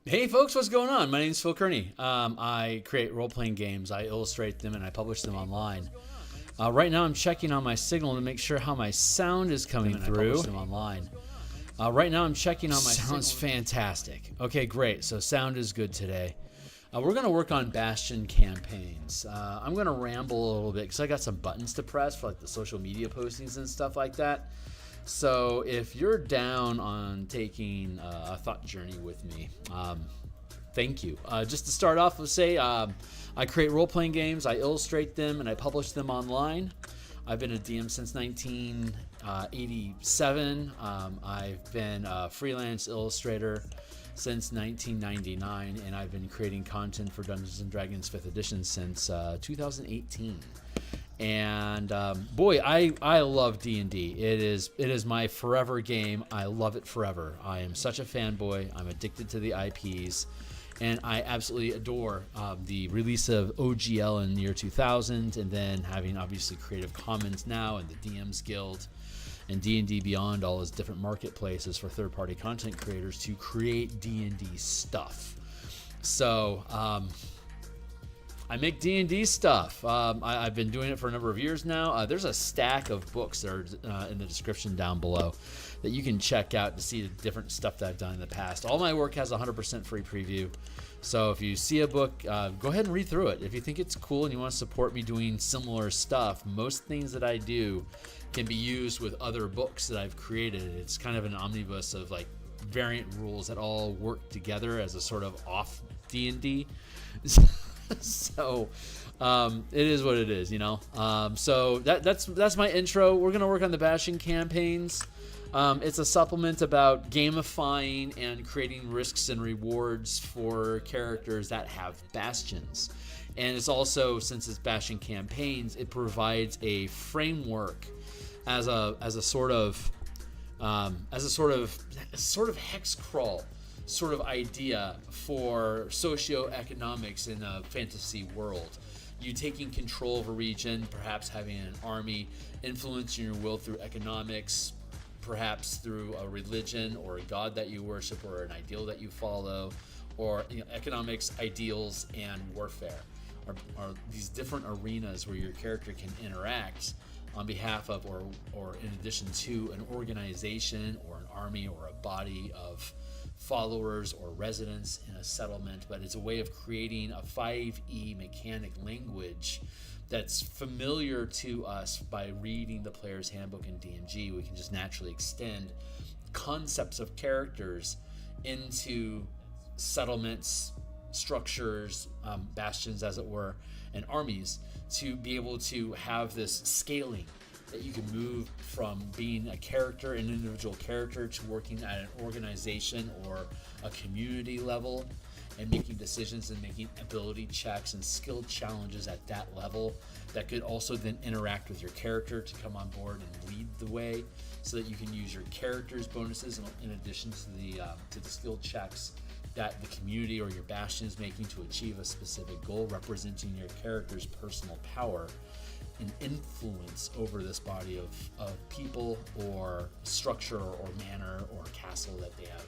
Hey folks, what's going on? My name is Phil Kearney. I create role-playing games, I illustrate them, and I publish them online. Right now I'm checking on my signal to make sure how my sound is coming through. Right now I'm checking on my Sounds fantastic. Okay, great. So sound is good today. We're going to work on Bastion campaigns. I'm going to ramble a little bit because I got some buttons to press for like the social media postings and stuff like that. So if you're down on taking a thought journey with me, thank you. Just to start off, let's say I create role-playing games, I illustrate them, and I publish them online. I've been a DM since 1987. I've been a freelance illustrator since 1999, and I've been creating content for Dungeons & Dragons 5th edition since 2018. And boy, I love D&D. It is my forever game. I love it forever. I am such a fanboy. I'm addicted to the IPs, and I absolutely adore the release of OGL in the year 2000, and then having obviously Creative Commons now and the DMsGuild and D&D Beyond, all those different marketplaces for third-party content creators to create D&D stuff. So I make D&D stuff. I've been doing it for a number of years now. There's a stack of books that are in the description down below that you can check out to see the different stuff that I've done in the past. All my work has a 100% free preview. So if you see a book, go ahead and read through it. If you think it's cool and you want to support me doing similar stuff, most things that I do can be used with other books that I've created. It's kind of an omnibus of like variant rules that all work together as a sort of off D&D. So it is what it is, you know. So that's my intro. We're gonna work on the Bastion campaigns. It's a supplement about gamifying and creating risks and rewards for characters that have bastions. And it's also, since it's Bastion campaigns, it provides a framework as a sort of hex crawl sort of idea for socioeconomics in a fantasy world. You taking control of a region, perhaps having an army, influencing your will through economics, perhaps through a religion or a god that you worship or an ideal that you follow, or economics, ideals, and warfare are these different arenas where your character can interact on behalf of or in addition to an organization or an army or a body of followers or residents in a settlement. But it's a way of creating a 5e mechanic language that's familiar to us by reading the player's handbook in DMG. We can just naturally extend concepts of characters into settlements, structures, bastions as it were, and armies, to be able to have this scaling that you can move from being a character, an individual character, to working at an organization or a community level and making decisions and making ability checks and skill challenges at that level that could also then interact with your character to come on board and lead the way, so that you can use your character's bonuses in addition to the skill checks that the community or your bastion is making to achieve a specific goal, representing your character's personal power and influence over this body of people or structure or manor or castle that they have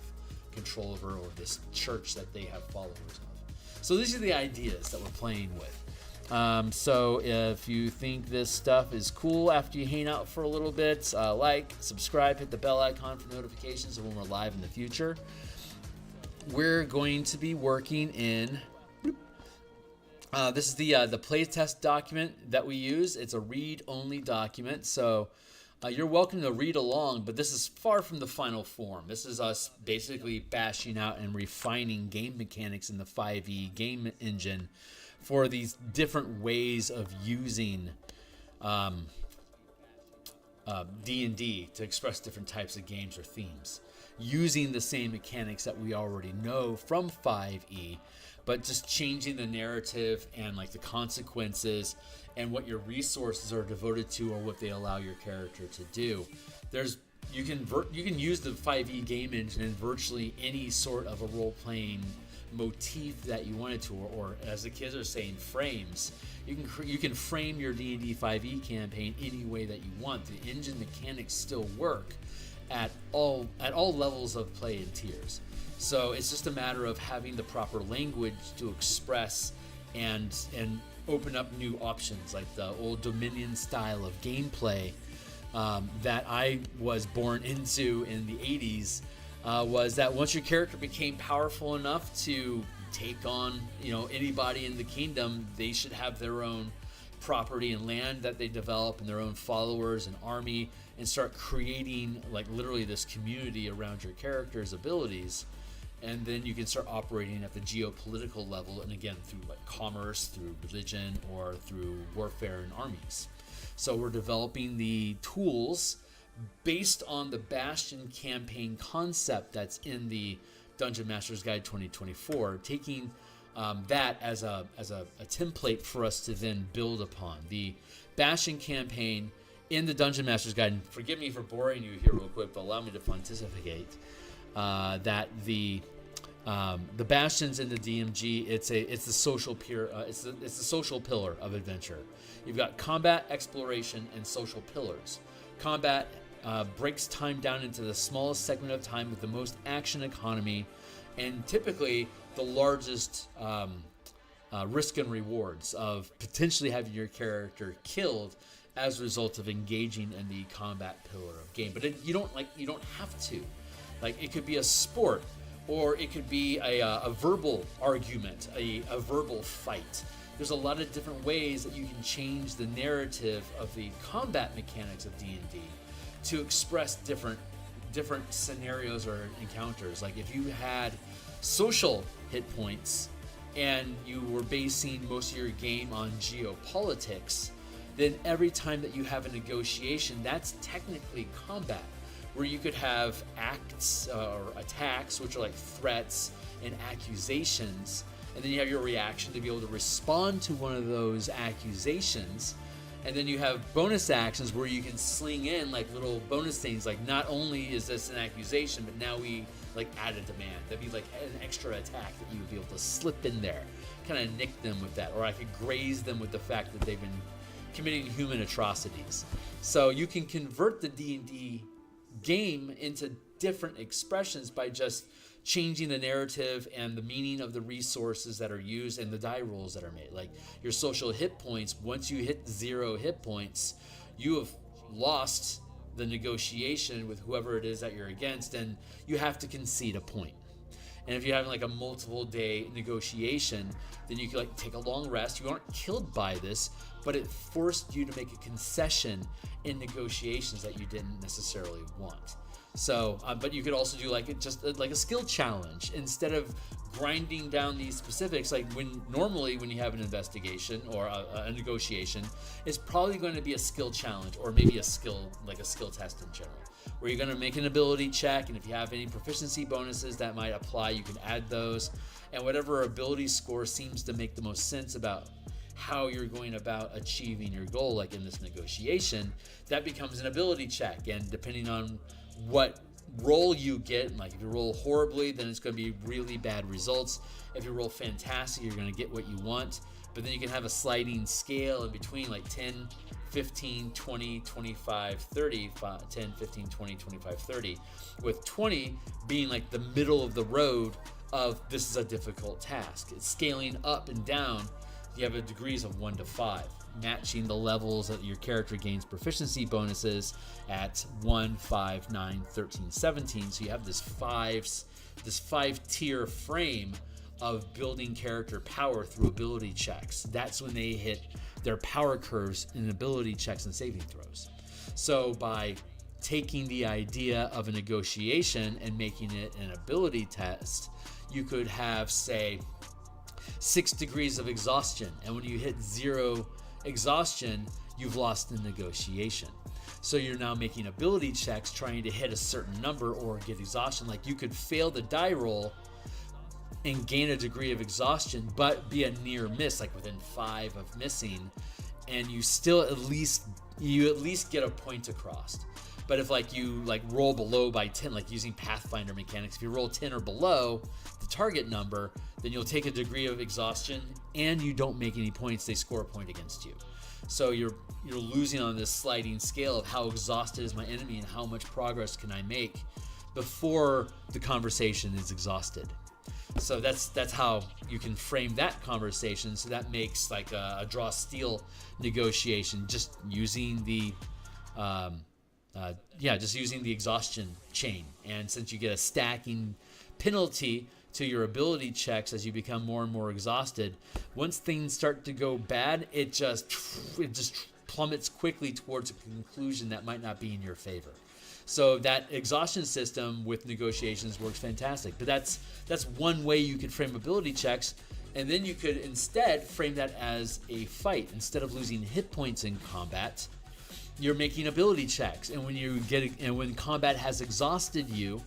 control over, or this church that they have followers of. So these are the ideas that we're playing with. So if you think this stuff is cool after you hang out for a little bit, like, subscribe, hit the bell icon for notifications of when we're live in the future. We're going to be working in this is the playtest document that we use. It's a read-only document, so you're welcome to read along, but this is far from the final form. This is us basically bashing out and refining game mechanics in the 5e game engine for these different ways of using D&D to express different types of games or themes, using the same mechanics that we already know from 5e, but just changing the narrative and like the consequences and what your resources are devoted to, or what they allow your character to do. You can use the 5e game engine in virtually any sort of a role-playing motif that you wanted to, or as the kids are saying, frames. You can frame your D&D 5e campaign any way that you want. The engine mechanics still work at all levels of play and tiers. So it's just a matter of having the proper language to express and open up new options, like the old Dominion style of gameplay that I was born into in the 80s. Was that once your character became powerful enough to take on, anybody in the kingdom, they should have their own property and land that they develop, and their own followers and army, and start creating like literally this community around your character's abilities. And then you can start operating at the geopolitical level, and again through like commerce, through religion, or through warfare and armies. So we're developing the tools based on the Bastion campaign concept that's in the Dungeon Master's Guide 2024, taking that as a template for us to then build upon. The Bastion campaign in the Dungeon Master's Guide, and forgive me for boring you here real quick, but allow me to pontificate, that the Bastions in the DMG, it's the social it's the social pillar of adventure. You've got combat, exploration, and social pillars. Combat breaks time down into the smallest segment of time with the most action economy, and typically the largest risk and rewards of potentially having your character killed as a result of engaging in the combat pillar of game. But you don't have to. Like, it could be a sport, or it could be a verbal argument, a verbal fight. There's a lot of different ways that you can change the narrative of the combat mechanics of D&D to express different scenarios or encounters. Like if you had social hit points and you were basing most of your game on geopolitics, then every time that you have a negotiation, that's technically combat, where you could have acts or attacks, which are like threats and accusations, and then you have your reaction to be able to respond to one of those accusations. And then you have bonus actions where you can sling in like little bonus things, like not only is this an accusation, but now we like add a demand. That'd be like an extra attack that you would be able to slip in there, kind of nick them with that. Or I could graze them with the fact that they've been committing human atrocities. So you can convert the D&D game into different expressions by just changing the narrative and the meaning of the resources that are used and the die rolls that are made. Like your social hit points, once you hit 0 hit points, you have lost the negotiation with whoever it is that you're against, and you have to concede a point. And if you're having like a multiple day negotiation, then you can like take a long rest. You aren't killed by this, but it forced you to make a concession in negotiations that you didn't necessarily want. So, but you could also do like a skill challenge instead of grinding down these specifics. Like normally when you have an investigation or a negotiation, it's probably going to be a skill challenge, or maybe a skill test in general, where you're going to make an ability check, and if you have any proficiency bonuses that might apply, you can add those, and whatever ability score seems to make the most sense about how you're going about achieving your goal, like in this negotiation, that becomes an ability check. And depending on what roll you get, like if you roll horribly, then it's going to be really bad results. If you roll fantastic, you're going to get what you want. But then you can have a sliding scale in between, like 10, 15, 20, 25, 30, 10, 15, 20, 25, 30, with 20 being like the middle of the road of this is a difficult task. It's scaling up and down. You have a degrees of 1 to 5, matching the levels that your character gains proficiency bonuses at 1, 5, 9, 13, 17. So you have this 5-tier frame of building character power through ability checks. That's when they hit their power curves in ability checks and saving throws. So by taking the idea of a negotiation and making it an ability test, you could have, say, 6 degrees of exhaustion, and when you hit 0 exhaustion, you've lost the negotiation. So you're now making ability checks trying to hit a certain number or get exhaustion. Like you could fail the die roll and gain a degree of exhaustion, but be a near miss, like within 5 of missing, and you still at least get a point across. But if like you like roll below by 10, like using Pathfinder mechanics, if you roll 10 or below the target number, then you'll take a degree of exhaustion and you don't make any points. They score a point against you. So you're losing on this sliding scale of how exhausted is my enemy and how much progress can I make before the conversation is exhausted. So that's how you can frame that conversation. So that makes like a draw steal negotiation, just using the using the exhaustion chain. And since you get a stacking penalty to your ability checks as you become more and more exhausted, once things start to go bad, it just plummets quickly towards a conclusion that might not be in your favor. So that exhaustion system with negotiations works fantastic. But that's one way you could frame ability checks. And then you could instead frame that as a fight. Instead of losing hit points in combat, you're making ability checks. And when combat has exhausted you,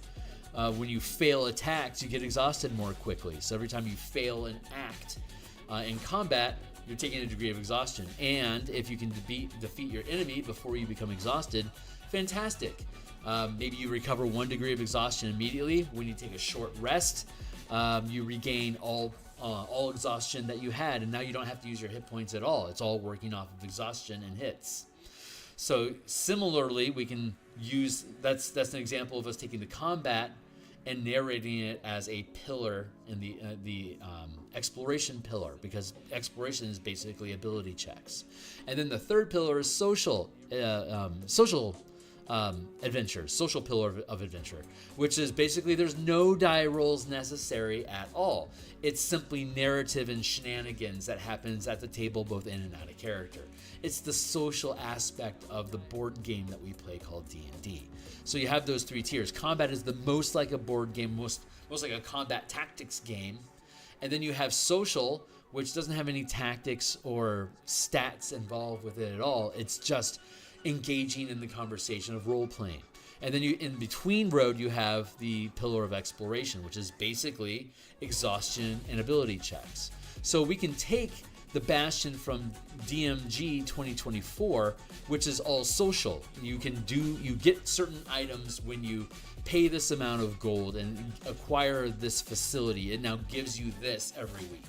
when you fail attacks, you get exhausted more quickly. So every time you fail an act in combat, you're taking a degree of exhaustion. And if you can defeat your enemy before you become exhausted, fantastic. Maybe you recover 1 degree of exhaustion immediately. When you take a short rest, you regain all exhaustion that you had, and now you don't have to use your hit points at all. It's all working off of exhaustion and hits. So similarly, we can use that's an example of us taking the combat and narrating it as a pillar in the exploration pillar, because exploration is basically ability checks. And then the third pillar is social adventure, social pillar of adventure, which is basically there's no die rolls necessary at all. It's simply narrative and shenanigans that happens at the table, both in and out of character. It's the social aspect of the board game that we play called D&D. So you have those 3 tiers. Combat is the most like a board game, most like a combat tactics game. And then you have social, which doesn't have any tactics or stats involved with it at all. It's just engaging in the conversation of role-playing. And then in between road, you have the pillar of exploration, which is basically exhaustion and ability checks. So we can take the Bastion from DMG 2024, which is all social. You get certain items when you pay this amount of gold and acquire this facility. It now gives you this every week.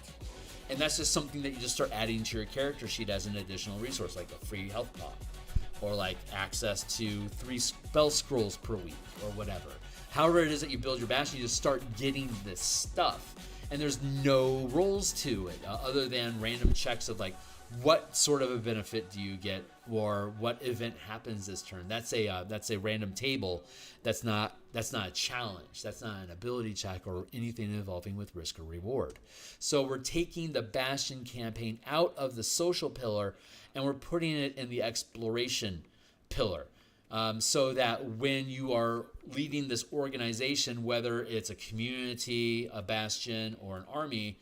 And that's just something that you just start adding to your character sheet as an additional resource, like a free health pot, or like access to 3 spell scrolls per week, or whatever. However it is that you build your Bastion, you just start getting this stuff. And there's no rolls to it other than random checks of like, what sort of a benefit do you get, or what event happens this turn. That's a random table. That's not a challenge. That's not an ability check or anything involving with risk or reward. So we're taking the Bastion campaign out of the social pillar and we're putting it in the exploration pillar. So that when you are leading this organization, whether it's a community, a Bastion, or an army,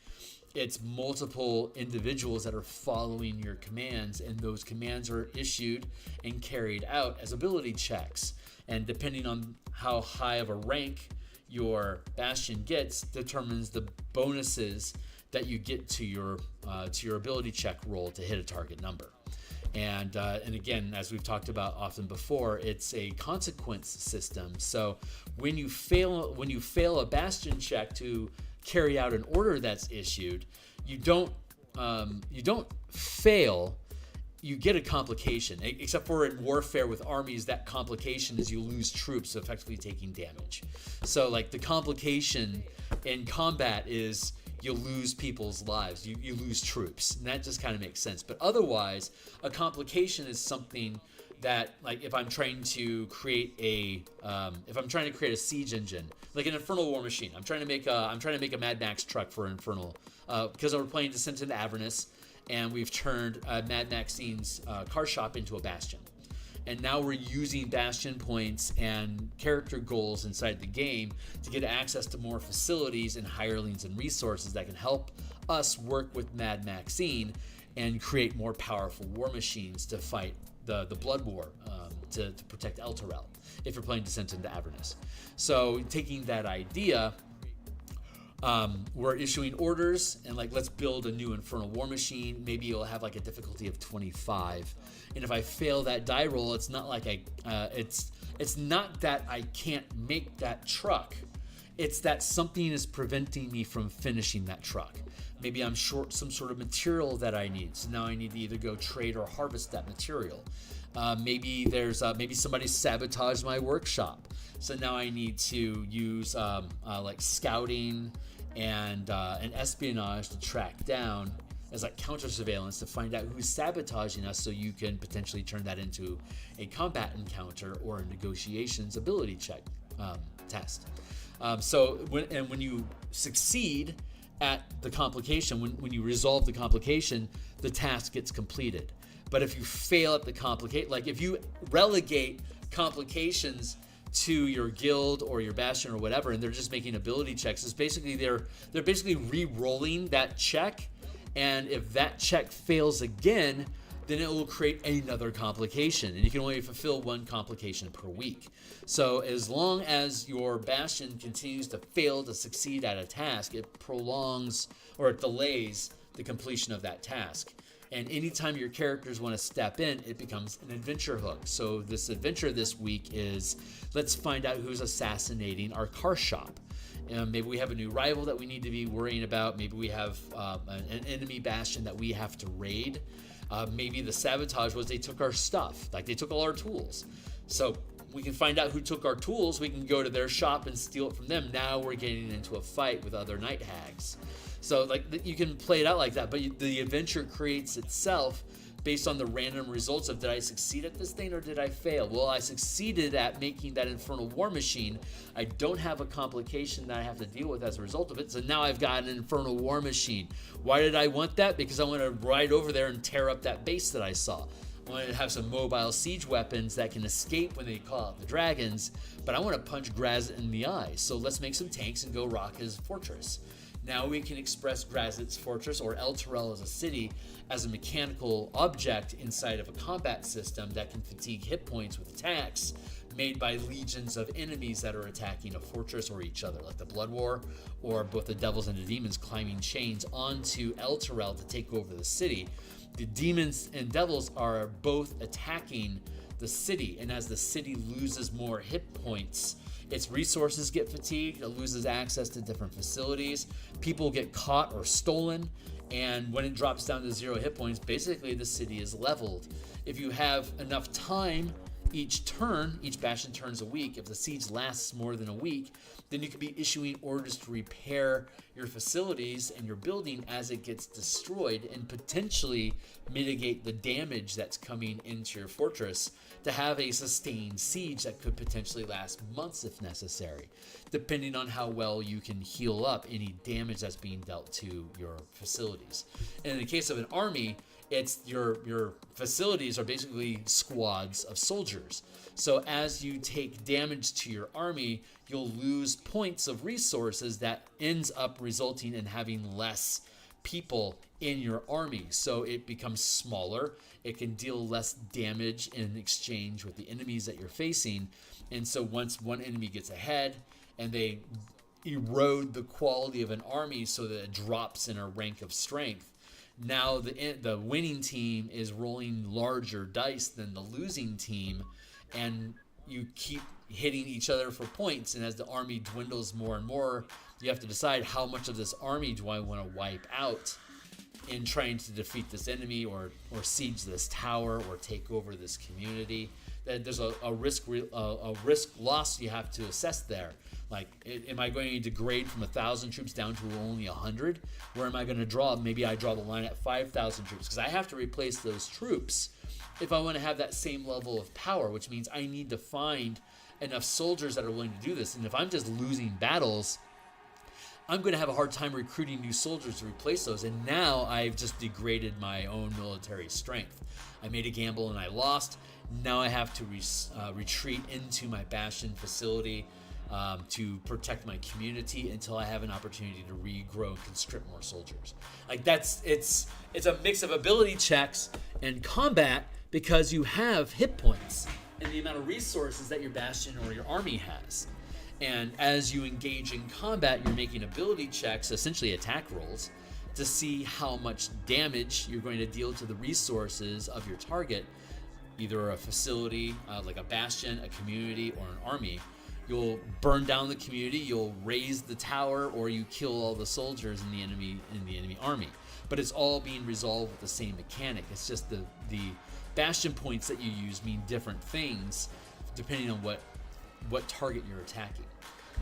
it's multiple individuals that are following your commands, and those commands are issued and carried out as ability checks. And depending on how high of a rank your Bastion gets, determines the bonuses that you get to your ability check roll to hit a target number. And again, as we've talked about often before, it's a consequence system. So when you fail a Bastion check to carry out an order that's issued, you don't fail. You get a complication, except for in warfare with armies, that complication is you lose troops, effectively taking damage. So like the complication in combat is you lose people's lives, you lose troops, and that just kind of makes sense. But otherwise, a complication is something that, like, if I'm trying to create a siege engine, like an Infernal War Machine, I'm trying to make a Mad Max truck for Infernal, because we're playing Descent into Avernus, and we've turned Mad Maxine's car shop into a Bastion. And now we're using Bastion points and character goals inside the game to get access to more facilities and hirelings and resources that can help us work with Mad Maxine and create more powerful war machines to fight the Blood War, to protect Elturel, if you're playing Descent into Avernus. So taking that idea, we're issuing orders and like, let's build a new Infernal War Machine. Maybe it'll have like a difficulty of 25. And if I fail that die roll, it's not like it's not that I can't make that truck. It's that something is preventing me from finishing that truck. Maybe I'm short some sort of material that I need. So now I need to either go trade or harvest that material. Maybe there's maybe somebody sabotaged my workshop, so now I need to use like scouting and espionage to track down as like counter surveillance to find out who's sabotaging us, so you can potentially turn that into a combat encounter or a negotiations ability check test. So when you succeed at the complication, when you resolve the complication, the task gets completed. But if you fail at the complicate, like if you relegate complications to your guild or your bastion or whatever, and they're just making ability checks, it's basically they're basically re-rolling that check, and if that check fails again, then it will create another complication, and you can only fulfill one complication per week. So as long as your bastion continues to fail to succeed at a task, it prolongs or it delays the completion of that task. And anytime your characters want to step in, it becomes an adventure hook. So this adventure this week is, let's find out who's assassinating our car shop. Maybe we have a new rival that we need to be worrying about. Maybe we have an enemy bastion that we have to raid. Maybe the sabotage was they took our stuff, like they took all our tools. So we can find out who took our tools. We can go to their shop and steal it from them. Now we're getting into a fight with other night hags. So like you can play it out like that, but the adventure creates itself based on the random results of, did I succeed at this thing or did I fail? Well, I succeeded at making that infernal war machine. I don't have a complication that I have to deal with as a result of it. So now I've got an infernal war machine. Why did I want that? Because I want to ride over there and tear up that base that I saw. I want to have some mobile siege weapons that can escape when they call out the dragons, but I want to punch Graz in the eye. So let's make some tanks and go rock his fortress. Now we can express Grazit's fortress or El Terrell as a city as a mechanical object inside of a combat system that can fatigue hit points with attacks made by legions of enemies that are attacking a fortress or each other, like the Blood War or both the devils and the demons climbing chains onto El Terrell to take over the city. The demons and devils are both attacking the city, and as the city loses more hit points, its resources get fatigued, it loses access to different facilities, people get caught or stolen, and when it drops down to 0 hit points, basically the city is leveled. If you have enough time each turn, each bastion turns a week, if the siege lasts more than a week, then you could be issuing orders to repair your facilities and your building as it gets destroyed and potentially mitigate the damage that's coming into your fortress to have a sustained siege that could potentially last months if necessary, depending on how well you can heal up any damage that's being dealt to your facilities. And in the case of an army, it's your facilities are basically squads of soldiers. So as you take damage to your army, you'll lose points of resources that ends up resulting in having less people in your army. So it becomes smaller. It can deal less damage in exchange with the enemies that you're facing. And so once one enemy gets ahead and they erode the quality of an army so that it drops in a rank of strength, now the winning team is rolling larger dice than the losing team, and you keep hitting each other for points. And as the army dwindles more and more, you have to decide how much of this army do I want to wipe out in trying to defeat this enemy or siege this tower or take over this community. There's a risk loss you have to assess there. Like, am I going to degrade from 1,000 troops down to only 100? Where am I going to draw? Maybe I draw the line at 5,000 troops because I have to replace those troops if I want to have that same level of power, which means I need to find enough soldiers that are willing to do this. And if I'm just losing battles, I'm going to have a hard time recruiting new soldiers to replace those. And now I've just degraded my own military strength. I made a gamble and I lost. Now I have to retreat into my bastion facility to protect my community until I have an opportunity to regrow and conscript more soldiers. Like it's a mix of ability checks and combat because you have hit points and the amount of resources that your bastion or your army has. And as you engage in combat, you're making ability checks, essentially attack rolls, to see how much damage you're going to deal to the resources of your target, either a facility, like a bastion, a community, or an army. You'll burn down the community, you'll raise the tower, or you kill all the soldiers in the enemy army. But it's all being resolved with the same mechanic. It's just the bastion points that you use mean different things depending on what target you're attacking.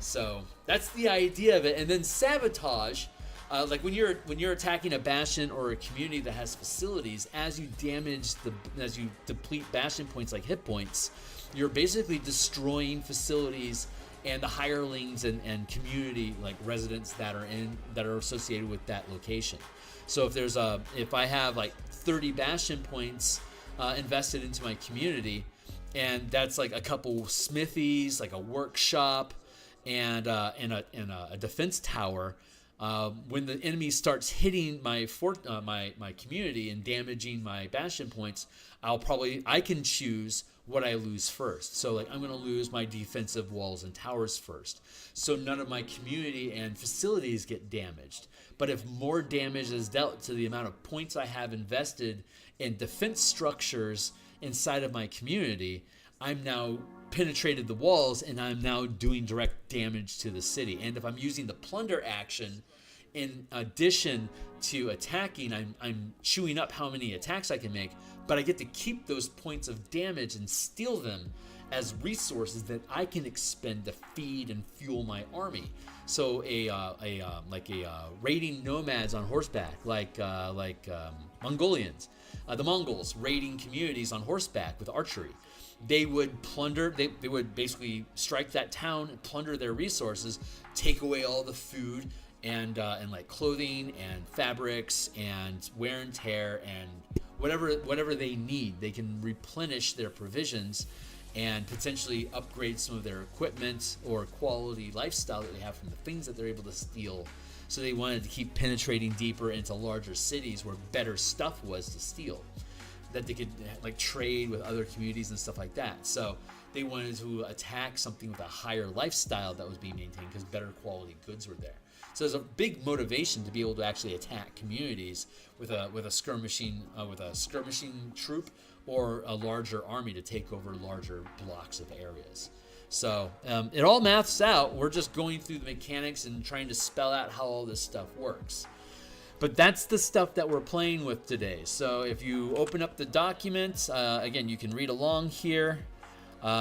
So that's the idea of it. And then sabotage, like when you're attacking a bastion or a community that has facilities, as you deplete bastion points like hit points, you're basically destroying facilities and the hirelings and community like residents that are associated with that location. So if I have like 30 bastion points invested into my community, and that's like a couple smithies, like a workshop, and a defense tower. When the enemy starts hitting my community and damaging my bastion points, I can choose what I lose first. So like I'm going to lose my defensive walls and towers first, so none of my community and facilities get damaged. But if more damage is dealt to the amount of points I have invested in defense structures inside of my community, I'm now penetrated the walls and I'm now doing direct damage to the city. And if I'm using the plunder action in addition to attacking, I'm chewing up how many attacks I can make, but I get to keep those points of damage and steal them as resources that I can expend to feed and fuel my army. So raiding nomads on horseback, like Mongolians, the Mongols raiding communities on horseback with archery. They would plunder. They would basically strike that town, and plunder their resources, take away all the food and like clothing and fabrics and wear and tear and whatever they need. They can replenish their provisions and potentially upgrade some of their equipment or quality lifestyle that they have from the things that they're able to steal. So they wanted to keep penetrating deeper into larger cities where better stuff was to steal, that they could like trade with other communities and stuff like that. So they wanted to attack something with a higher lifestyle that was being maintained because better quality goods were there. So there's a big motivation to be able to actually attack communities with a skirmishing troop or a larger army to take over larger blocks of areas. So it all maths out. We're just going through the mechanics and trying to spell out how all this stuff works. But that's the stuff that we're playing with today. So if you open up the document, again, you can read along here.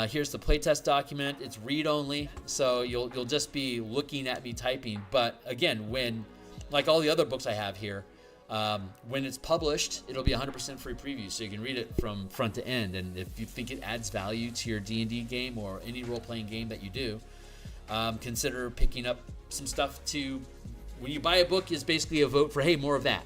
Here's the playtest document. It's read only, so you'll just be looking at me typing. But again, when, like all the other books I have here, when it's published, it'll be 100% free preview, so you can read it from front to end. And if you think it adds value to your D&D game or any role-playing game that you do, consider picking up some stuff to... When you buy a book, is basically a vote for, hey, more of that.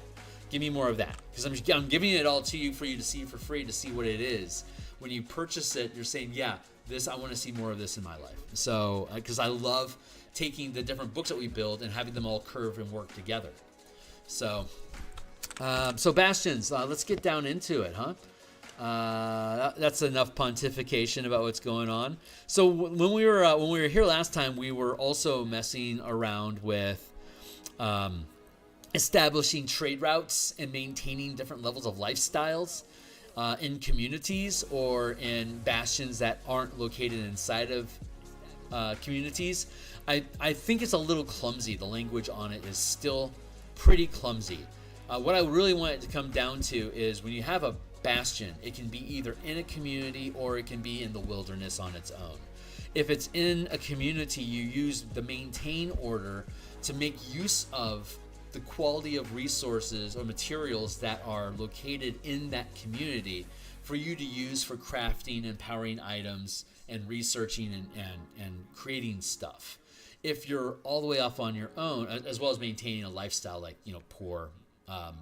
Give me more of that. Because I'm giving it all to you for you to see for free, to see what it is. When you purchase it, you're saying, yeah, I want to see more of this in my life. So, because I love taking the different books that we build and having them all curve and work together. So Bastions, let's get down into it, huh? That's enough pontification about what's going on. So when we were here last time, we were also messing around with establishing trade routes and maintaining different levels of lifestyles in communities or in bastions that aren't located inside of communities. I think it's a little clumsy. The language on it is still pretty clumsy. What I really want it to come down to is when you have a bastion, it can be either in a community or it can be in the wilderness on its own. If it's in a community, you use the maintain order to make use of the quality of resources or materials that are located in that community for you to use for crafting and powering items and researching and creating stuff. If you're all the way off on your own, as well as maintaining a lifestyle like, poor,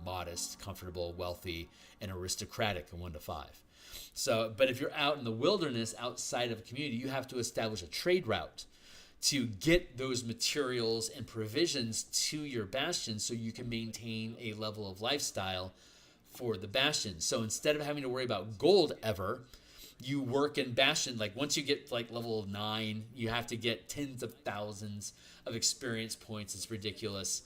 modest, comfortable, wealthy, and aristocratic, a 1 to 5. So, but if you're out in the wilderness outside of a community, you have to establish a trade route to get those materials and provisions to your bastion so you can maintain a level of lifestyle for the bastion. So instead of having to worry about gold ever, you work in bastion. Like once you get like level 9, you have to get tens of thousands of experience points. It's ridiculous.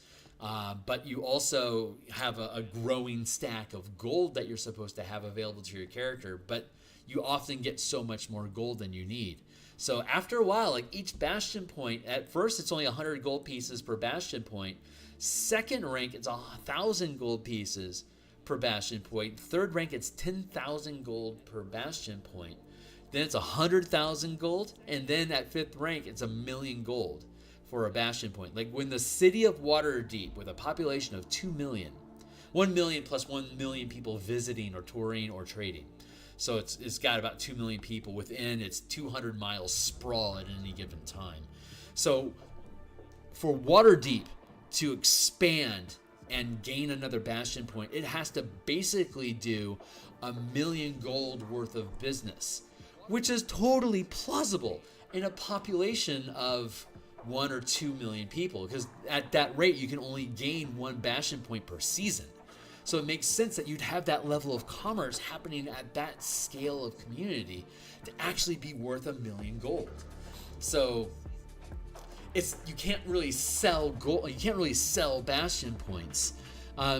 But you also have a growing stack of gold that you're supposed to have available to your character, but you often get so much more gold than you need. So after a while, like each bastion point, at first it's only 100 gold pieces per bastion point. Second rank, it's 1,000 gold pieces per per Bastion point. Third rank, it's 10,000 gold per Bastion point. Then it's 100,000 gold, and then at 5th rank, it's 1,000,000 gold for a Bastion point. Like when the city of Waterdeep, with a population of 2 million, 1 million plus 1 million people visiting or touring or trading. So it's got about 2 million people within its 200 miles sprawl at any given time. So for Waterdeep to expand and gain another Bastion point, it has to basically do 1,000,000 gold worth of business, which is totally plausible in a population of 1 or 2 million people, because at that rate you can only gain 1 Bastion point per season. So it makes sense that you'd have that level of commerce happening at that scale of community to actually be worth 1,000,000 gold. So you can't really sell gold, you can't really sell Bastion points.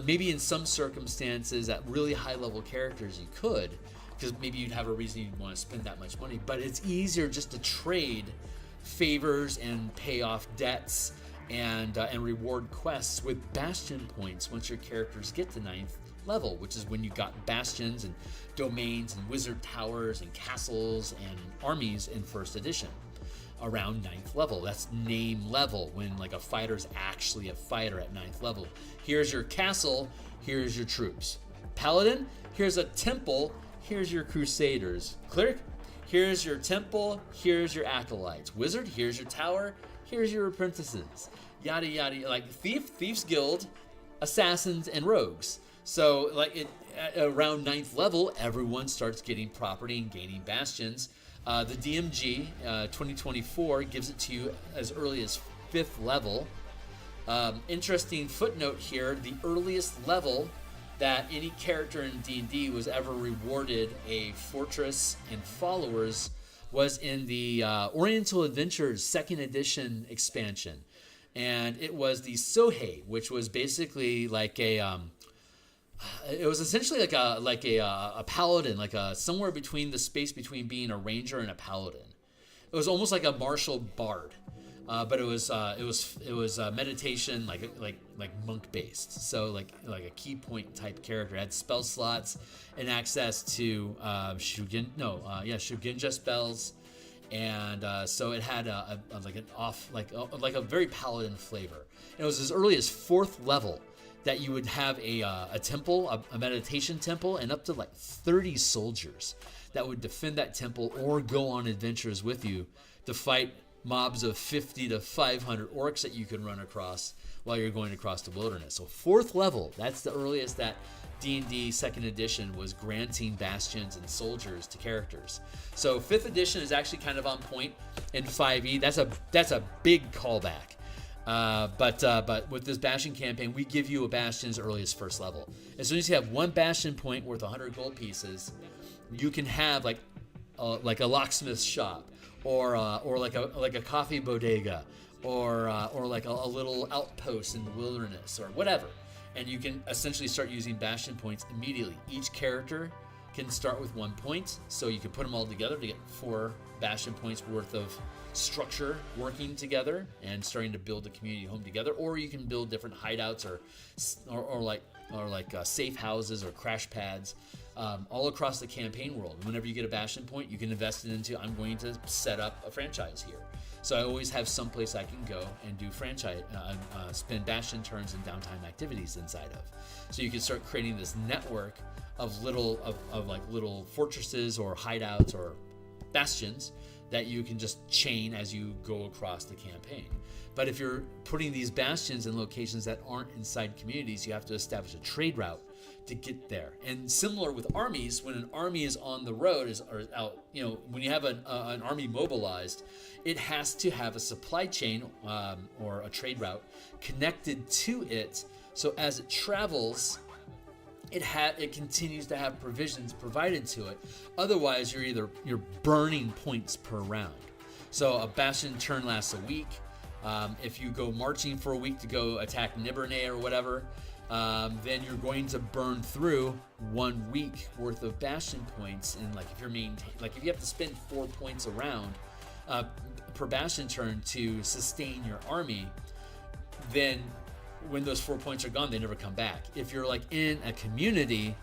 Maybe in some circumstances at really high level characters you could, because maybe you'd have a reason you'd want to spend that much money, but it's easier just to trade favors and pay off debts and reward quests with Bastion points once your characters get to 9th level, which is when you got bastions and domains and wizard towers and castles and armies in 1st edition. Around 9th level. That's name level, when like a fighter's actually a fighter at 9th level. Here's your castle, here's your troops. Paladin, here's a temple, here's your crusaders. Cleric, here's your temple, here's your acolytes. Wizard, here's your tower, here's your apprentices. Yada yada, like thieves guild, assassins, and rogues. So like at around 9th level, everyone starts getting property and gaining bastions. The DMG 2024 gives it to you as early as 5th level. Interesting footnote here, the earliest level that any character in D&D was ever rewarded a fortress and followers was in the Oriental Adventures 2nd edition expansion. And it was the Sohei, which was basically like it was essentially like a paladin, like somewhere between the space between being a ranger and a paladin. It was almost like a martial bard, but it was meditation, like monk based. So like a key point type character. It had spell slots and access to Shugenja spells, and so it had a very paladin flavor. And it was as early as 4th level that you would have a temple, a meditation temple, and up to like 30 soldiers that would defend that temple or go on adventures with you to fight mobs of 50 to 500 orcs that you can run across while you're going across the wilderness. So 4th level, that's the earliest that D&D 2nd edition was granting bastions and soldiers to characters. So 5th edition is actually kind of on point in 5e. That's a big callback. But with this Bastion campaign, we give you a Bastion as early as 1st level. As soon as you have 1 Bastion point worth 100 gold pieces, you can have like a locksmith's shop, or like a coffee bodega, or like a little outpost in the wilderness, or whatever. And you can essentially start using Bastion points immediately. Each character can start with 1 point, so you can put them all together to get 4 Bastion points worth of structure working together and starting to build a community home together. Or you can build different hideouts or safe houses or crash pads all across the campaign world. Whenever you get a Bastion point, you can invest it into, I'm going to set up a franchise here. So I always have some place I can go and do spend Bastion turns and downtime activities inside of. So you can start creating this network of little fortresses or hideouts or bastions that you can just chain as you go across the campaign. But if you're putting these bastions in locations that aren't inside communities, you have to establish a trade route to get there. And similar with armies, when an army is on the road when you have an army mobilized, it has to have a supply chain or a trade route connected to it. So as it travels, it continues to have provisions provided to it. Otherwise, you're burning points per round. So a Bastion turn lasts a week. If you go marching for a week to go attack Nibernay or whatever, then you're going to burn through 1 week worth of Bastion points. And if you have to spend 4 points a round per Bastion turn to sustain your army, then when those 4 points are gone, they never come back. If you're like in a community,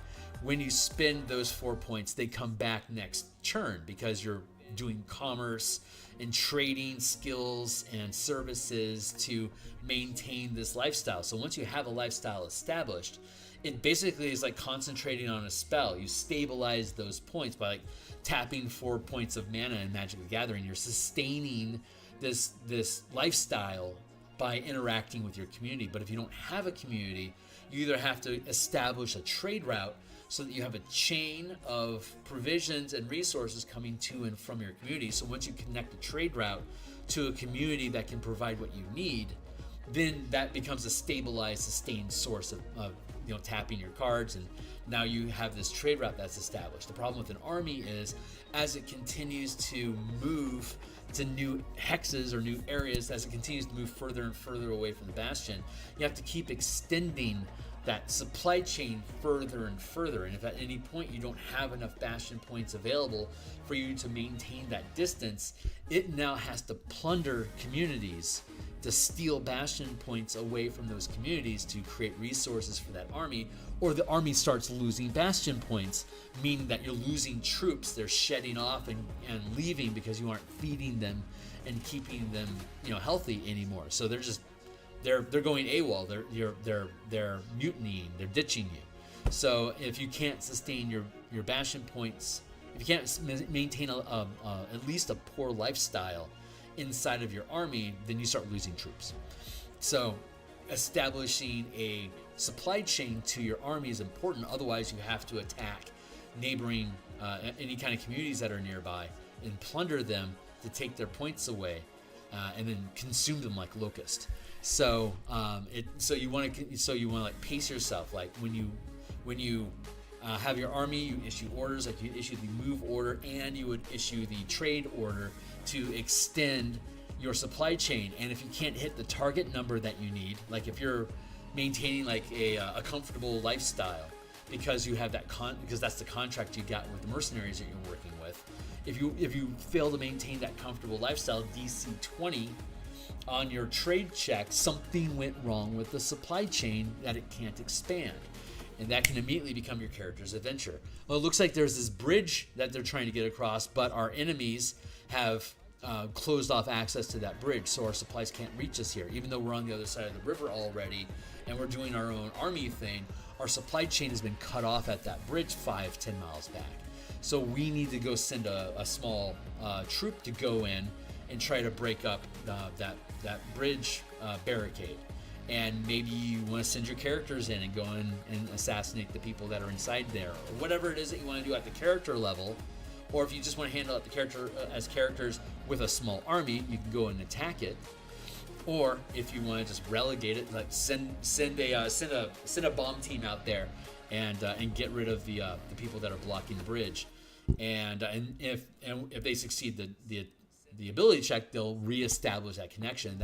when you spend those 4 points, they come back next turn because you're doing commerce and trading skills and services to maintain this lifestyle. So once you have a lifestyle established, it basically is like concentrating on a spell. You stabilize those points by like tapping 4 points of mana in Magic the Gathering. You're sustaining this lifestyle by interacting with your community. But if you don't have a community, you either have to establish a trade route so that you have a chain of provisions and resources coming to and from your community. So once you connect a trade route to a community that can provide what you need, then that becomes a stabilized, sustained source of tapping your cards, and now you have this trade route that's established. The problem with an army is, as it continues to move to new hexes or new areas, as it continues to move further and further away from the Bastion, you have to keep extending that supply chain further and further. And if at any point you don't have enough Bastion points available for you to maintain that distance, it now has to plunder communities to steal Bastion points away from those communities to create resources for that army, or the army starts losing Bastion points, meaning that you're losing troops. They're shedding off and leaving because you aren't feeding them and keeping them healthy anymore. So they're going AWOL. They're mutinying. They're ditching you. So if you can't sustain your Bastion points, if you can't maintain at least a poor lifestyle inside of your army, then you start losing troops. So establishing a supply chain to your army is important. Otherwise, you have to attack neighboring any kind of communities that are nearby and plunder them to take their points away, and then consume them like locust. So you want to like pace yourself. Like when you have your army, you issue orders. Like you issue the move order, and you would issue the trade order to extend your supply chain. And if you can't hit the target number that you need, like if you're maintaining like a comfortable lifestyle because you have that because that's the contract you got with the mercenaries that you're working with, if you fail to maintain that comfortable lifestyle, DC 20 on your trade check, something went wrong with the supply chain that it can't expand. And that can immediately become your character's adventure. Well, it looks like there's this bridge that they're trying to get across, but our enemies have closed off access to that bridge, so our supplies can't reach us here. Even though we're on the other side of the river already and we're doing our own army thing, our supply chain has been cut off at that bridge 5-10 miles back. So we need to go send a small troop to go in and try to break up that bridge barricade. And maybe you want to send your characters in and go in and assassinate the people that are inside there, or whatever it is that you want to do at the character level. Or if you just want to handle it the character as characters with a small army, you can go and attack it. Or if you want to just relegate it, like send a bomb team out there and get rid of the people that are blocking the bridge. And if they succeed the ability check, they'll reestablish that connection.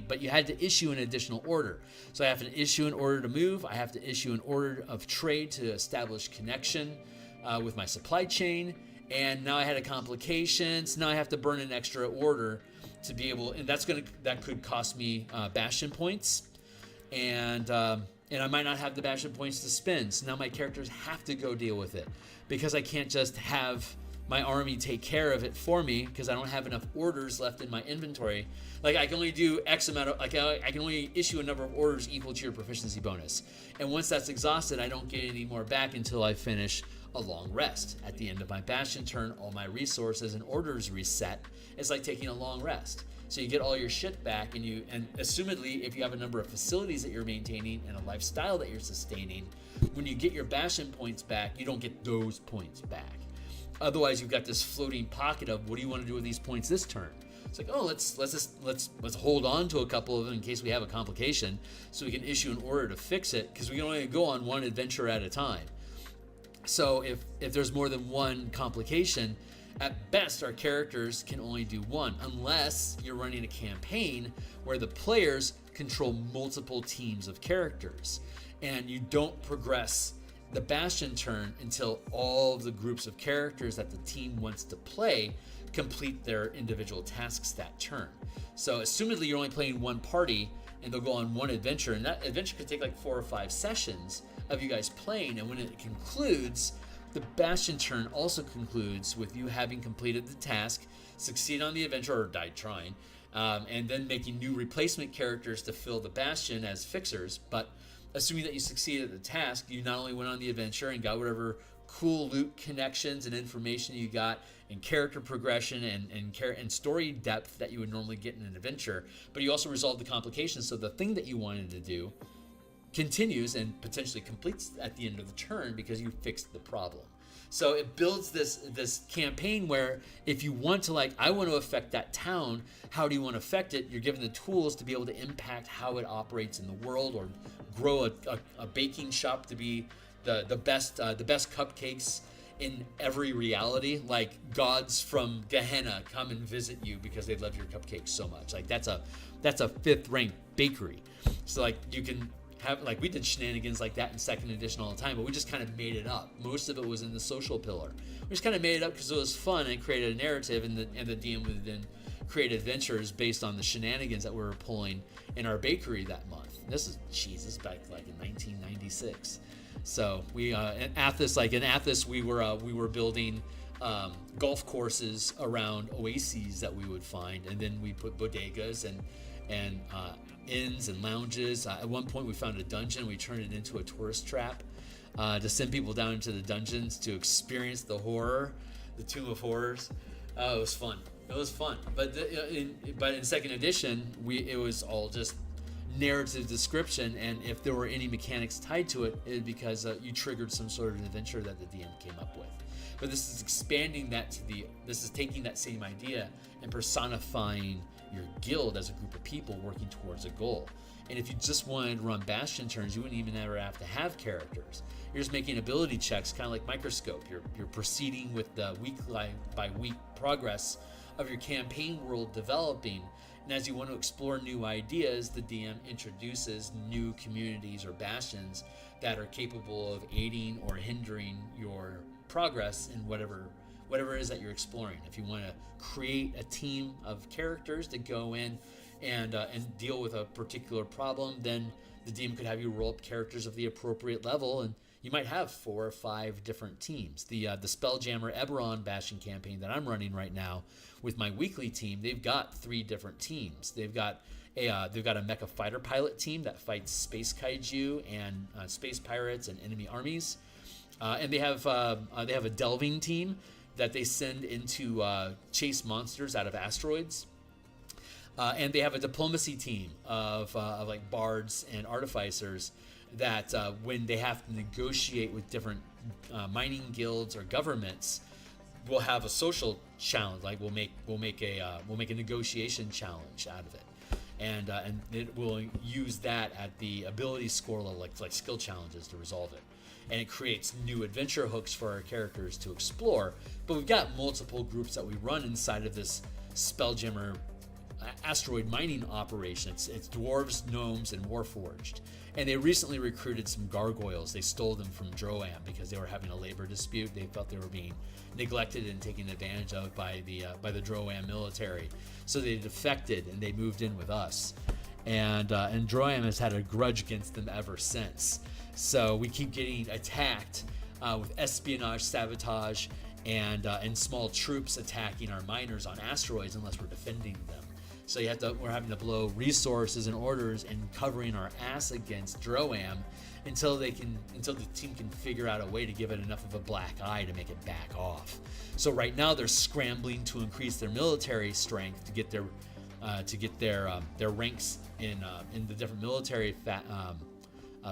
But you had to issue an additional order. So I have to issue an order to move. I have to issue an order of trade to establish connection with my supply chain. And now I had a complication. So now I have to burn an extra order to be able, and that could cost me Bastion points. And I might not have the Bastion points to spend. So now my characters have to go deal with it, because I can't just have my army take care of it for me, because I don't have enough orders left in my inventory. Like I can only do X amount of, like I can only issue a number of orders equal to your proficiency bonus. And once that's exhausted, I don't get any more back until I finish a long rest. At the end of my Bastion turn, all my resources and orders reset. It's like taking a long rest. So you get all your shit back, and assumedly, if you have a number of facilities that you're maintaining and a lifestyle that you're sustaining, when you get your Bastion points back, you don't get those points back. Otherwise, you've got this floating pocket of, what do you want to do with these points this turn? It's like, oh, let's hold on to a couple of them in case we have a complication, so we can issue an order to fix it, because we can only go on one adventure at a time. So if there's more than one complication, at best our characters can only do one, unless you're running a campaign where the players control multiple teams of characters, and you don't progress the Bastion turn until all of the groups of characters that the team wants to play complete their individual tasks that turn. So assumedly you're only playing one party, and they'll go on one adventure, and that adventure could take like 4 or 5 sessions of you guys playing, and when it concludes, the Bastion turn also concludes with you having completed the task, succeed on the adventure, or died trying, and then making new replacement characters to fill the Bastion as fixers. But assuming that you succeeded at the task, you not only went on the adventure and got whatever cool loot connections and information you got, and character progression and story depth that you would normally get in an adventure, but you also resolved the complications, so the thing that you wanted to do continues and potentially completes at the end of the turn because you fixed the problem. So it builds this campaign where if you want to, like, I want to affect that town, how do you want to affect it? You're given the tools to be able to impact how it operates in the world, or grow a baking shop to be the best cupcakes in every reality. Like, gods from Gehenna come and visit you because they love your cupcakes so much. Like, that's a 5th ranked bakery. So like, you can have, like, we did shenanigans like that in 2nd edition all the time, but we just kind of made it up. Most of it was in the social pillar. We just kind of made it up because it was fun and created a narrative, and the DM would then create adventures based on the shenanigans that we were pulling in our bakery that month. And this is back like in 1996. So we in Athos we were building golf courses around oases that we would find, and then we put bodegas and inns and lounges. At one point we found a dungeon. We turned it into a tourist trap to send people down into the dungeons to experience the horror, the Tomb of Horrors. It was fun. But in 2nd edition, it was all just narrative description, and if there were any mechanics tied to it, it was because you triggered some sort of adventure that the DM came up with. But this is expanding that this is taking that same idea and personifying your guild as a group of people working towards a goal. And if you just wanted to run Bastion turns, you wouldn't even ever have to have characters. You're just making ability checks, kind of like Microscope. You're proceeding with the week by week progress of your campaign world developing. And as you want to explore new ideas, the DM introduces new communities or bastions that are capable of aiding or hindering your progress in whatever it is that you're exploring. If you want to create a team of characters to go in and deal with a particular problem, then the DM could have you roll up characters of the appropriate level, and you might have 4 or 5 different teams. The Spelljammer Eberron Bastion campaign that I'm running right now with my weekly team, they've got 3 different teams. They've got a mecha fighter pilot team that fights space kaiju and space pirates and enemy armies, and they have a delving team that they send into chase monsters out of asteroids. And they have a diplomacy team of like bards and artificers that when they have to negotiate with different mining guilds or governments, we'll have a social challenge. Like we'll make a negotiation challenge out of it, and it will use that at the ability score level, like skill challenges, to resolve it. And it creates new adventure hooks for our characters to explore. But we've got multiple groups that we run inside of this Spelljammer asteroid mining operation. It's dwarves, gnomes, and warforged. And they recently recruited some gargoyles. They stole them from Droam because they were having a labor dispute. They felt they were being neglected and taken advantage of by the Droam military. So they defected and they moved in with us. And Droam has had a grudge against them ever since. So we keep getting attacked with espionage, sabotage, and small troops attacking our miners on asteroids unless we're defending them. So we're having to blow resources and orders and covering our ass against Droam until the team can figure out a way to give it enough of a black eye to make it back off. So right now they're scrambling to increase their military strength to get their ranks in the different military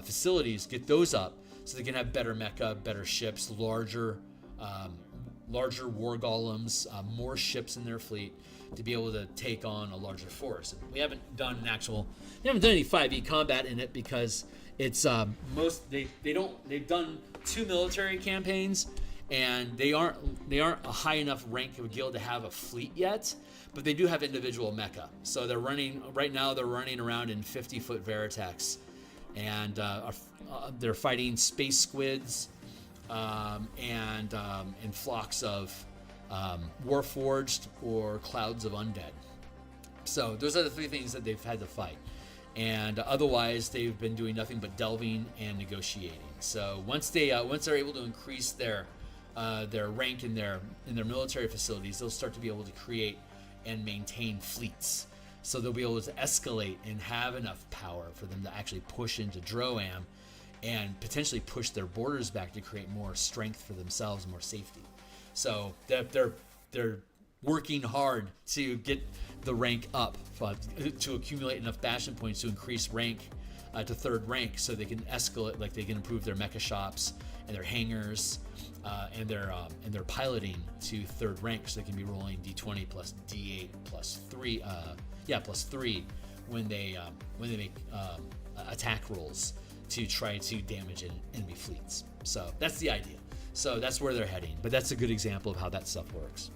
facilities, get those up so they can have better mecha, better ships, larger war golems, more ships in their fleet to be able to take on a larger force. And we haven't done any 5e combat in it because it's they've done 2 military campaigns and they aren't a high enough rank of guild to have a fleet yet, but they do have individual mecha. So they're running around in 50-foot Veritex, and they're fighting space squids and flocks of warforged or clouds of undead. So those are the 3 things that they've had to fight. and otherwise they've been doing nothing but delving and negotiating. So once they're able to increase their rank in their military facilities, they'll start to be able to create and maintain fleets. So they'll be able to escalate and have enough power for them to actually push into Droam and potentially push their borders back to create more strength for themselves, more safety. So they're working hard to get the rank up, to accumulate enough Bastion points to increase rank to 3rd rank, so they can escalate, like they can improve their mecha shops and their hangars and their piloting to 3rd rank, so they can be rolling D20 plus D8 plus 3 plus 3 when they make attack rolls to try to damage enemy fleets. So that's the idea. So that's where they're heading. But that's a good example of how that stuff works.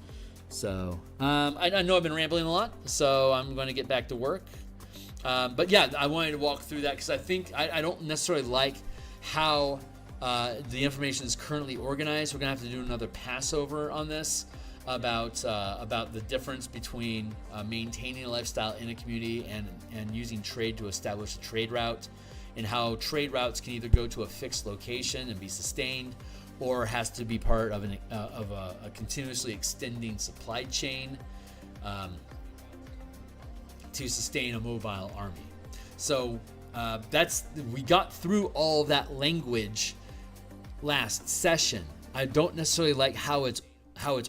So I know I've been rambling a lot, so I'm going to get back to work. But yeah, I wanted to walk through that because I think I don't necessarily like how the information is currently organized. We're going to have to do another passover on this about the difference between maintaining a lifestyle in a community and using trade to establish a trade route, and how trade routes can either go to a fixed location and be sustained, or has to be part of a continuously extending supply chain to sustain a mobile army. So we got through all that language last session. I don't necessarily like how it's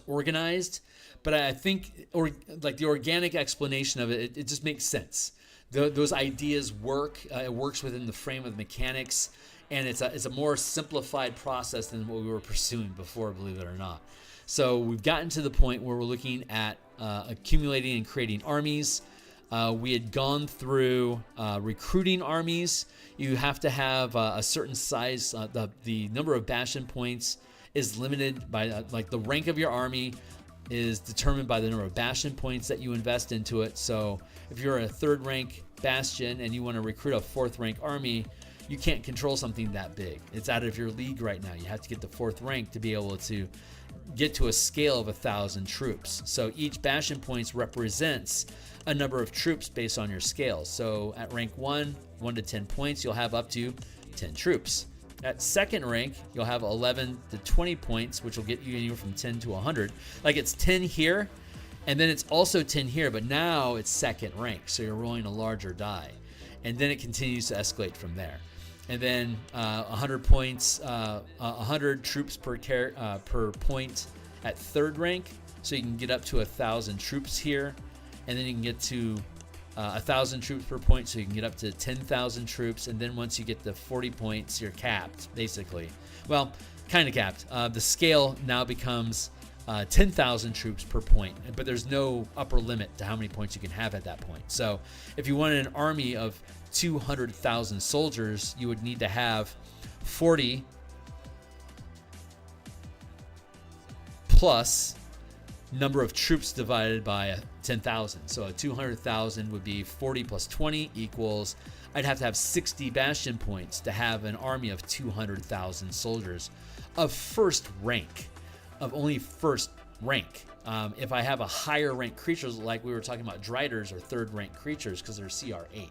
organized, but I think like the organic explanation of it just makes sense. Those ideas work. It works within the frame of the mechanics, and it's a more simplified process than what we were pursuing before, believe it or not. So we've gotten to the point where we're looking at accumulating and creating armies. We had gone through recruiting armies. You have to have a certain size. The number of Bastion points is limited by like the rank of your army is determined by the number of Bastion points that you invest into it. So if you're a 3rd rank Bastion and you want to recruit a 4th rank army, you can't control something that big. It's out of your league right now. You have to get the 4th rank to be able to get to a scale of 1,000 troops. So each Bastion points represents a number of troops based on your scale. So at rank 1 to 10 points, you'll have up to 10 troops. At 2nd rank, you'll have 11 to 20 points, which will get you anywhere from 10 to 100. Like it's 10 here, and then it's also 10 here, but now it's 2nd rank, so you're rolling a larger die. And then it continues to escalate from there. And then 100 points, 100 troops per point at 3rd rank, so you can get up to 1,000 troops here. And then you can get to 1,000 troops per point, so you can get up to 10,000 troops. And then once you get to 40 points, you're capped, basically. Well, kind of capped. The scale now becomes 10,000 troops per point, but there's no upper limit to how many points you can have at that point. So if you wanted an army of 200,000 soldiers, you would need to have 40 plus number of troops divided by 10,000. So a 200,000 would be 40 plus 20 equals, I'd have to have 60 Bastion points to have an army of 200,000 soldiers of 1st rank, of only 1st rank. If I have a higher rank creatures, like we were talking about Driders or 3rd rank creatures, because they're CR8.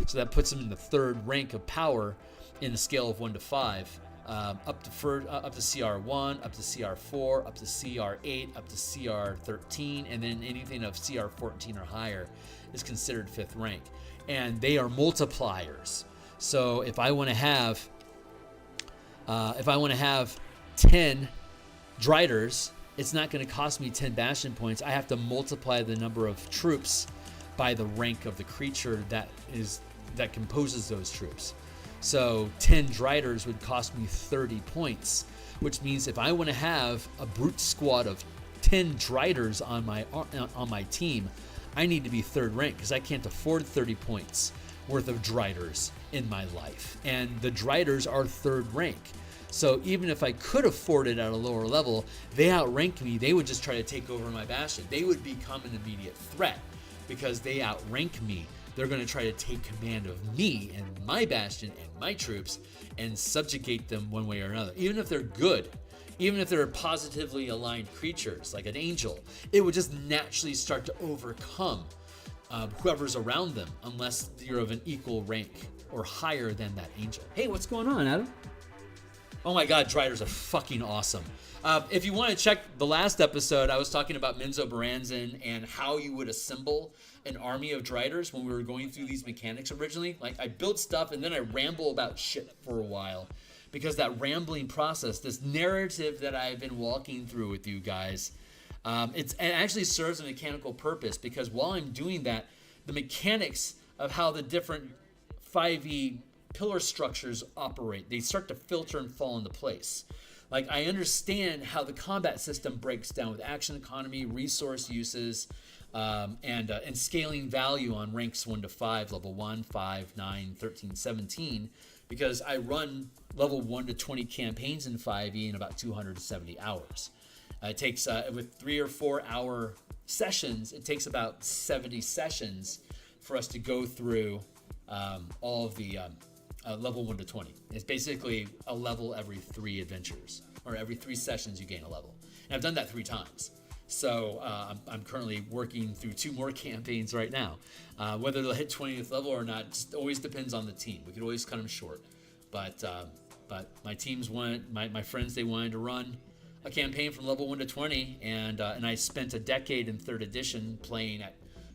So that puts them in the 3rd rank of power in the scale of 1 to 5. Up to CR1, up to CR4, up to CR8, up to CR13, and then anything of CR14 or higher is considered 5th rank. And they are multipliers. So if I want to have 10 Driders, it's not going to cost me 10 Bastion points. I have to multiply the number of troops by the rank of the creature that composes those troops. So 10 Driders would cost me 30 points, which means if I want to have a brute squad of 10 Driders on my team, I need to be 3rd rank because I can't afford 30 points worth of Driders in my life. And the Driders are 3rd rank. So even if I could afford it at a lower level, they outrank me. They would just try to take over my Bastion. They would become an immediate threat because they outrank me. They're going to try to take command of me and my Bastion and my troops and subjugate them one way or another. Even if they're good, even if they're positively aligned creatures like an angel, it would just naturally start to overcome whoever's around them, unless you're of an equal rank or higher than that angel. Hey, what's going on, Adam? Oh my God, Driders are fucking awesome. If you want to check the last episode, I was talking about Minzo Baranzan and how you would assemble an army of Driders when we were going through these mechanics originally. Like, I build stuff and then I ramble about shit for a while, because that rambling process, this narrative that I've been walking through with you guys, it actually serves a mechanical purpose, because while I'm doing that, the mechanics of how the different 5e pillar structures operate, they start to filter and fall into place. Like, I understand how the combat system breaks down with action economy, resource uses, and scaling value on ranks 1 to 5, level 1, 5, 9, 13, 17, because I run level 1 to 20 campaigns in 5e in about 270 hours. It takes, with 3 or 4 hour sessions, it takes about 70 sessions for us to go through all of the level 1 to 20. It's basically a level every 3 adventures, or every 3 sessions you gain a level. And I've done that 3 times. So I'm currently working through 2 more campaigns right now. Whether they'll hit 20th level or not just always depends on the team. We could always cut them short. But my teams wanted, my friends, they wanted to run a campaign from level 1 to 20, and I spent a decade in 3rd edition playing at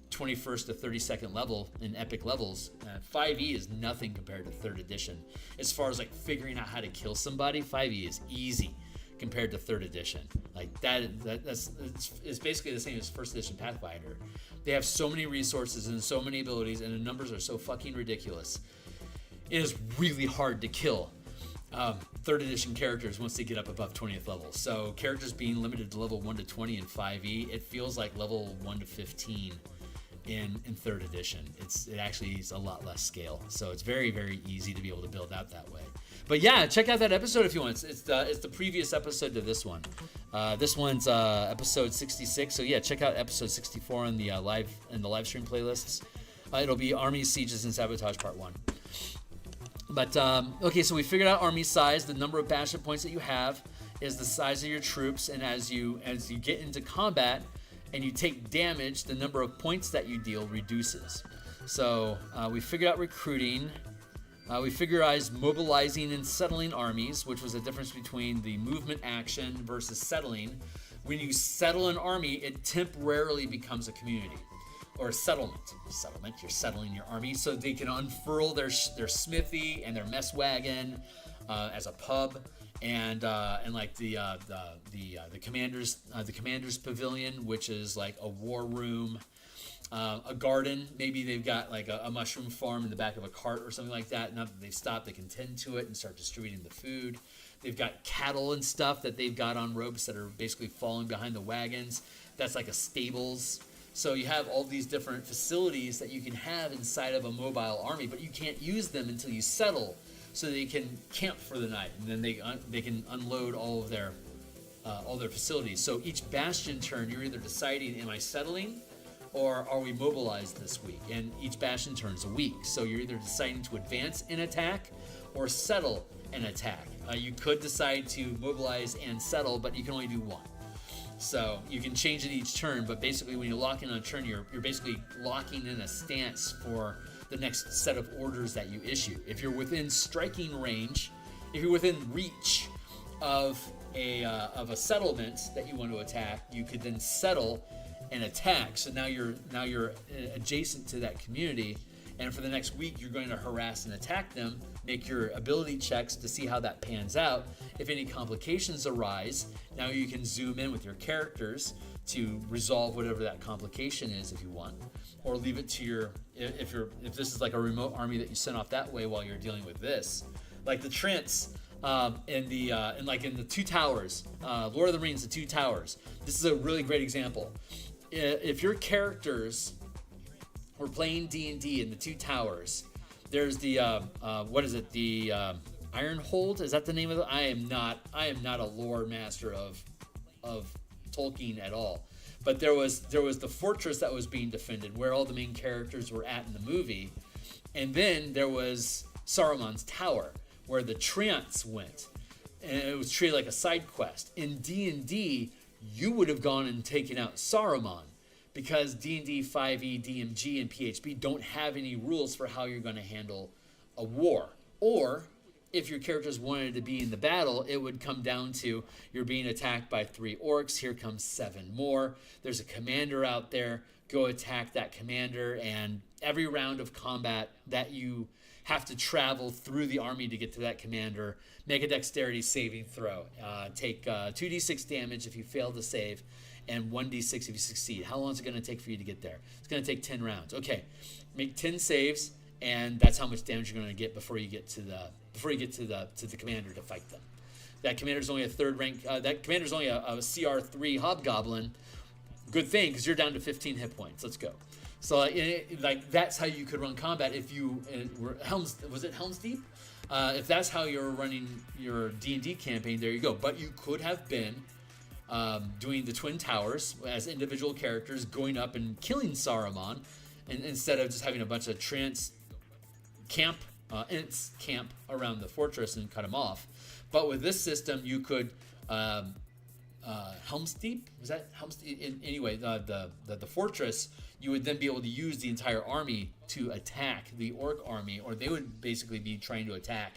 21st to 32nd level in epic levels. 5e is nothing compared to 3rd edition. As far as like figuring out how to kill somebody, 5e is easy compared to 3rd edition. Like it's basically the same as 1st edition Pathfinder. They have so many resources and so many abilities, and the numbers are so fucking ridiculous. It is really hard to kill 3rd edition characters once they get up above 20th level. So characters being limited to level 1 to 20 in 5e, it feels like level 1 to 15 in 3rd edition. It actually is a lot less scale, so it's very, very easy to be able to build out that way. But yeah, check out that episode if you want. It's the previous episode to this one. This one's episode 66. So yeah, check out episode 64 in the live stream playlists. It'll be Armies, Sieges, and Sabotage Part 1. But okay, so we figured out army size. The number of Bastion points that you have is the size of your troops, and as you get into combat and you take damage, the number of points that you deal reduces. So we figured out recruiting. We figured out mobilizing and settling armies, which was the difference between the movement action versus settling. When you settle an army, it temporarily becomes a community. Or settlement. You're settling your army so they can unfurl their smithy and their mess wagon as a pub, and like the commander's pavilion, which is like a war room, a garden. Maybe they've got like a mushroom farm in the back of a cart or something like that. Now that they've stopped, they can tend to it and start distributing the food. They've got cattle and stuff that they've got on ropes that are basically falling behind the wagons. That's like a stables. So you have all these different facilities that you can have inside of a mobile army, but you can't use them until you settle, so they can camp for the night, and then they can unload all their facilities. So each Bastion turn, you're either deciding, am I settling, or are we mobilized this week? And each Bastion turn is a week, so you're either deciding to advance and attack, or settle and attack. You could decide to mobilize and settle, but you can only do one. So you can change it each turn, but basically when you lock in on a turn, you're basically locking in a stance for the next set of orders that you issue. If you're within striking range, if you're within reach of a settlement that you want to attack, you could then settle and attack. So now you're adjacent to that community, and for the next week you're going to harass and attack them. Make your ability checks to see how that pans out. If any complications arise, now you can zoom in with your characters to resolve whatever that complication is if you want, or leave it to your, if this is like a remote army that you send off that way while you're dealing with this, like the Trents in the Two Towers, Lord of the Rings, the Two Towers. This is a really great example. If your characters were playing D&D in the Two Towers, there's the the Ironhold, is that the name of it? I am not a lore master of Tolkien at all, but there was the fortress that was being defended where all the main characters were at in the movie, and then there was Saruman's tower where the Treants went, and it was treated like a side quest. In D&D, you would have gone and taken out Saruman, because D&D 5e, DMG, and PHB don't have any rules for how you're going to handle a war. Or if your characters wanted to be in the battle, it would come down to you're being attacked by 3 orcs. Here comes 7 more. There's a commander out there. Go attack that commander. And every round of combat that you have to travel through the army to get to that commander, make a dexterity saving throw. Take 2d6 damage if you fail to save, and 1d6 if you succeed. How long is it going to take for you to get there? It's going to take 10 rounds. Okay, make 10 saves, and that's how much damage you're going to get before you get to the commander to fight them. That commander's only a 3rd rank. That commander's only a CR3 hobgoblin. Good thing, because you're down to 15 hit points. Let's go. So like that's how you could run combat if you were Helm's Deep? If that's how you're running your D&D campaign, there you go. But you could have been doing the Twin Towers as individual characters, going up and killing Saruman, and instead of just having a bunch of Ints camp around the fortress and cut them off. But with this system, you could Helm's Deep? Was that Helm's Deep? Anyway, the fortress, you would then be able to use the entire army to attack the orc army, or they would basically be trying to attack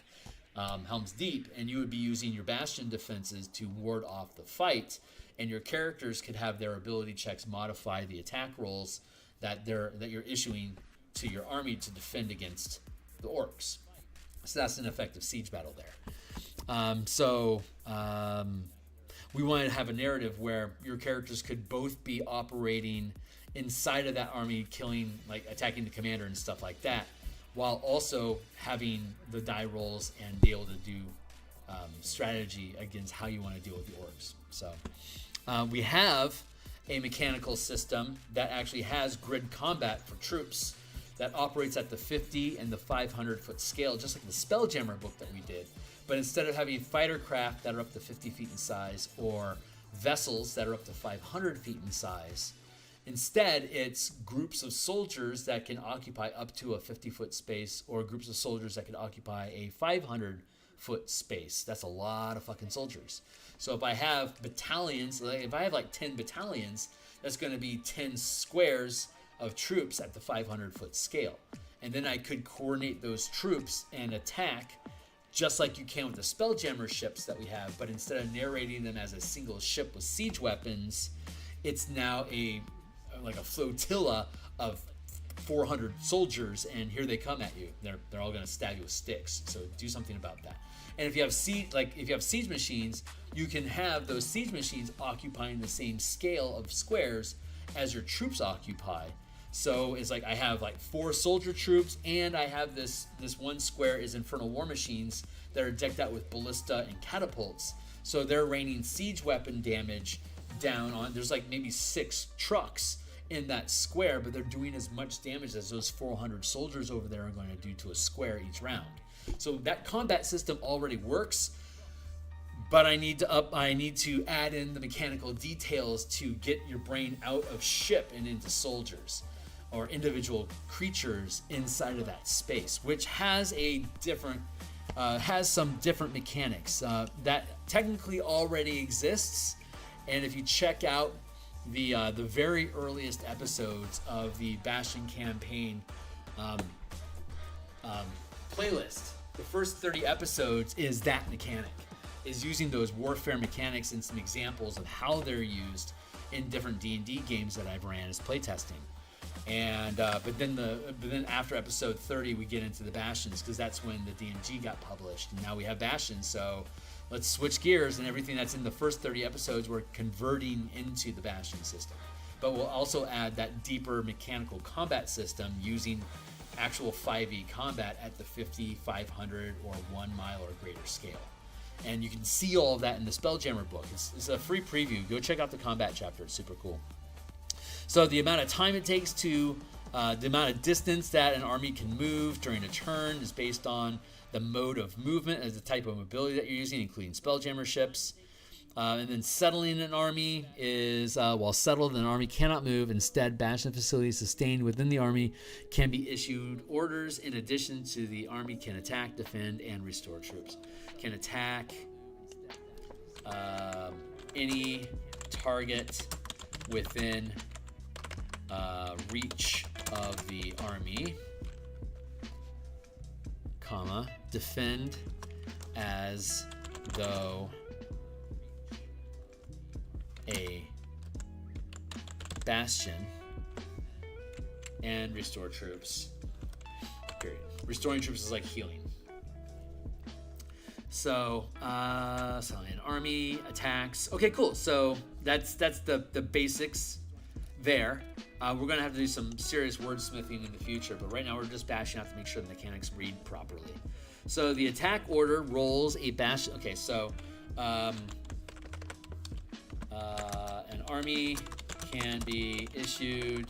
Helm's Deep, and you would be using your Bastion defenses to ward off the fight, and your characters could have their ability checks modify the attack rolls that you're issuing to your army to defend against the orcs. So that's an effective siege battle there. We wanted to have a narrative where your characters could both be operating inside of that army, killing, like attacking the commander and stuff like that, while also having the die rolls and be able to do strategy against how you want to deal with the orcs. So we have a mechanical system that actually has grid combat for troops that operates at the 50 and the 500 foot scale, just like the Spelljammer book that we did. But instead of having fighter craft that are up to 50 feet in size or vessels that are up to 500 feet in size, instead it's groups of soldiers that can occupy up to a 50-foot space, or groups of soldiers that can occupy a 500-foot space. That's a lot of fucking soldiers. So if I have battalions, if I have like 10 battalions, that's going to be 10 squares of troops at the 500-foot scale. And then I could coordinate those troops and attack just like you can with the Spelljammer ships that we have, but instead of narrating them as a single ship with siege weapons, it's now like a flotilla of 400 soldiers, and here they come at you. They're all going to stab you with sticks. So do something about that. And if you have siege machines, you can have those siege machines occupying the same scale of squares as your troops occupy. So it's like I have like 4 soldier troops, and I have this one square is Infernal War Machines that are decked out with ballista and catapults. So they're raining siege weapon damage down on. There's like maybe 6 trucks in that square, but they're doing as much damage as those 400 soldiers over there are going to do to a square each round. So that combat system already works, but I need to add in the mechanical details to get your brain out of ship and into soldiers or individual creatures inside of that space, which has some different mechanics that technically already exists. And if you check out the very earliest episodes of the Bastion campaign playlist, the first 30 episodes is that mechanic, is using those warfare mechanics and some examples of how they're used in different D&D games that I've ran as playtesting. And but then after episode 30 we get into the Bastions, because that's when the DMG got published, and now we have Bastions. So let's switch gears, and everything that's in the first 30 episodes we're converting into the Bastion system. But we'll also add that deeper mechanical combat system using actual 5e combat at the 50, 500, or 1 mile or greater scale. And you can see all of that in the Spelljammer book. It's a free preview. Go check out the combat chapter. It's super cool. So the amount of time it takes to, the amount of distance that an army can move during a turn is based on the mode of movement as the type of mobility that you're using, including Spelljammer ships. And then settling an army is, while settled, an army cannot move. Instead, Bastion facilities sustained within the army can be issued orders. In addition to, the army can attack, defend, and restore troops. Can attack any target within reach of the army, comma, defend as though a bastion, and restore troops. Period. Restoring troops is like healing. So, an army attacks. Okay, cool. So that's the basics there. We're gonna have to do some serious wordsmithing in the future, but right now we're just bashing out to make sure the mechanics read properly. So the attack order rolls a bastion. Okay, so an army can be issued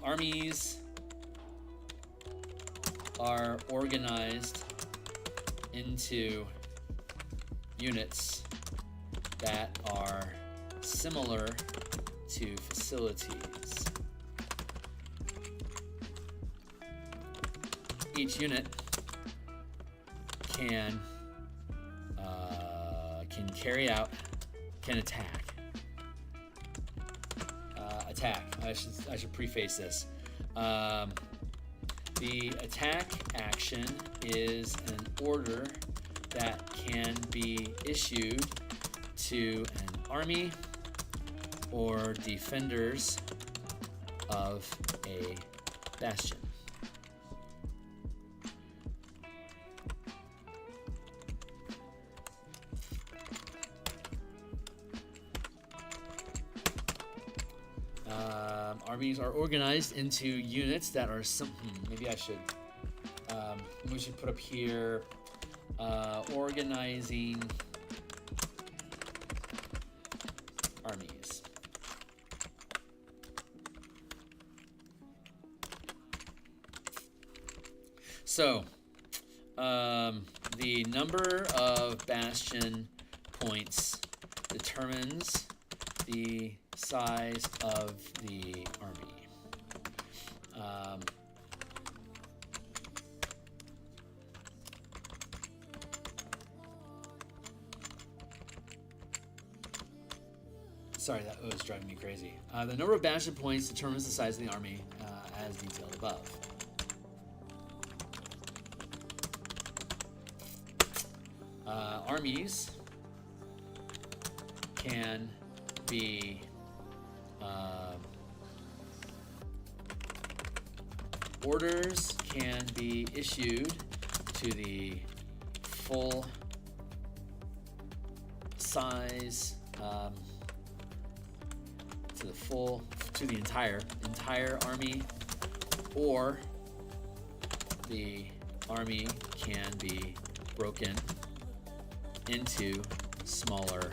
armies are organized into units that are similar to facilities. Each unit can carry out, can attack. I should preface this. The attack action is an order that can be issued to an army or defenders of a bastion. Armies are organized into units that are maybe I should we should put up here organizing armies. So the number of bastion points determines the size of the army. Sorry, that was driving me crazy. The number of bastion points determines the size of the army, as detailed above. Armies can be orders can be issued to the full size, to the entire army, or the army can be broken into smaller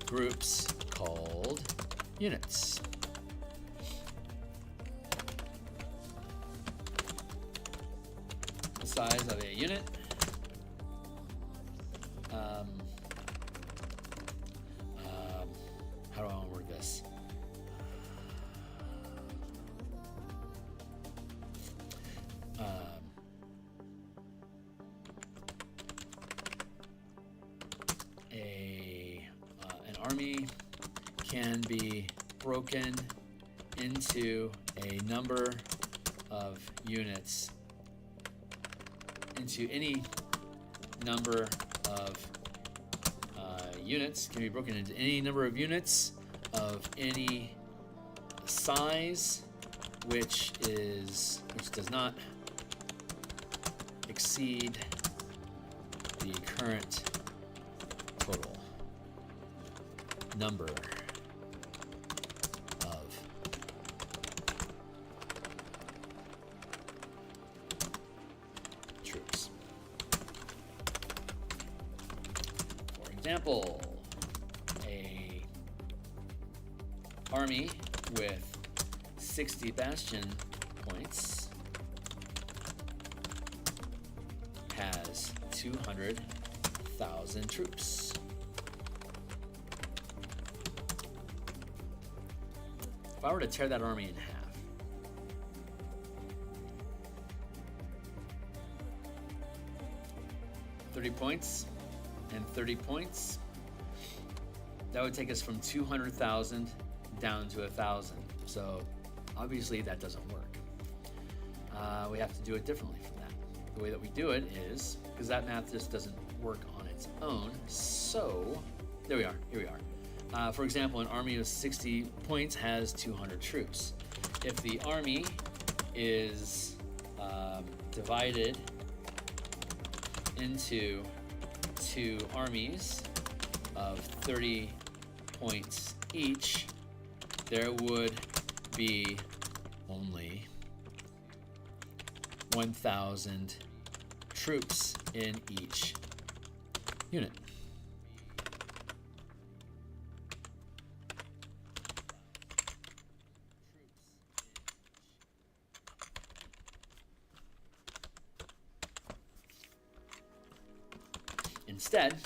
groups called units. The size of a unit how do I want to word this? An army can be broken into a number of units, into any number of units, can be broken into any number of units of any size, which does not exceed the current total number of troops. For example, a army with 60 bastion points has 200,000 troops. If I were to tear that army in half, 30 points and 30 points. That would take us from 200,000 down to 1,000. So obviously that doesn't work. We have to do it differently from that. The way that we do it is, because that math just doesn't work on its own. So there we are, here we are. For example, an army of 60 points has 200 troops. If the army is divided into two armies of 30 points each, there would be only 1,000 troops in each unit. Instead,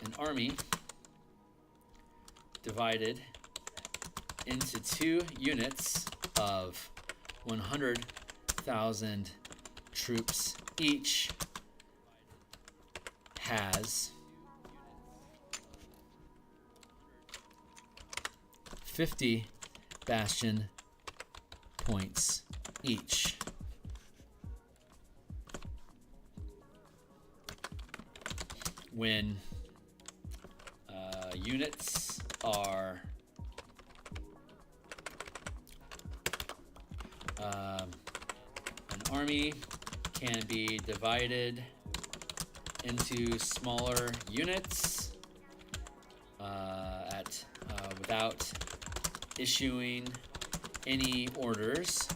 an army divided into two units of 100,000 troops each has 50 Bastion points each. When units are an army can be divided into smaller units without issuing any orders,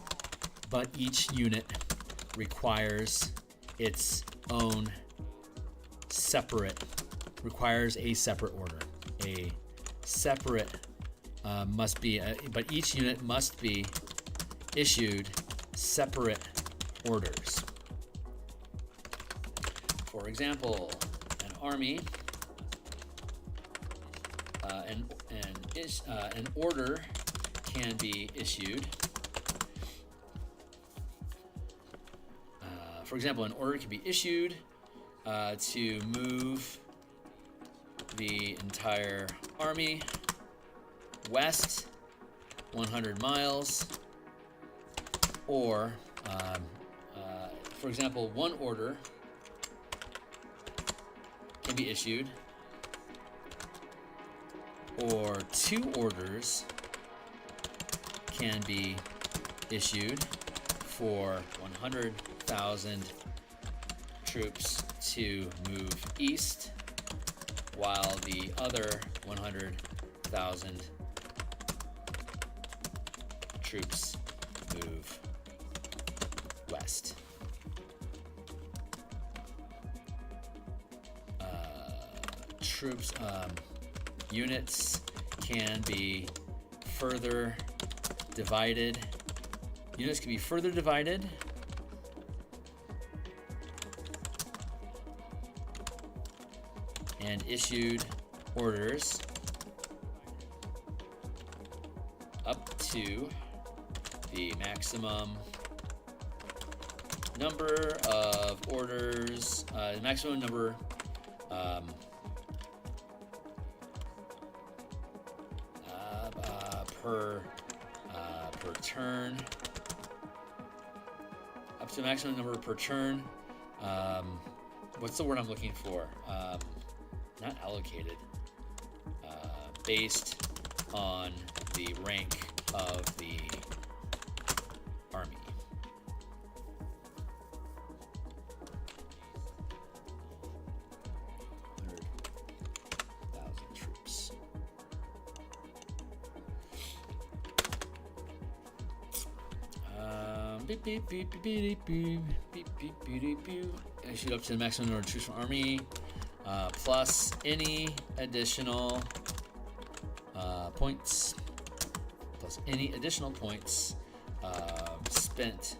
but each unit requires its own requires a separate order. A separate must be, but each unit must be issued separate orders. For example, an army, an order can be issued. For example, an order can be issued to move the entire army west 100 miles, or for example, one order can be issued, or two orders can be issued for 100,000 troops to move east, while the other 100,000 troops move west. Units can be further divided. Units can be further divided and issued orders up to the maximum number of orders, maximum number per turn, up to the maximum number per turn. What's the word I'm looking for? Not allocated. Based on the rank of the army. Troops. Issued up to the maximum number of troops from army, plus any additional points, spent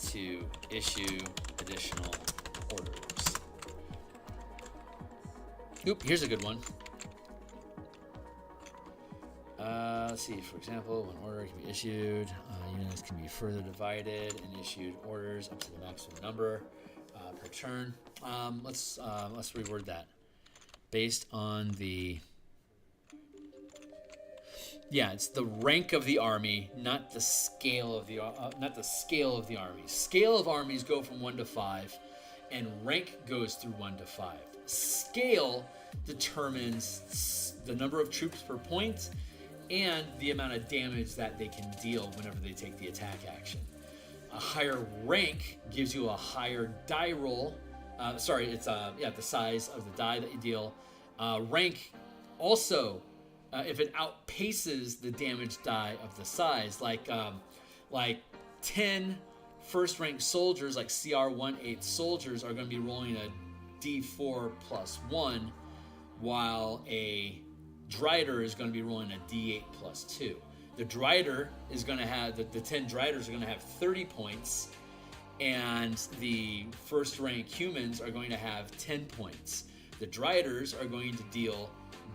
to issue additional orders. Here's a good one. Let's see, for example, when order can be issued, units can be further divided and issued orders up to the maximum number per turn. Let's reword that. Based on the... Yeah, it's the rank of the army, not the scale of the army. Scale of armies go from 1 to 5, and rank goes through 1 to 5. Scale determines the number of troops per point and the amount of damage that they can deal whenever they take the attack action. A higher rank gives you a higher die roll. The size of the die that you deal. Rank also, if it outpaces the damage die of the size, like 10 first rank soldiers, like CR 1/8 soldiers, are going to be rolling a D4 plus 1, while a Drider is going to be rolling a D8 plus 2. The Drider is going to have, the 10 Driders are going to have 30 points, and the first rank humans are going to have 10 points. The Driders are going to deal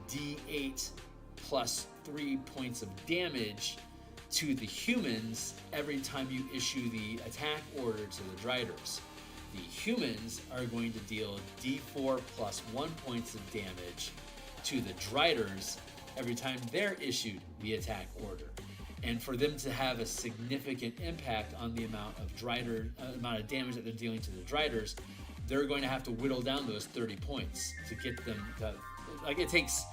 D8 plus 3 points of damage to the humans every time you issue the attack order to the Driders. The humans are going to deal D4 plus 1 points of damage to the Driders every time they're issued the attack order. And for them to have a significant impact on the amount of damage that they're dealing to the Driders, they're going to have to whittle down those 30 points to get them to, like, it takes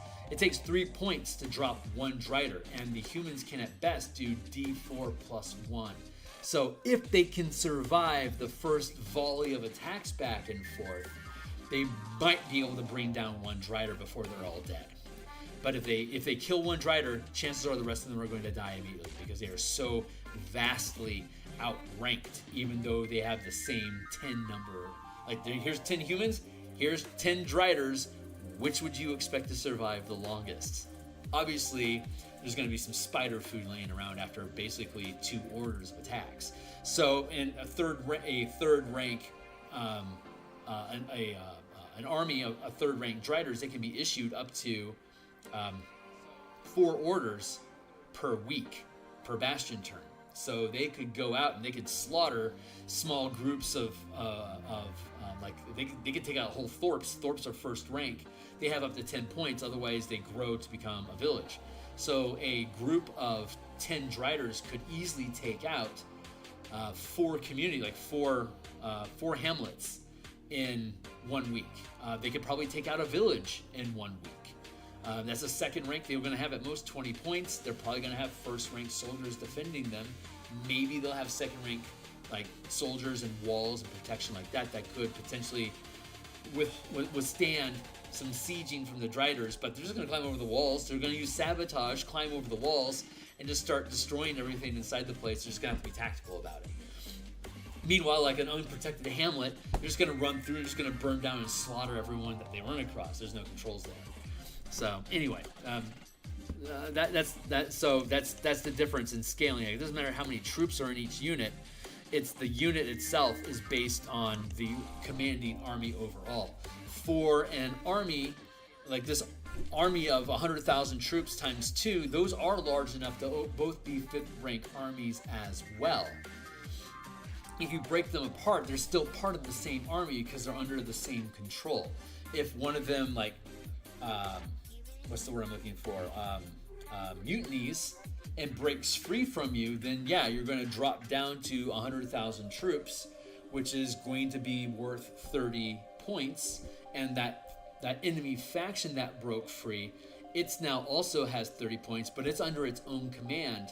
3 points to drop 1 Drider, and the humans can at best do D4 plus 1. So if they can survive the first volley of attacks back and forth, they might be able to bring down 1 Drider before they're all dead. But if they kill 1 Drider, chances are the rest of them are going to die immediately, because they are so vastly outranked, even though they have the same 10 number. Like, here's 10 humans, here's 10 Driders. Which would you expect to survive the longest? Obviously, there's going to be some spider food laying around after basically 2 orders of attacks. So, in a third rank, an army of a third rank Driders, they can be issued up to 4 orders per week, per Bastion turn. So they could go out and they could slaughter small groups of like they could take out whole Thorps. Thorps are first rank. They have up to 10 points. Otherwise, they grow to become a village. So a group of 10 Driders could easily take out 4 community, like 4 hamlets in 1 week. They could probably take out a village in 1 week. That's a second rank. They're going to have at most 20 points. They're probably going to have first rank soldiers defending them. Maybe they'll have second rank, like, soldiers and walls and protection like that could potentially withstand some sieging from the Driders. But they're just going to climb over the walls. They're going to use Sabotage, climb over the walls, and just start destroying everything inside the place. They're just going to have to be tactical about it. Meanwhile, like an unprotected hamlet, they're just going to run through, just going to burn down and slaughter everyone that they run across. There's no controls there. So anyway, that's the difference in scaling. It doesn't matter how many troops are in each unit. It's the unit itself is based on the commanding army overall. For an army like this army of 100,000 troops times 2, those are large enough to both be 5th rank armies as well. If you break them apart, they're still part of the same army because they're under the same control. If one of them, like, what's the word I'm looking for? Mutinies and breaks free from you, then yeah, you're going to drop down to 100,000 troops, which is going to be worth 30 points. And that enemy faction that broke free, it's now also has 30 points, but it's under its own command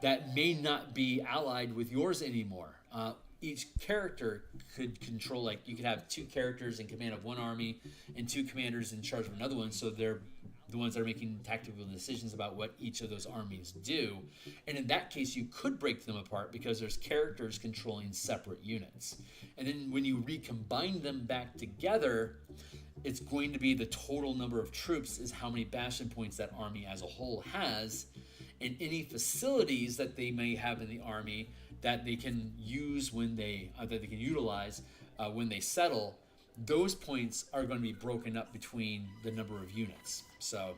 that may not be allied with yours anymore. Each character could control, like, you could have 2 characters in command of one army and 2 commanders in charge of another one, so they're the ones that are making tactical decisions about what each of those armies do. And in that case, you could break them apart because there's characters controlling separate units. And then when you recombine them back together, it's going to be the total number of troops is how many Bastion points that army as a whole has, and any facilities that they may have in the army that they can use when they utilize when they settle. Those points are going to be broken up between the number of units. So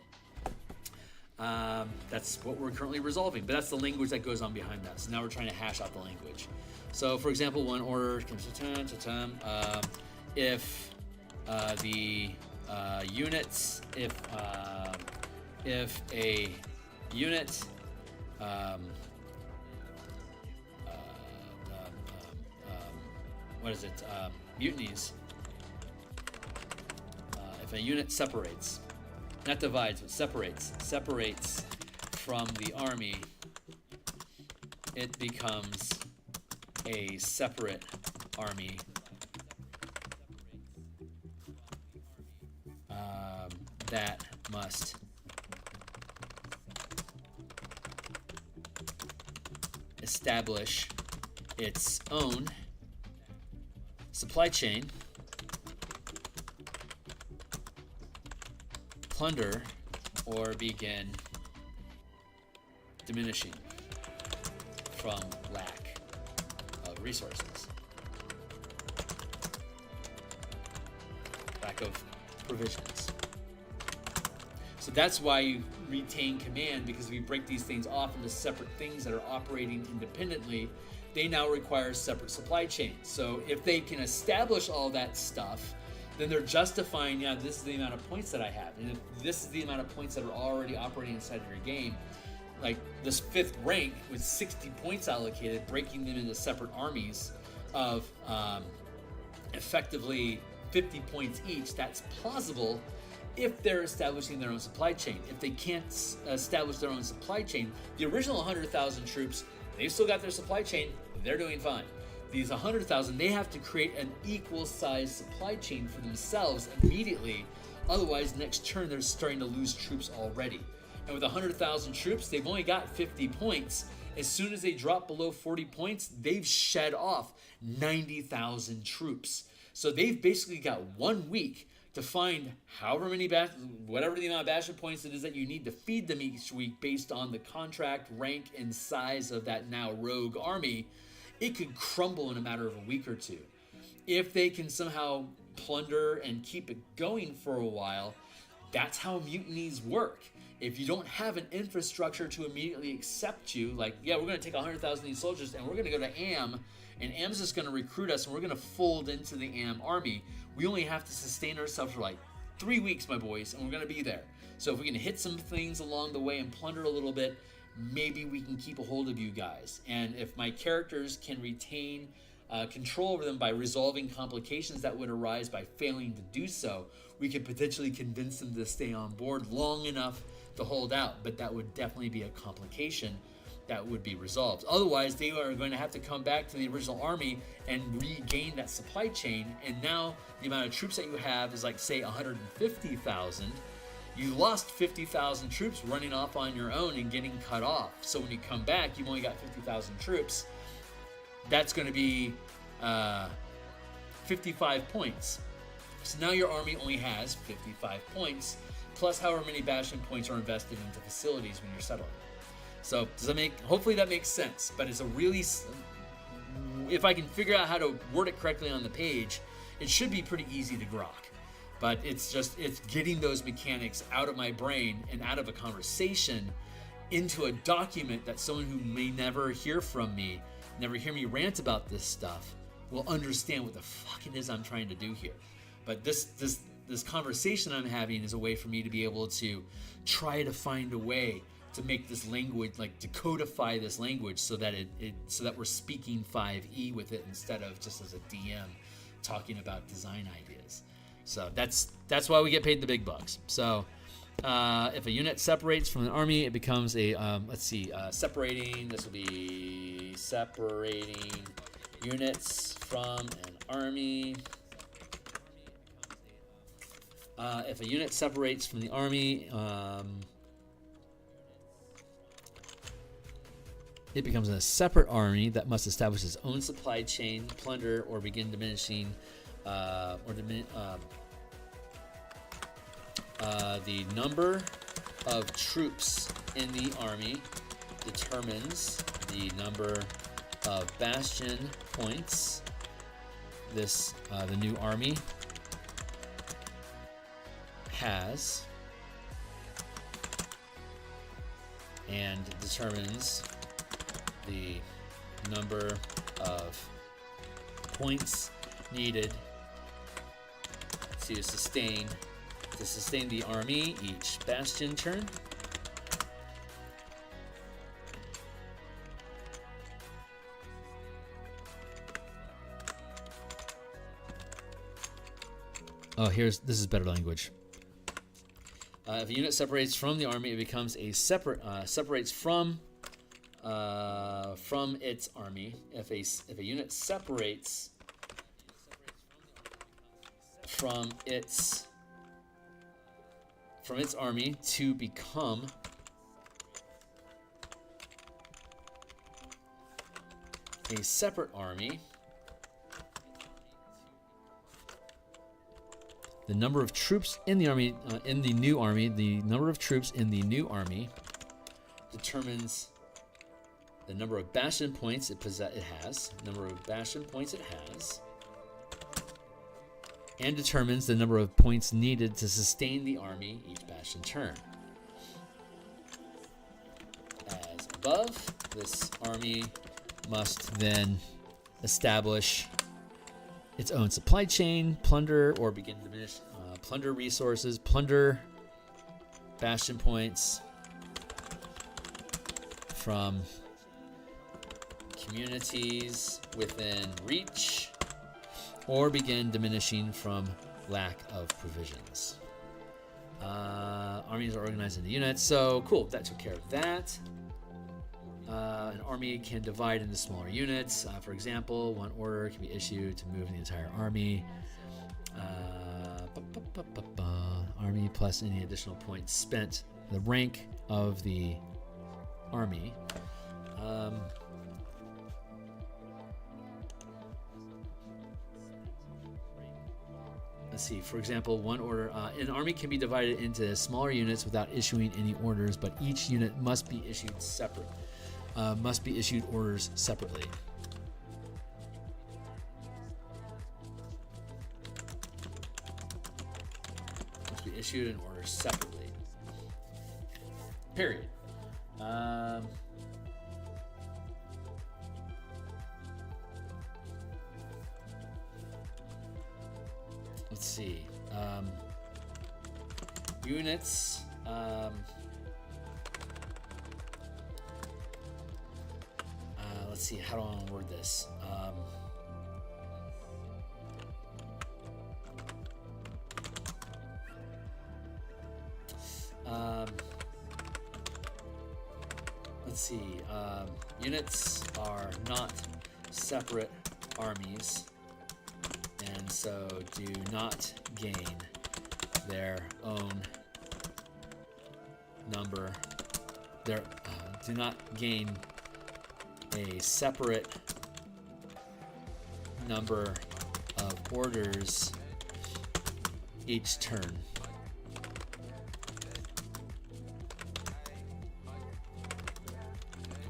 That's what we're currently resolving, but that's the language that goes on behind that. So now we're trying to hash out the language. So, for example, one order comes to if the units, if a unit what is it? Mutinies. If a unit separates, not divides, but separates from the army, it becomes a separate army. That must establish its own supply chain, plunder, or begin diminishing from lack of resources, lack of provisions. So that's why you retain command, because we break these things off into separate things that are operating independently. They now require separate supply chains. So if they can establish all that stuff, then they're justifying, yeah, this is the amount of points that I have. And if this is the amount of points that are already operating inside of your game, like this 5th rank with 60 points allocated, breaking them into separate armies of effectively 50 points each, that's plausible if they're establishing their own supply chain. If they can't establish their own supply chain, the original 100,000 troops, they've still got their supply chain, they're doing fine. These 100,000, they have to create an equal size supply chain for themselves immediately. Otherwise, next turn, they're starting to lose troops already. And with 100,000 troops, they've only got 50 points. As soon as they drop below 40 points, they've shed off 90,000 troops. So they've basically got 1 week to find however many, whatever the amount of Bastion points it is that you need to feed them each week based on the contract, rank, and size of that now rogue army. It could crumble in a matter of a week or two. If they can somehow plunder and keep it going for a while, that's how mutinies work. If you don't have an infrastructure to immediately accept you, like, yeah, we're going to take 100,000 of these soldiers and we're going to go to Am, and Am's just going to recruit us and we're going to fold into the Am army. We only have to sustain ourselves for like 3 weeks, my boys, and we're going to be there. So if we can hit some things along the way and plunder a little bit, maybe we can keep a hold of you guys. And if my characters can retain control over them by resolving complications that would arise by failing to do so, we could potentially convince them to stay on board long enough to hold out. But that would definitely be a complication that would be resolved. Otherwise, they are going to have to come back to the original army and regain that supply chain. And now the amount of troops that you have is like, say, 150,000. You lost 50,000 troops running off on your own and getting cut off. So when you come back, you've only got 50,000 troops. That's going to be 55 points. So now your army only has 55 points, plus however many Bastion points are invested into facilities when you're settling. So does that hopefully that makes sense. But it's a really, if I can figure out how to word it correctly on the page, it should be pretty easy to grok. But it's getting those mechanics out of my brain and out of a conversation into a document that someone who may never hear from me, never hear me rant about this stuff, will understand what the fuck it is I'm trying to do here. But this conversation I'm having is a way for me to be able to try to find a way to make this language, like to codify this language so that so that we're speaking 5e with it instead of just as a DM talking about design ideas. So that's why we get paid the big bucks. So if a unit separates from an army, it becomes a separating. This will be separating units from an army. If a unit separates from the army, it becomes a separate army that must establish its own supply chain, plunder, or begin diminishing, the number of troops in the army determines the number of Bastion points the new army has and determines the number of points needed to sustain the army each Bastion turn. Oh, this is better language. If a unit separates from the army, it becomes a separates from its army. If a unit separates from its army to become a separate army, the number of troops in the army, the number of troops in the new army determines the number of Bastion points it has, and determines the number of points needed to sustain the army each Bastion turn. As above, this army must then establish its own supply chain, plunder or begin to diminish plunder resources, plunder Bastion points from communities within reach, or begin diminishing from lack of provisions. Armies are organized into units, so cool, that took care of that. An army can divide into smaller units. For example, one order can be issued to move the entire army. Army plus any additional points spent. The rank of the army. Let's see, for example, one order. An army can be divided into smaller units without issuing any orders, but each unit must be issued orders separately. Must be issued in orders separately. Period. Let's see. Units. Let's see. How do I want to word this? Let's see. Units are not separate armies, and so do not gain their own number. Do not gain a separate number of orders each turn.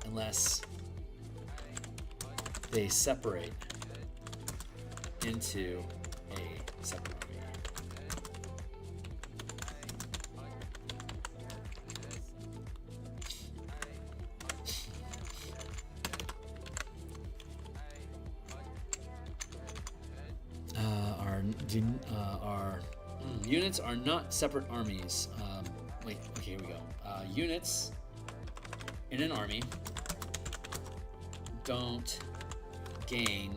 Unless they separate into a separate army. Units are not separate armies. Okay, here we go. Units in an army don't gain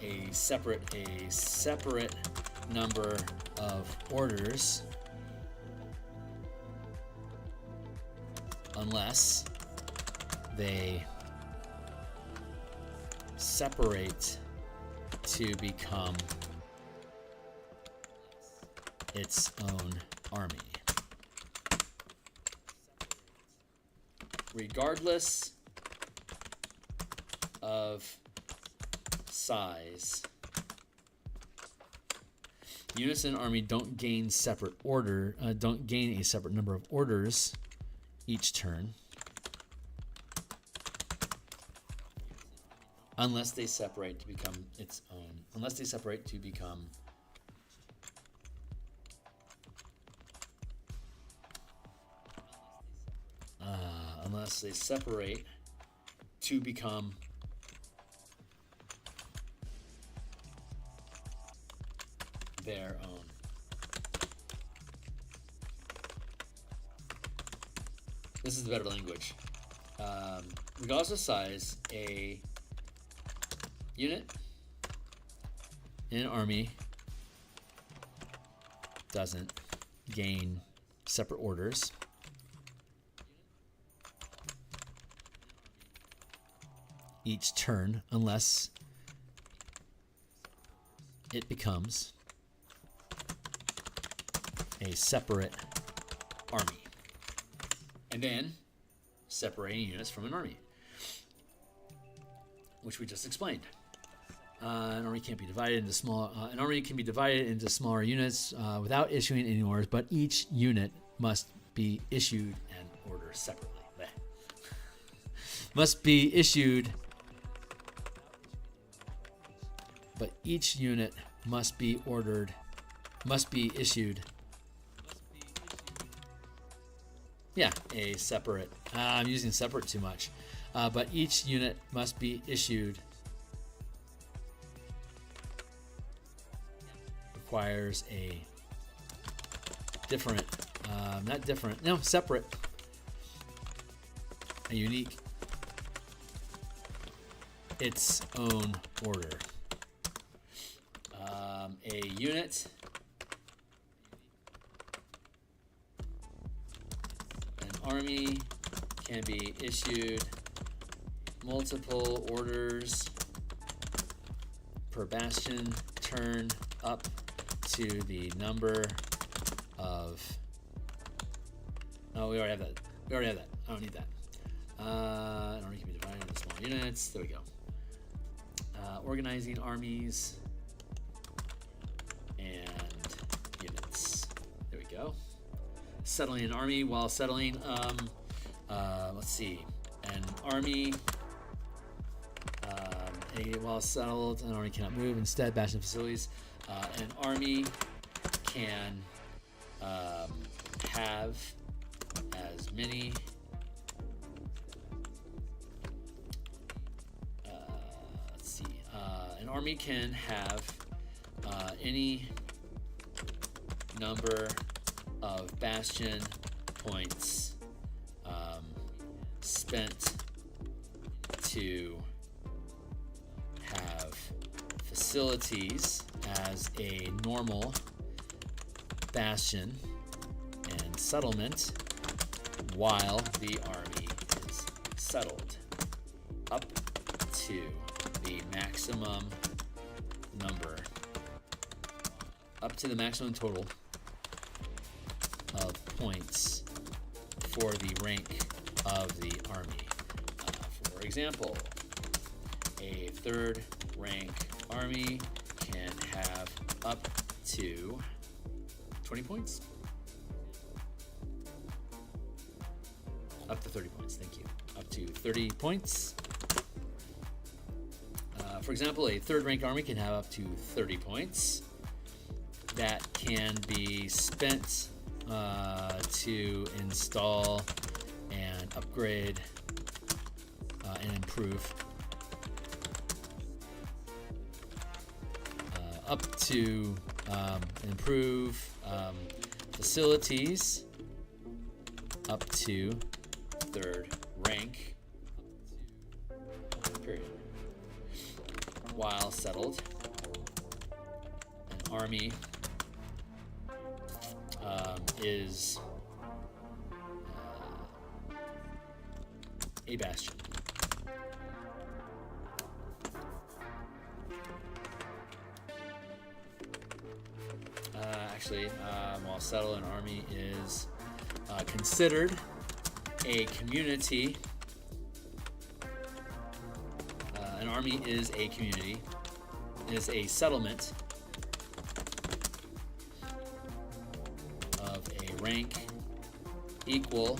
a separate number of orders unless they separate to become its own army. Regardless of size, units in an army don't gain a separate number of orders each turn unless they separate to become its own. Unless they separate to become unless they separate to become their own. This is the better language. Regardless of size, a unit in an army doesn't gain separate orders each turn unless it becomes a separate army. And then separating units from an army, which we just explained. An army can't be divided into small. An army can be divided into smaller units without issuing any orders, but each unit must be issued an order separately. Must be issued, but each unit must be ordered. Must be issued. Yeah, a separate. I'm using separate too much. But each unit must be issued. Requires a different, not different, no, separate, a unique, its own order. A unit, an army can be issued multiple orders per bastion turn up to the number of. Oh, we already have that. We already have that. I don't need that. An army can be divided into small units. There we go. Organizing armies and units. There we go. Settling an army while settling. Let's see. An army. While settled, an army cannot move. Instead, bastion facilities. An army can have as many let's see. An army can have any number of bastion points spent to have facilities as a normal bastion and settlement while the army is settled, up to the maximum number, up to the maximum total of points for the rank of the army. For example, a third rank army can have up to 20 points. Up to 30 points, thank you. Up to 30 points. For example, a third rank army can have up to 30 points. That can be spent to install and upgrade and improve up to improve facilities up to third rank, period. While settled, an army is a bastion. While settled, an army is considered a community. An army is a community, is a settlement of a rank equal.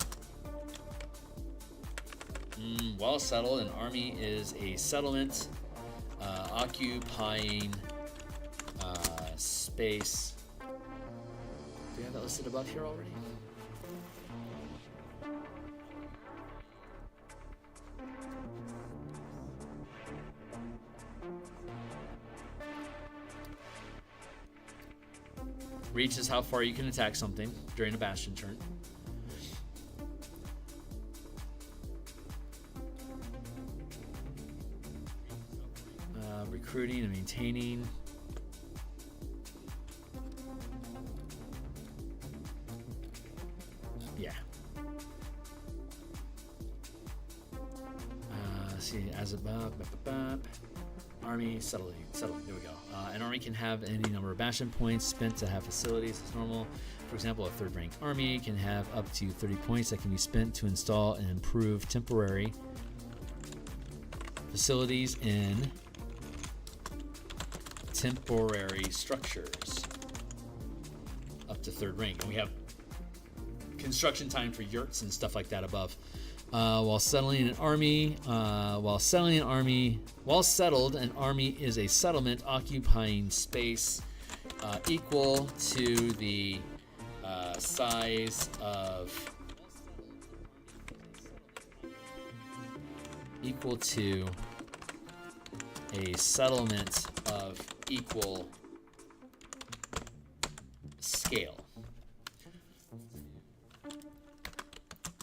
While settled, an army is a settlement occupying space. Do you have that listed above here already? Reach is how far you can attack something during a Bastion turn. Recruiting and maintaining. Yeah. See, as above. Army settling. There we go. An army can have any number of Bastion points spent to have facilities as normal. For example, a third rank army can have up to 30 points that can be spent to install and improve temporary facilities in temporary structures up to third rank. And we have construction time for yurts and stuff like that above. While settled, an army is a settlement occupying space equal to the size of a settlement of equal scale.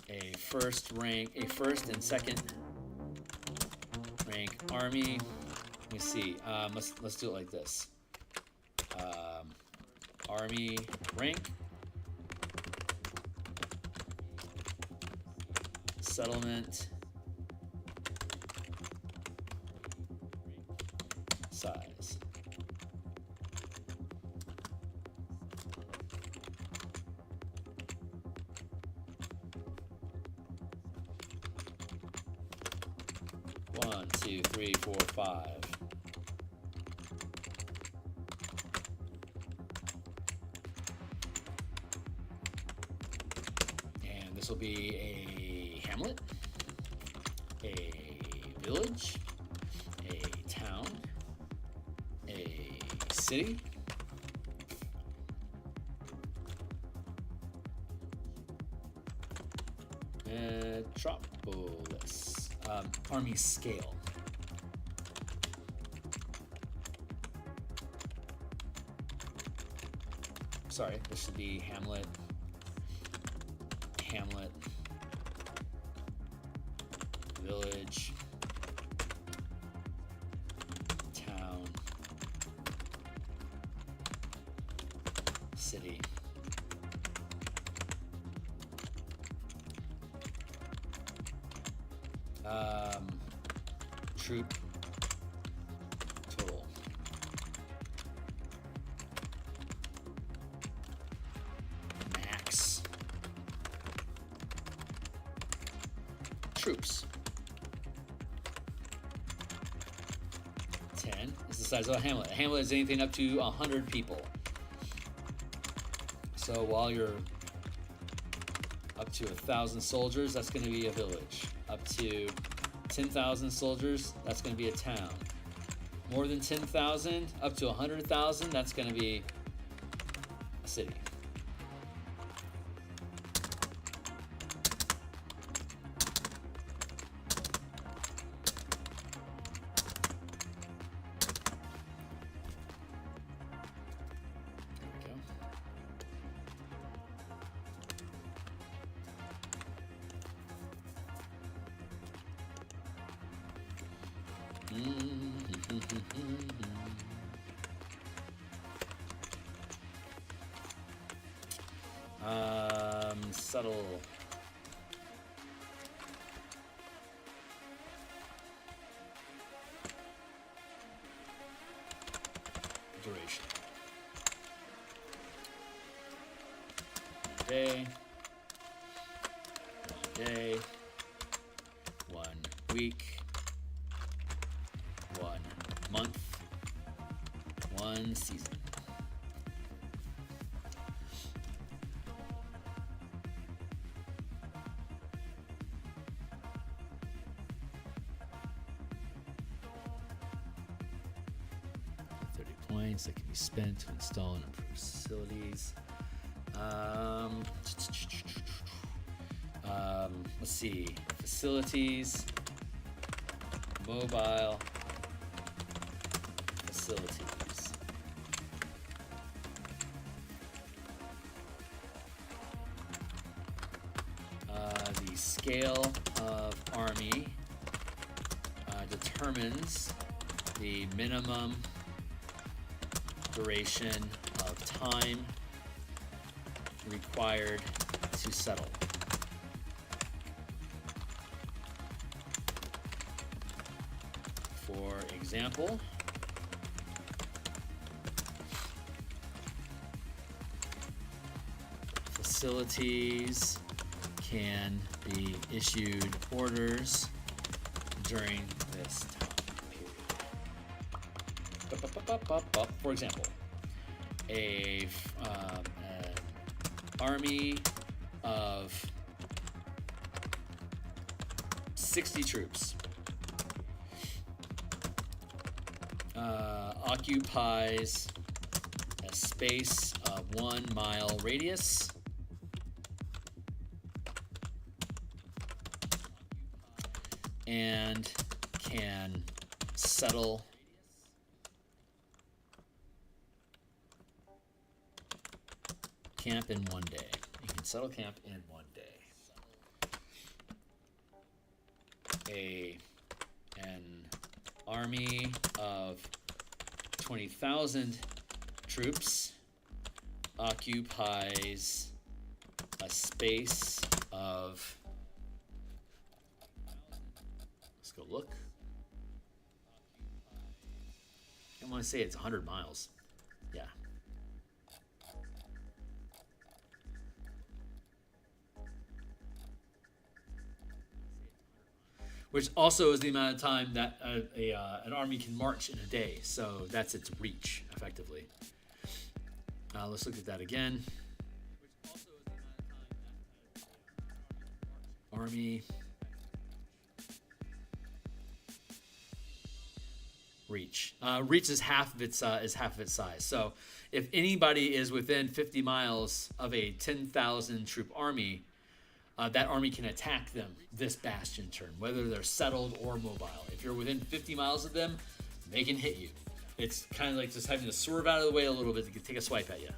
A first and second rank army. Let me see. Let's do it like this. Army rank, settlement size. One, two, three, four, five. And this will be a hamlet, a village, a town, a city, metropolis, army scale. Sorry, this should be hamlet, village, town, city. Troop total. Max troops. 10 is the size of a hamlet. A hamlet is anything up to 100 people. So while you're up to 1,000 soldiers, that's going to be a village. Up to 10,000 soldiers, that's going to be a town. More than 10,000, up to 100,000, that's going to be a city. Subtle. Duration. Day. 1 day. 1 week. 1 month. 1 season. That can be spent to install and improve facilities. Let's see. Facilities. Mobile. Facilities. scale of army determines the minimum duration of time required to settle. For example, facilities can be issued orders during this time period. For example, an army of 60 troops occupies a space of 1 mile radius and can settle camp in 1 day. You can settle camp in 1 day. An army of 20,000 troops occupies a space of, let's go look. I want to say it's 100 miles. Yeah. Which also is the amount of time that an army can march in a day. So that's its reach, effectively. Let's look at that again. Army reach. Reach is half of its size. So if anybody is within 50 miles of a 10,000 troop army, that army can attack them this Bastion turn, whether they're settled or mobile. If you're within 50 miles of them, they can hit you. It's kind of like just having to swerve out of the way a little bit to take a swipe at you.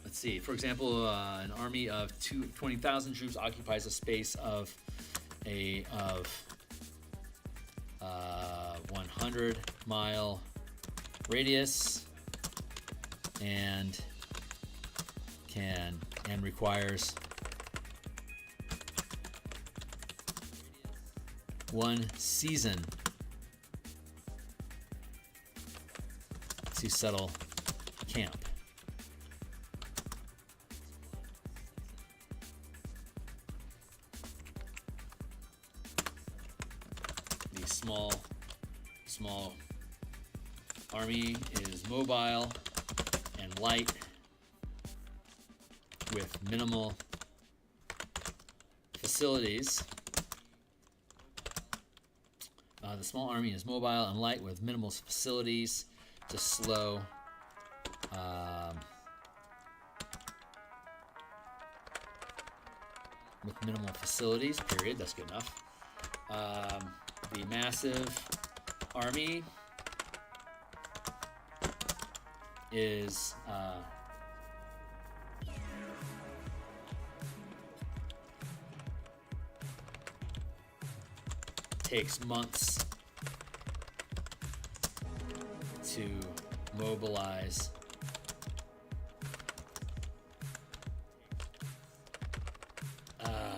Let's see. For example, an army of 20,000 troops occupies a space of 100-mile radius and requires 1 season to settle camp. The small army is mobile and light with minimal facilities. The small army is mobile and light with minimal facilities to slow with minimal facilities, period. That's good enough. The massive army is takes months to mobilize.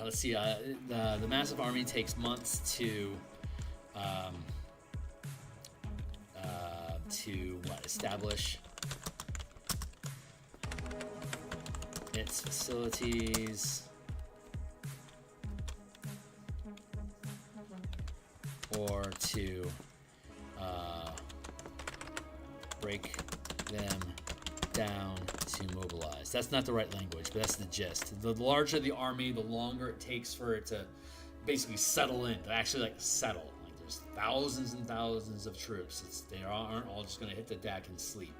Let's see. The massive army takes months to establish its facilities or to break them down to mobilize. That's not the right language, but that's the gist. The larger the army, the longer it takes for it to basically settle in, to actually settle. There's thousands and thousands of troops. They aren't all just going to hit the deck and sleep.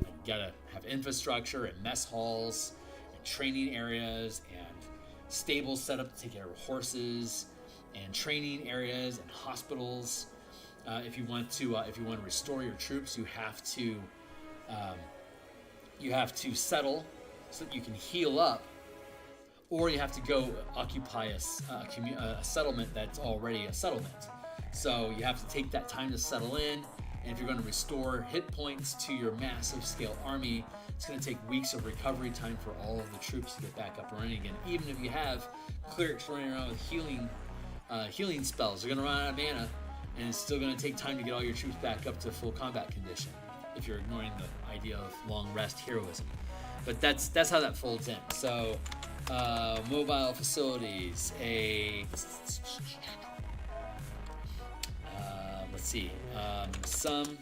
You gotta have infrastructure and mess halls and training areas and stables set up to take care of horses and training areas and hospitals. If you want to restore your troops, you have to you have to settle so that you can heal up, or you have to go occupy a settlement that's already a settlement. So you have to take that time to settle in, and if you're going to restore hit points to your massive scale army, it's going to take weeks of recovery time for all of the troops to get back up and running again. Even if you have clerics running around with healing spells, they're going to run out of mana, and it's still going to take time to get all your troops back up to full combat condition if you're ignoring the idea of long rest heroism. But that's how that folds in. So mobile facilities, let's see, some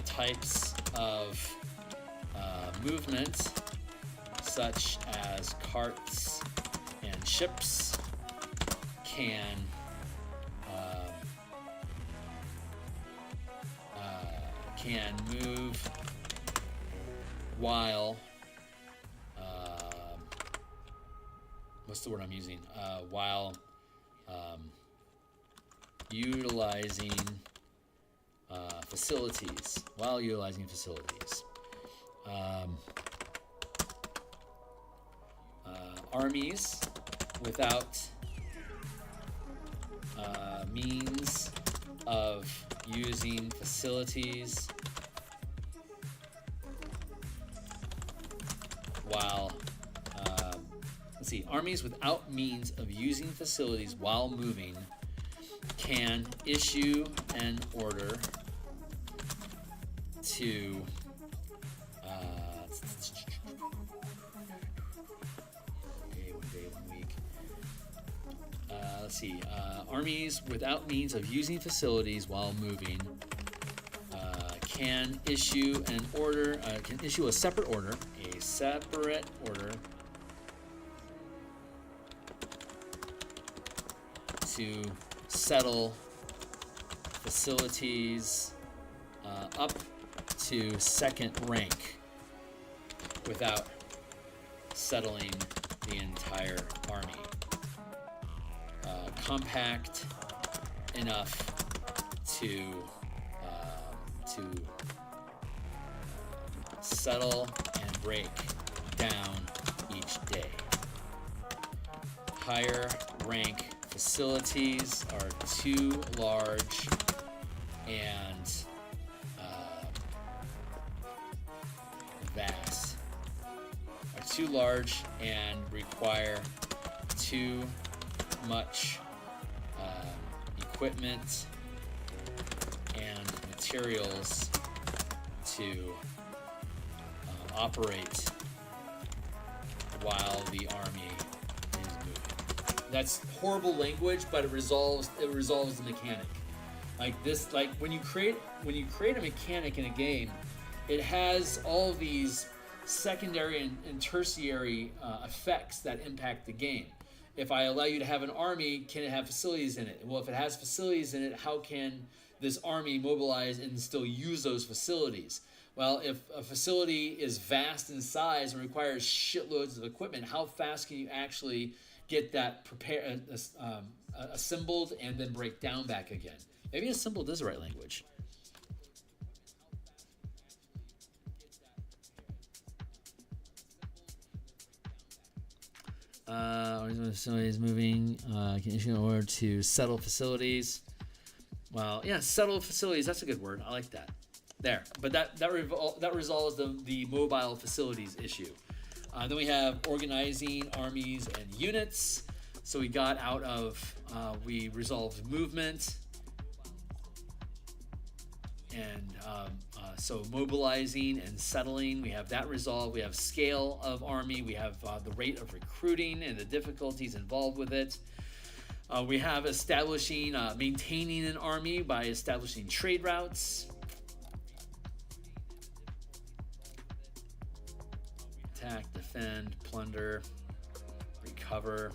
types of movement, such as carts and ships, can move while what's the word I'm using? While utilizing facilities. Armies without means of using facilities while armies without means of using facilities while moving can issue an order to armies without means of using facilities while moving can issue a separate order to settle facilities up to second rank without settling the entire army. Compact enough to settle and break down each day. Higher rank facilities are too large and require too much equipment and materials to operate while the army is moving. That's horrible language, but it resolves the mechanic. Like when you create a mechanic in a game, it has all of these secondary and tertiary effects that impact the game. If I allow you to have an army, can it have facilities in it? Well, if it has facilities in it, how can this army mobilize and still use those facilities? Well, if a facility is vast in size and requires shitloads of equipment, how fast can you actually get that assembled and then break down back again? Maybe assembled is the right language. Facilities moving can issue an order to settle facilities. Well, yeah, settle facilities. That's a good word. I like that. There, but that resolves the mobile facilities issue. Then we have organizing armies and units. So we got out of we resolved movement, and so mobilizing and settling, we have that resolved. We have scale of army. We have the rate of recruiting and the difficulties involved with it. We have maintaining an army by establishing trade routes. Attack, defend, plunder, recover,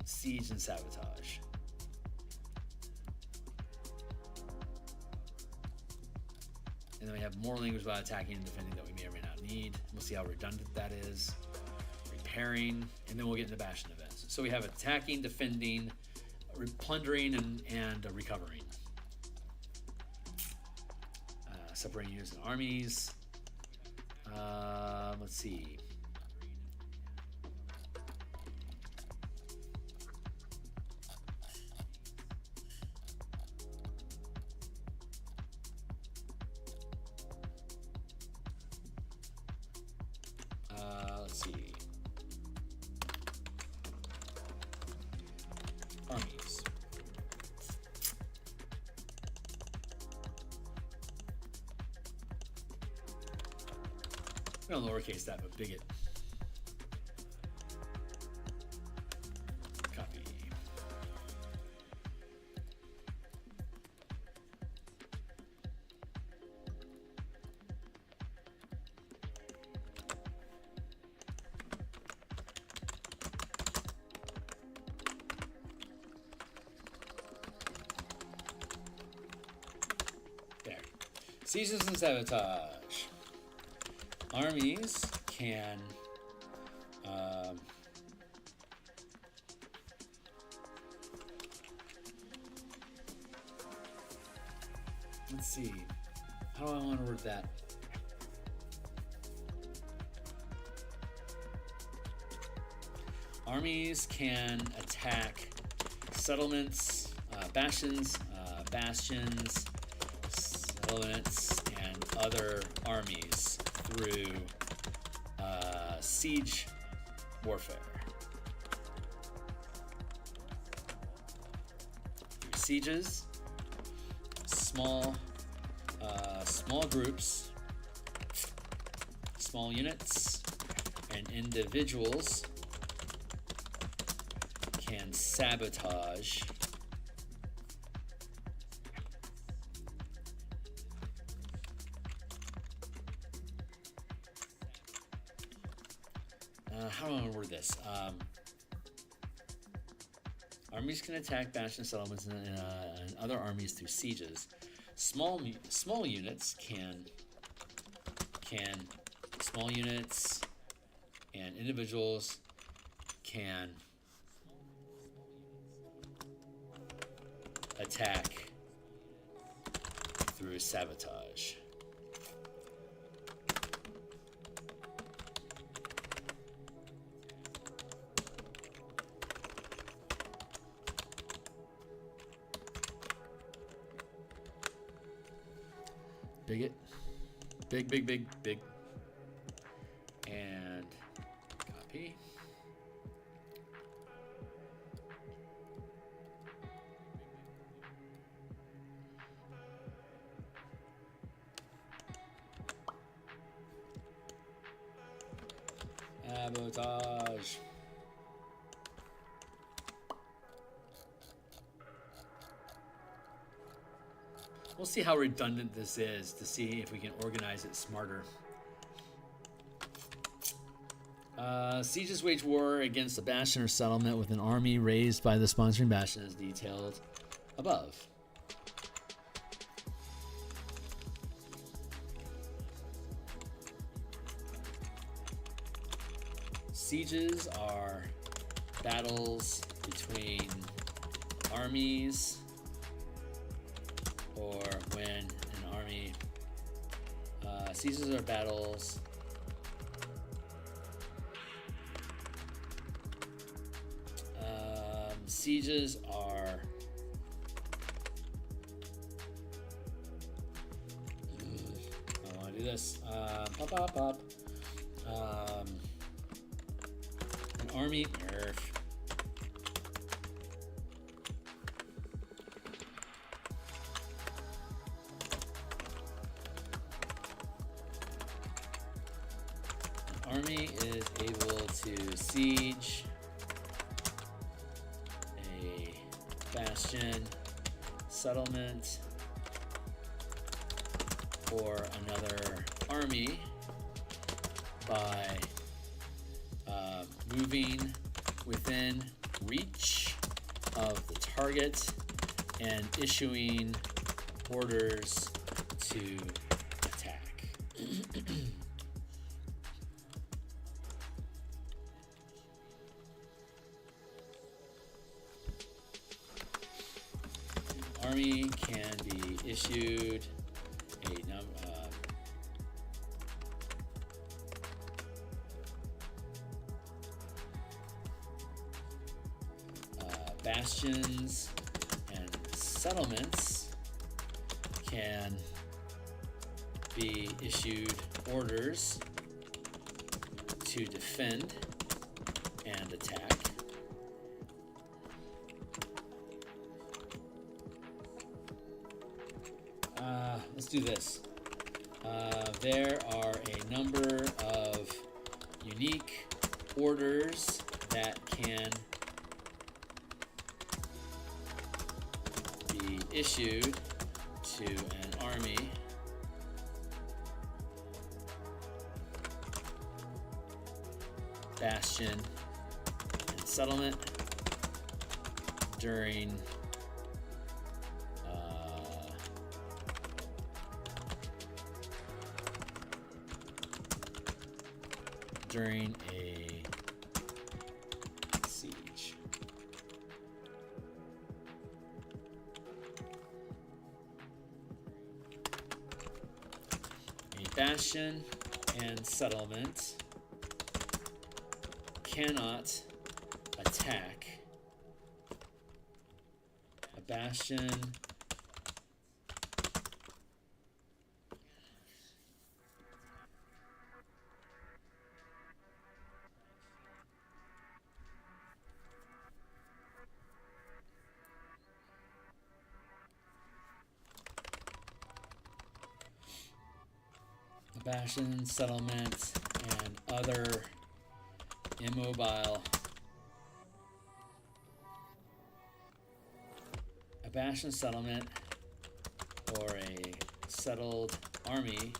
siege, and sabotage. And then we have more language about attacking and defending that we may or may not need. We'll see how redundant that is. Repairing, and then we'll get into Bastion events. So we have attacking, defending, plundering, and recovering. separating units and armies. Let's see. Let's see. Armies. I'm gonna lowercase that, but bigot. Copy. There. Sieges and Sabotage. Armies can let's see, how do I want to word that? Armies can attack settlements, bastions, settlements, and other armies through siege warfare. Through sieges, small groups, small units, and individuals can sabotage how do I want to word this? Armies can attack bastion settlements and other armies through sieges. Small units can small units and individuals can attack through sabotage. Bigot. Big. And copy. Sabotage. We'll see how redundant this is to see if we can organize it smarter. Sieges wage war against a bastion or settlement with an army raised by the sponsoring bastion as detailed above. Sieges are battles between armies, or when an army sieges are battles sieges are I want to do this an army army is able to siege a bastion, settlement, or another army by moving within reach of the target and issuing orders to attack. Army can be issued a bastions and settlements can be issued orders to defend and attack. Let's do this. There are a number of unique orders that can be issued to an army bastion and settlement during a siege. A bastion and settlement cannot attack a bastion settlement and other immobile. A bastion settlement or a settled army.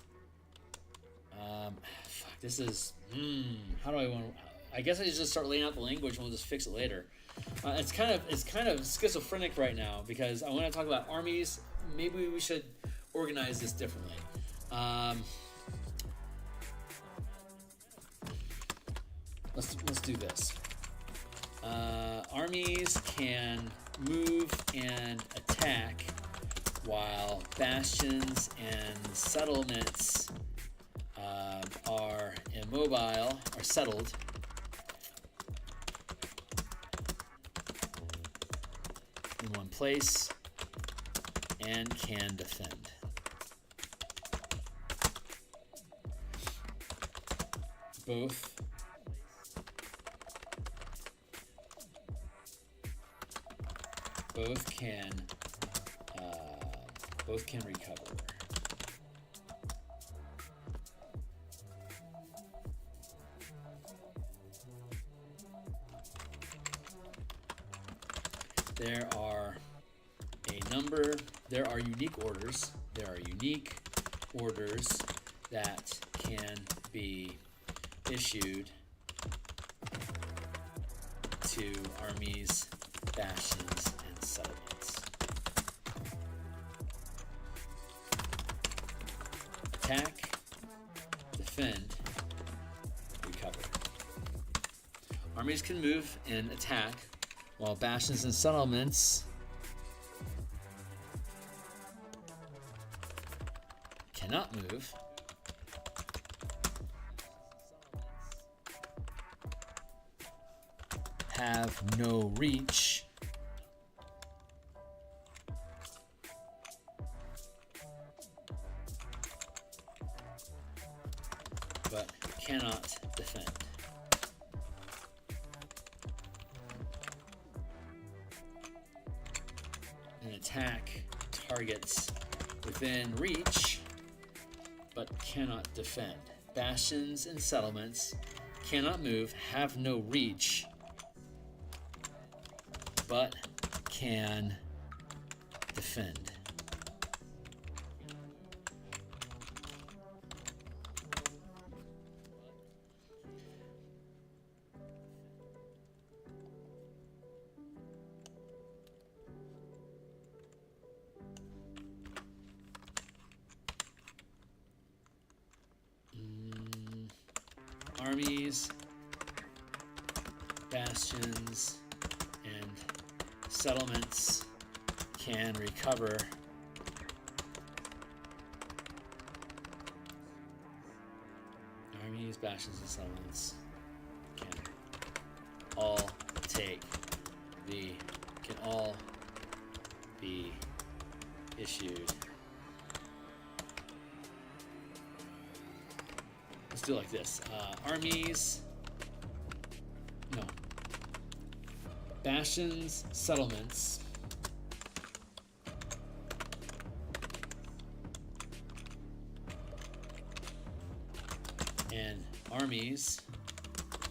Fuck, this is. How do I want? I guess I just start laying out the language and we'll just fix it later. It's kind of schizophrenic right now because I want to talk about armies. Maybe we should organize this differently. Let's do this. Armies can move and attack while bastions and settlements are immobile, are settled. In one place and can defend. Both can recover. There are unique orders. There are unique orders that can be issued to armies, bastions, and settlements. Attack, defend, recover. Armies can move and attack, while bastions and settlements cannot move. Have no reach. But cannot defend. An attack targets within reach, but cannot defend. Bastions and settlements cannot move, have no reach, but can defend. Armies, bastions, and settlements can recover. Armies, bastions, and settlements can all take the can all be issued. Let's do it like this. Armies, no. Bastions, settlements, and armies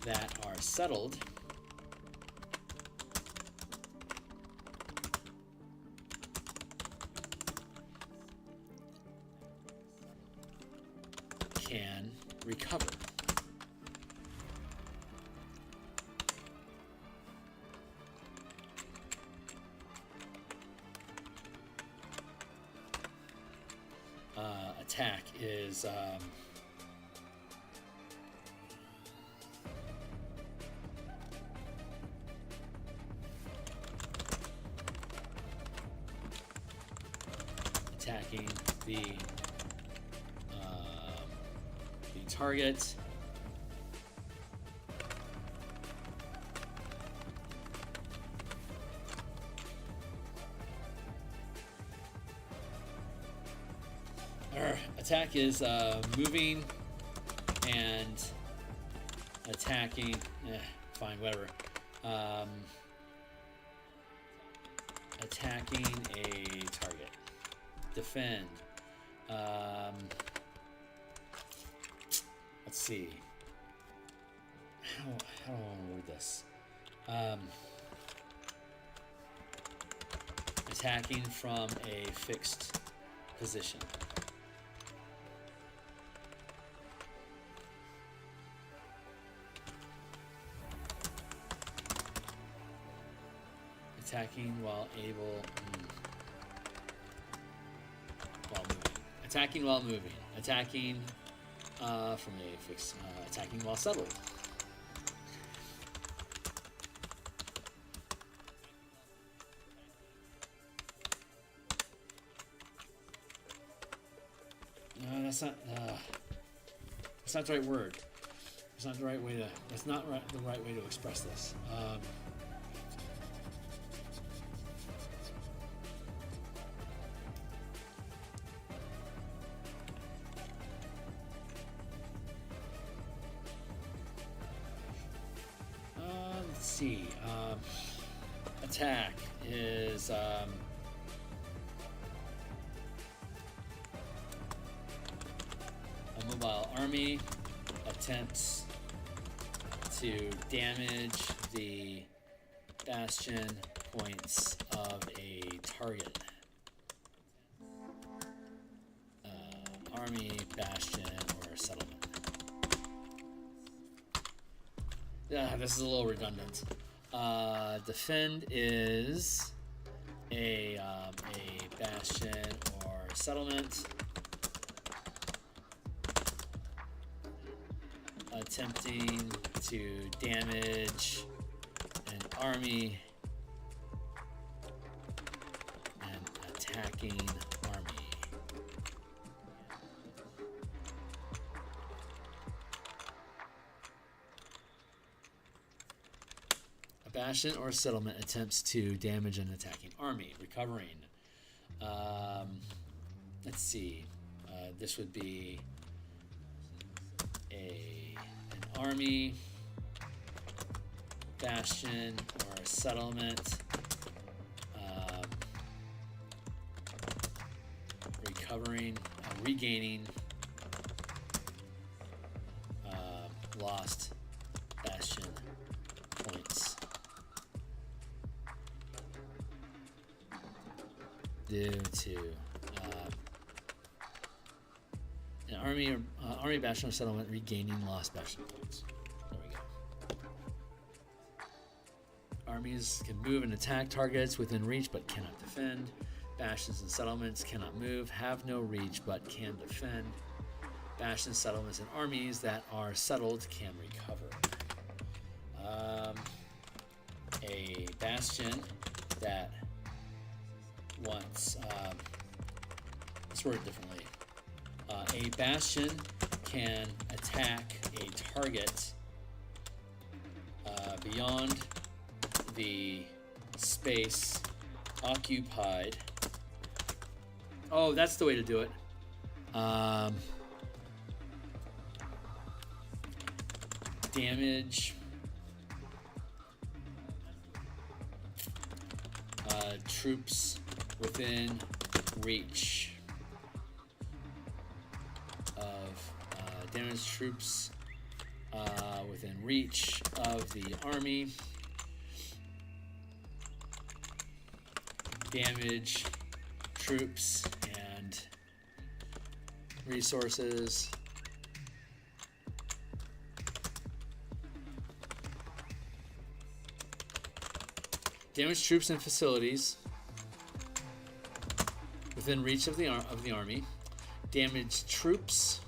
that are settled can recover. Attack is attacking the target. Attack is moving and attacking. Fine, whatever. Attacking a target. Defend. Let's see. How do I want to word this? Attacking from a fixed position. Attacking while able. While moving. Attacking while moving. Attacking from a fixed. Attacking while settled. No, that's not. That's not the right word. That's not the right way to. That's not the right way to express this. Let's see. Attack is a mobile army attempts to damage the bastion points of a target. Army, bastion, or settlement. Yeah, this is a little redundant. Defend is a bastion or settlement attempting to damage an army and attacking army. A bastion or settlement attempts to damage an attacking army. Recovering. Let's see. This would be an army, bastion, or a settlement recovering, regaining lost bastion points due to an army, bastion, or settlement regaining lost bastion points. There we go. Armies can move and attack targets within reach but cannot defend. Bastions and settlements cannot move, have no reach but can defend. Bastions, settlements, and armies that are settled can recover. A bastion that wants, let's word it differently. A bastion can attack a target beyond the space occupied. Oh, that's the way to do it. Damage troops within reach of damage troops within reach of the army. Damage troops and resources. Damage troops and facilities within reach of the army. Damage troops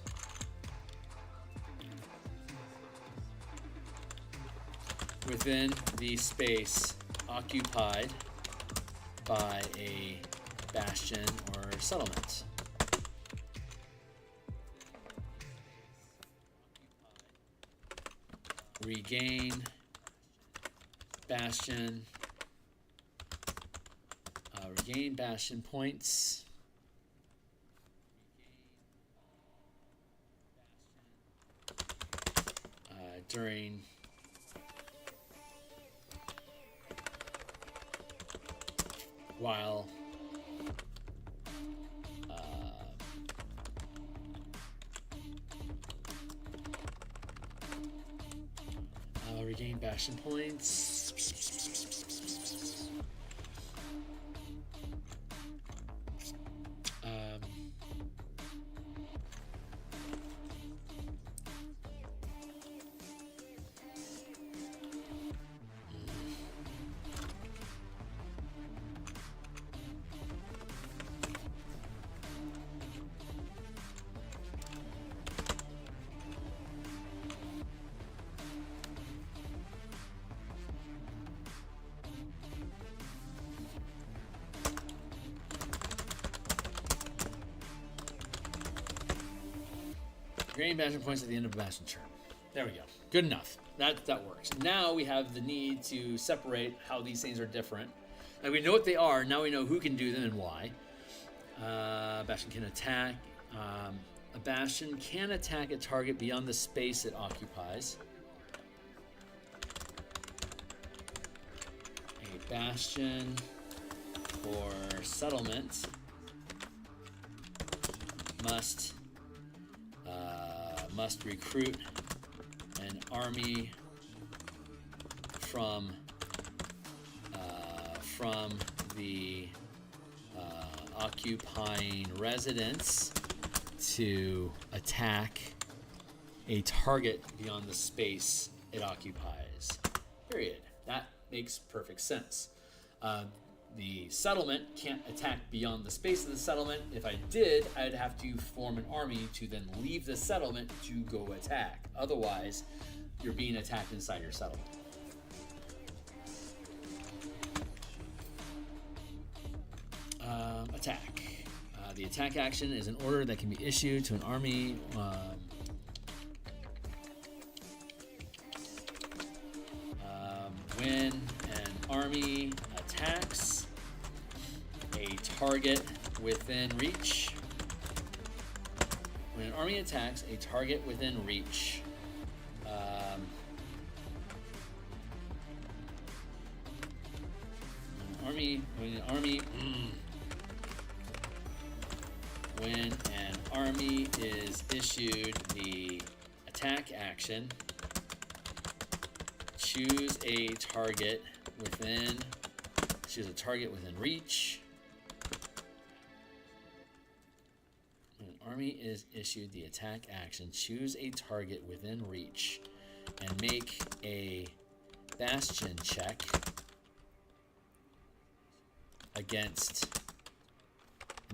within the space occupied by a bastion or settlement. Regain bastion. Regain bastion points. During while regain bastion points. Gain bastion points at the end of a bastion turn. There we go. Good enough. That works. Now we have the need to separate how these things are different. Like we know what they are. Now we know who can do them and why. Bastion can attack. A bastion can attack a target beyond the space it occupies. A bastion for settlement must recruit an army from the occupying residents to attack a target beyond the space it occupies. Period. That makes perfect sense. The settlement can't attack beyond the space of the settlement. If I did, I'd have to form an army to then leave the settlement to go attack. Otherwise, you're being attacked inside your settlement. Attack. The attack action is an order that can be issued to an army when an army attacks a target within reach. When an army attacks a target within reach, when an army is issued the attack action, choose a target within reach. When an army is issued the attack action, choose a target within reach and make a bastion check against.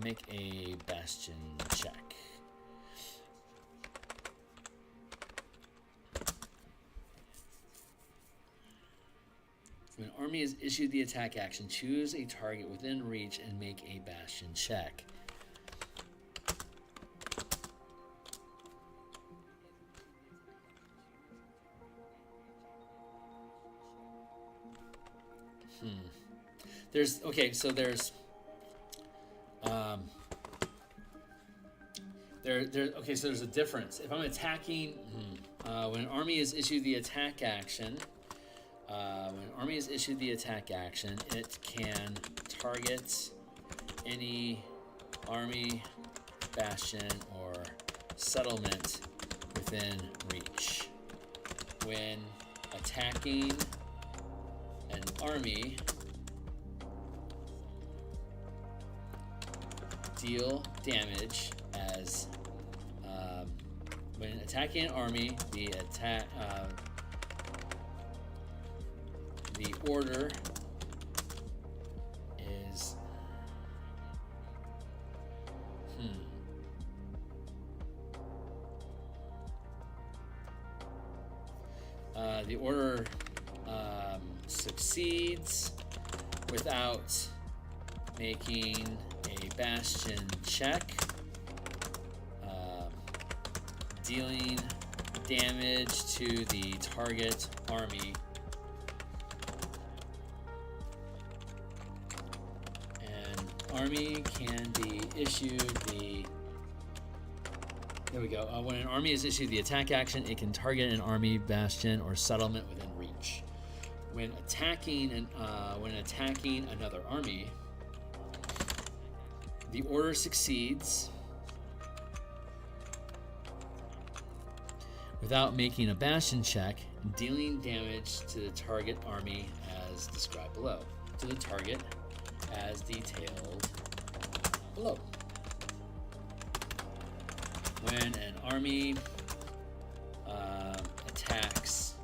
Make a bastion check. When an army is issued the attack action, choose a target within reach and make a bastion check. There's okay, so there's okay, so there's a difference. If I'm attacking, when an army is issued the attack action, it can target any army, bastion, or settlement within reach. When attacking an army, deal damage as when attacking an army, the order is the order succeeds without making a bastion check, dealing damage to the target army, and army can be issued the when an army is issued the attack action, it can target an army, bastion, or settlement within reach. When attacking another army, the order succeeds without making a bastion check, dealing damage to the target army as described below, to the target as detailed below. When an army attacks,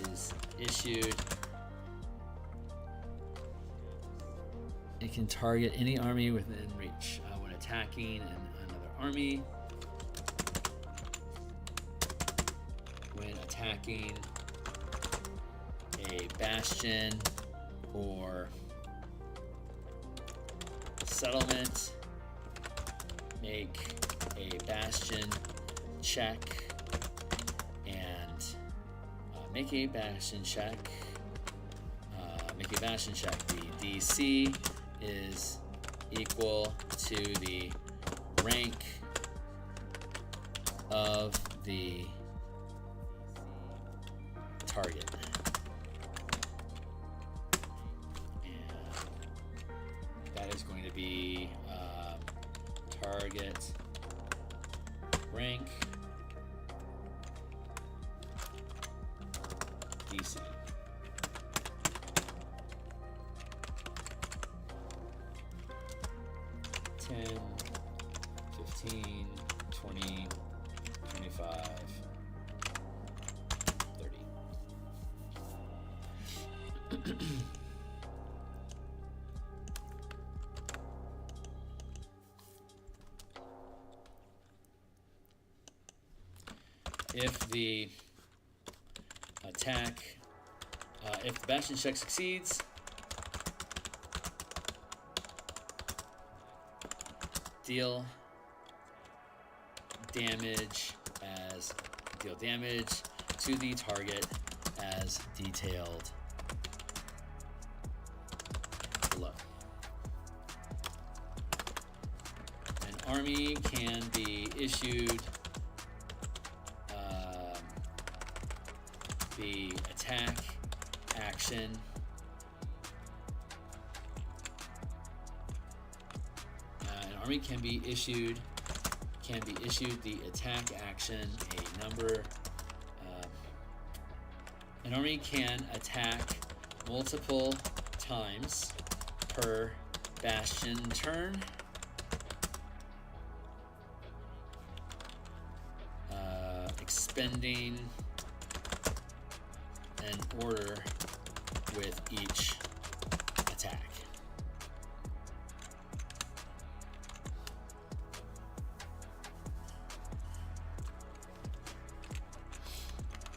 is issued, it can target any army within reach. When attacking another army, when attacking a bastion or settlement, make a bastion check and make a bastion check. The DC is equal to the rank of the target. That is going to be target rank DC. $10, $15, $20, $25, $30. If the attack, if the bastion check succeeds, deal damage to the target as detailed below. An army can be issued the attack action an army can be issued the attack action a number an army can attack multiple times per bastion turn, expending an order with each attack.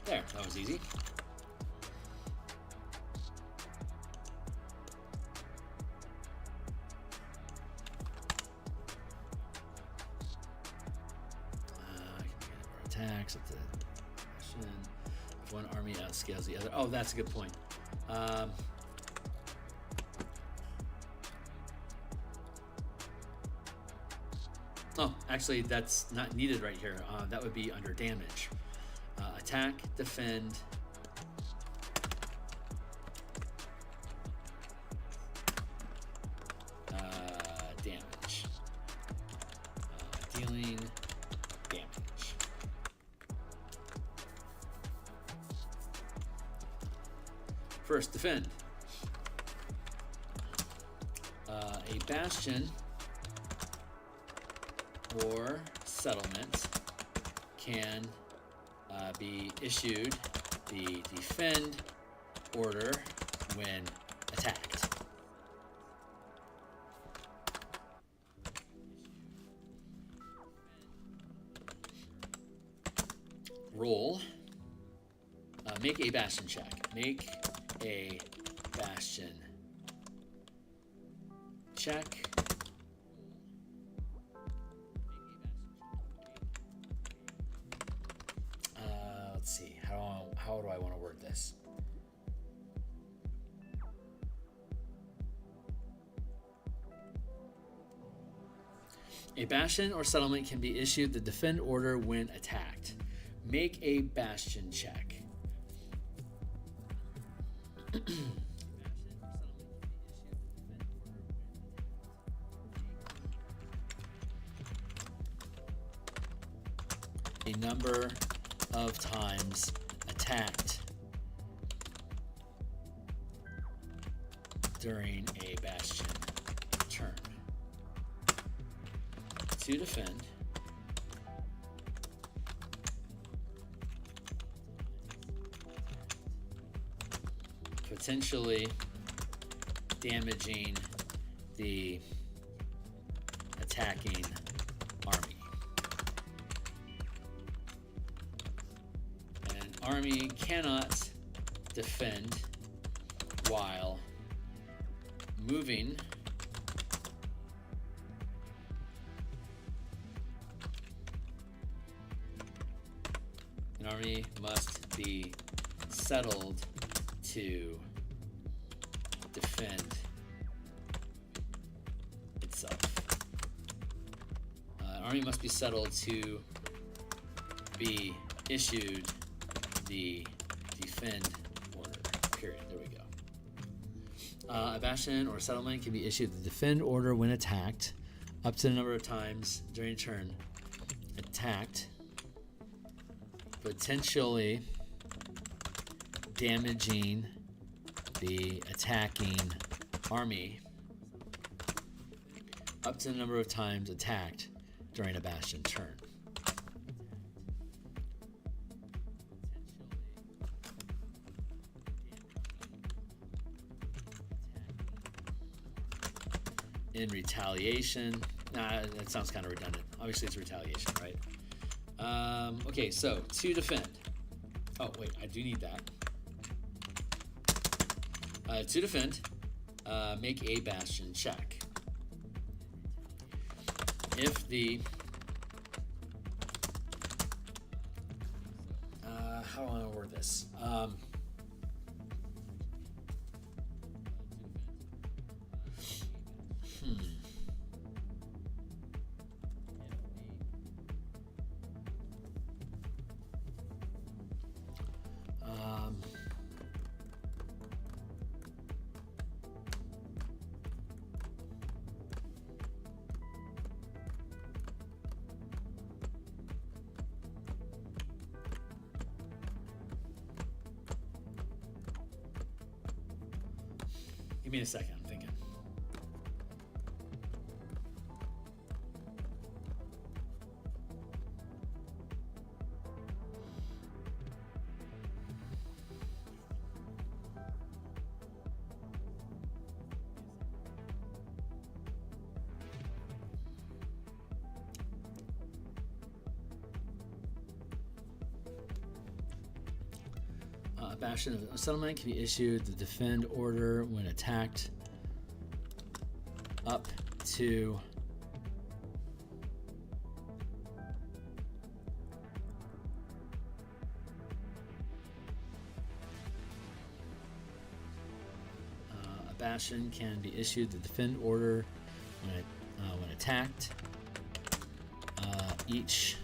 There, that was easy. Attacks at the bastion. One army outscales the other. Oh, that's a good point. Oh, actually, that's not needed right here. That would be under damage. Attack, defend. Damage. Dealing damage. First, defend. A bastion or settlement can be issued the defend order when attacked. Roll. Make a bastion check. Make a bastion check. Let's see. How do I want to word this? A bastion or settlement can be issued the defend order when attacked. Make a bastion check. A number of times attacked during a bastion turn. To defend. Potentially damaging the attacking army. An army cannot defend while moving an army must be settled to defend itself. An army must be settled to be issued the defend order. Period. There we go. A bastion or settlement can be issued the defend order when attacked, up to the number of times during a turn attacked, potentially damaging the attacking army, up to the number of times attacked during a bastion turn. In retaliation, that sounds kind of redundant. Obviously, it's retaliation, right? Okay, so to defend. Oh, wait, I do need that. To defend, make a bastion check. If the how do I want to word this? Give me a second, I'm thinking. A bastion of settlement can be issued the defend order when attacked, up to Bastion can be issued the defend order when attacked. Each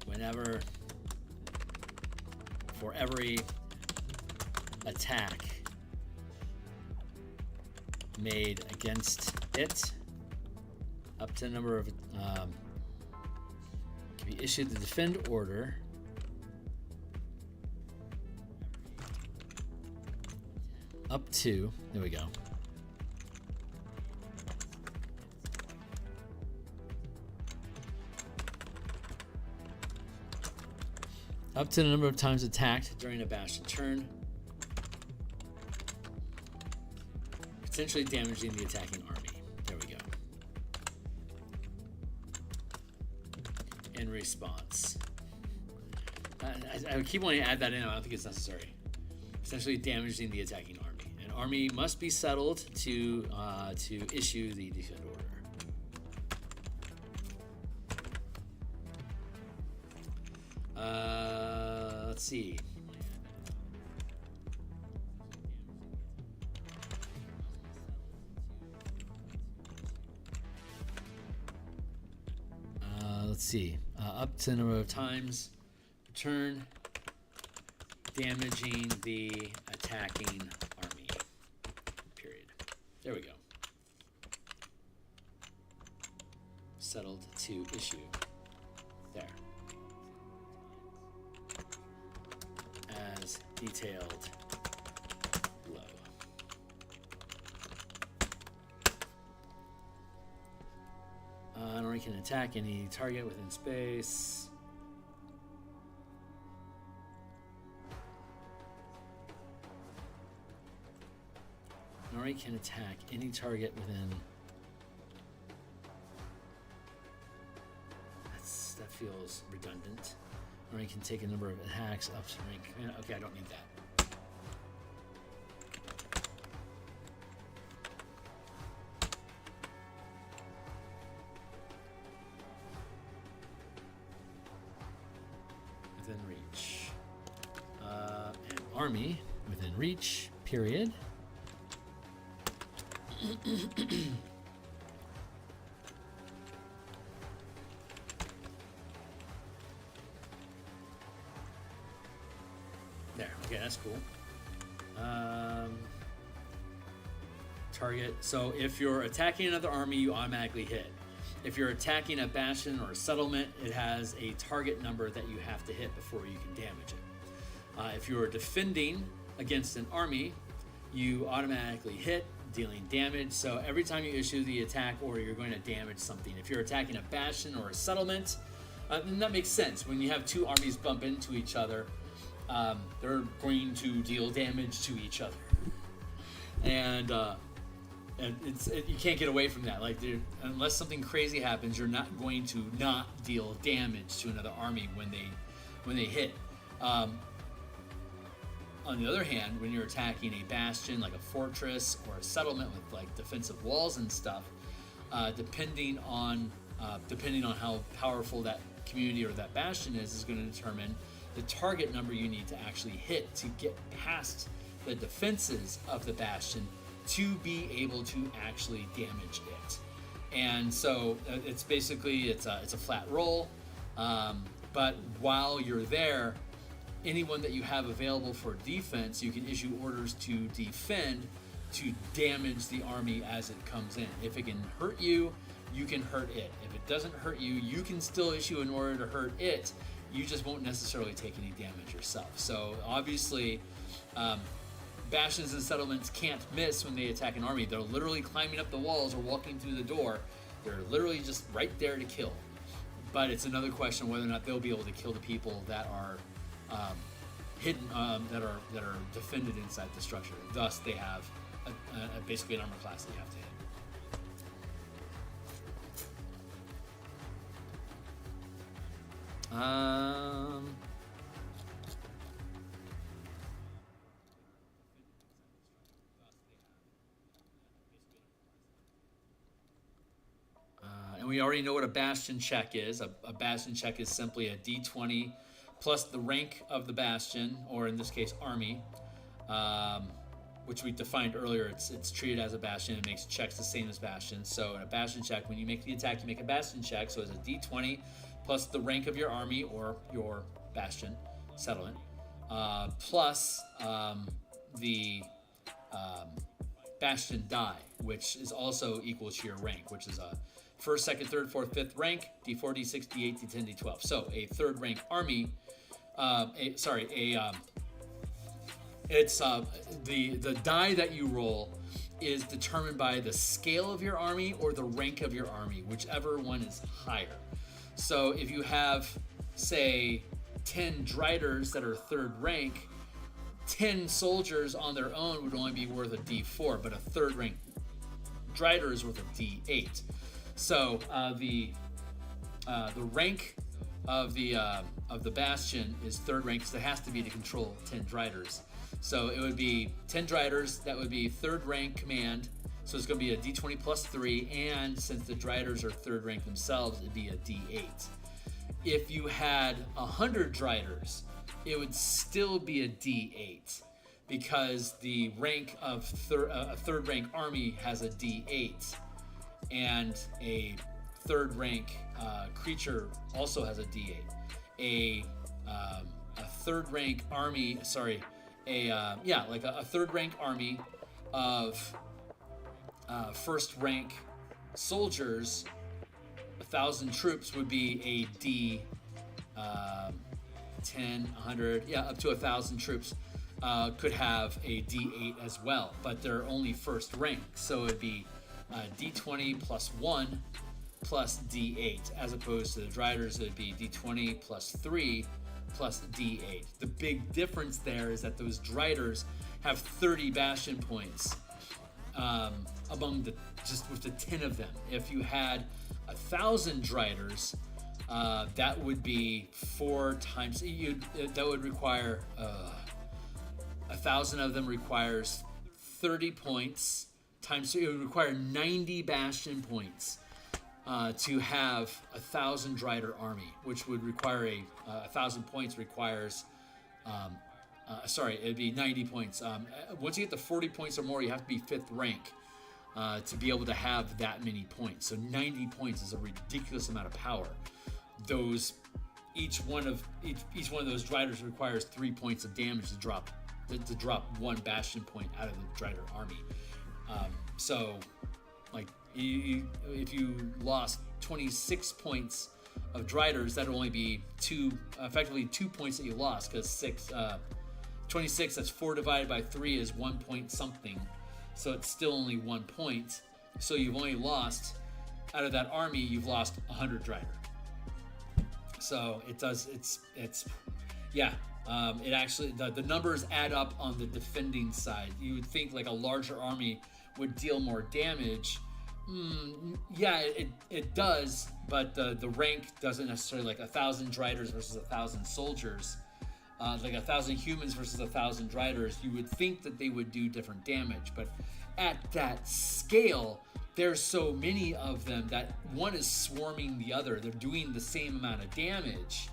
whenever, for every attack made against it, up to the number of can be issued the defend order up to, there we go, up to the number of times attacked during a Bastion turn, potentially damaging the attacking army. There we go. In response. I keep wanting to add that in. I don't think it's necessary. Essentially damaging the attacking army. An army must be settled to issue the defend order. Let's see. Up to the number of times per turn, damaging the attacking army. Period. There we go. Settled to issue. There. As detailed below. An army can attack any target within space. An army can attack any target within. That feels redundant. An army can take a number of attacks up to rank. Okay, I don't need that. Within reach. An army within reach, period. There, okay, that's cool. Target, so if you're attacking another army, you automatically hit. If you're attacking a bastion or a settlement, it has a target number that you have to hit before you can damage it. If you're defending against an army, you automatically hit, dealing damage. So every time you issue the attack order, you're going to damage something. If you're attacking a bastion or a settlement, then that makes sense. When you have two armies bump into each other, they're going to deal damage to each other. And you can't get away from that. Like, unless something crazy happens, you're not going to not deal damage to another army when they hit. On the other hand, when you're attacking a bastion, like a fortress or a settlement with like defensive walls and stuff, depending on how powerful that community or that bastion is going to determine the target number you need to actually hit to get past the defenses of the bastion to be able to actually damage it. And so it's basically it's a flat roll, but while you're there, anyone that you have available for defense, you can issue orders to defend, to damage the army as it comes in. If it can hurt you, you can hurt it. If it doesn't hurt you, you can still issue an order to hurt it. You just won't necessarily take any damage yourself. So obviously, bastions and settlements can't miss when they attack an army. They're literally climbing up the walls or walking through the door. They're literally just right there to kill. But it's another question whether or not they'll be able to kill the people that are hidden, that are defended inside the structure. Thus, they have basically an armor class that you have to hit. And we already know what a Bastion check is. A Bastion check is simply a d20 plus the rank of the Bastion, or in this case, Army, which we defined earlier. It's treated as a Bastion. It makes checks the same as Bastion. So in a Bastion check, when you make the attack, you make a Bastion check. So it's a d20 plus the rank of your Army or your Bastion settlement, plus the Bastion die, which is also equal to your rank, which is a first, second, third, fourth, fifth rank, d4, d6, d8, d10, d12. So a third rank Army, it's the die that you roll is determined by the scale of your army or the rank of your army, whichever one is higher. So if you have, say, 10 Driders that are third rank, 10 soldiers on their own would only be worth a d4, but a third rank Drider is worth a d8. So the rank of the Bastion is third rank, because it has to be to control 10 Driders. So it would be 10 Driders, that would be third rank command. So it's going to be a d20 plus 3, and since the Driders are third rank themselves, it'd be a d8. If you had 100 Driders, it would still be a d8, because the rank of a third rank army has a d8, and a third rank creature also has a d8. A third rank army, a third rank army of first rank soldiers, 1,000 troops would be a d 10, 100, up to 1,000 troops could have a d8 as well, but they're only first rank, so it'd be d20 plus 1 plus d8, as opposed to the Driders, it'd be d20 plus 3 plus d8. The big difference there is that those Driders have 30 Bastion points with the 10 of them. If you had 1,000 Driders, that would be 4 times. That would require 1,000 of them requires 30 points times. So it would require 90 Bastion points to have 1,000 Drider army, which would require 1,000 points requires. It'd be 90 points. Once you get to 40 points or more, you have to be 5th rank to be able to have that many points. So 90 points is a ridiculous amount of power. Each one of those Driders requires 3 points of damage to drop 1 Bastion point out of the Drider army. If you lost 26 points of Driders, that'd only be effectively 2 points that you lost, because 26, that's 4 divided by 3 is 1 point something, so it's still only 1 point. So you've only lost, out of that army, you've lost 100 Drider. So it actually, the numbers add up on the defending side. You would think like a larger army would deal more damage. It does, but the rank doesn't necessarily, like 1,000 Driders versus 1,000 soldiers, like 1,000 humans versus 1,000 Driders. You would think that they would do different damage, but at that scale, there's so many of them that one is swarming the other. They're doing the same amount of damage,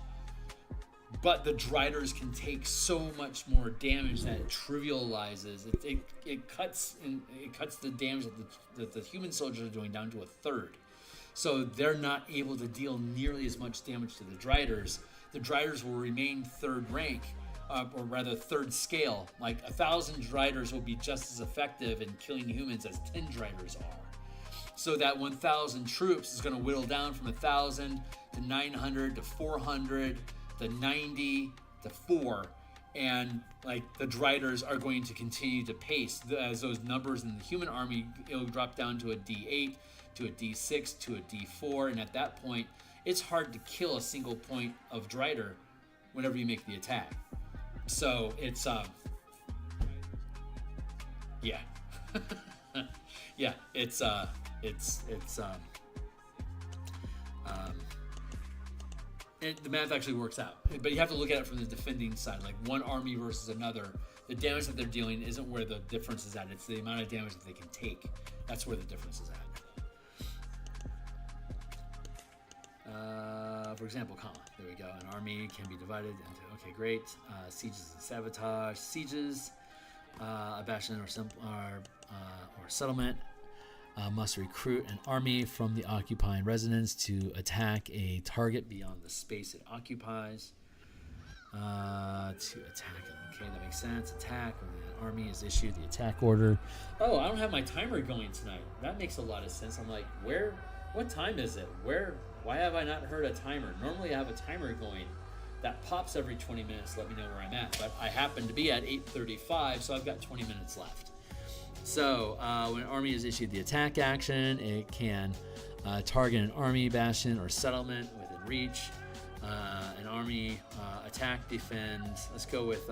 but the Driders can take so much more damage that it trivializes. It cuts the damage that the human soldiers are doing down to a third. So they're not able to deal nearly as much damage to the Driders. The Driders will remain third rank, or rather third scale. Like 1,000 Driders will be just as effective in killing humans as 10 Driders are. So that 1,000 troops is going to whittle down from 1,000 to 900 to 400 to 90 to 4, and like the Driders are going to continue to pace as those numbers in the human army. It'll drop down to a d8, to a d6, to a d4, and at that point, it's hard to kill a single point of Drider whenever you make the attack. So it's the math actually works out, but you have to look at it from the defending side, like one army versus another. The damage that they're dealing isn't where the difference is at. It's the amount of damage that they can take. That's where the difference is at. for example, comma. There we go. An army can be divided into, okay, great. Sieges and sabotage. Sieges, a bastion or settlement must recruit an army from the occupying residence to attack a target beyond the space it occupies. To attack, okay, that makes sense. Attack when the army is issued the attack order. Oh, I don't have my timer going tonight. That makes a lot of sense. I'm like, what time is it? Why have I not heard a timer? Normally I have a timer going that pops every 20 minutes to let me know where I'm at, but I happen to be at 8:35, so I've got 20 minutes left. So when an army is issued the attack action, it can target an army, bastion, or settlement within reach. An army attack, defend. Let's go with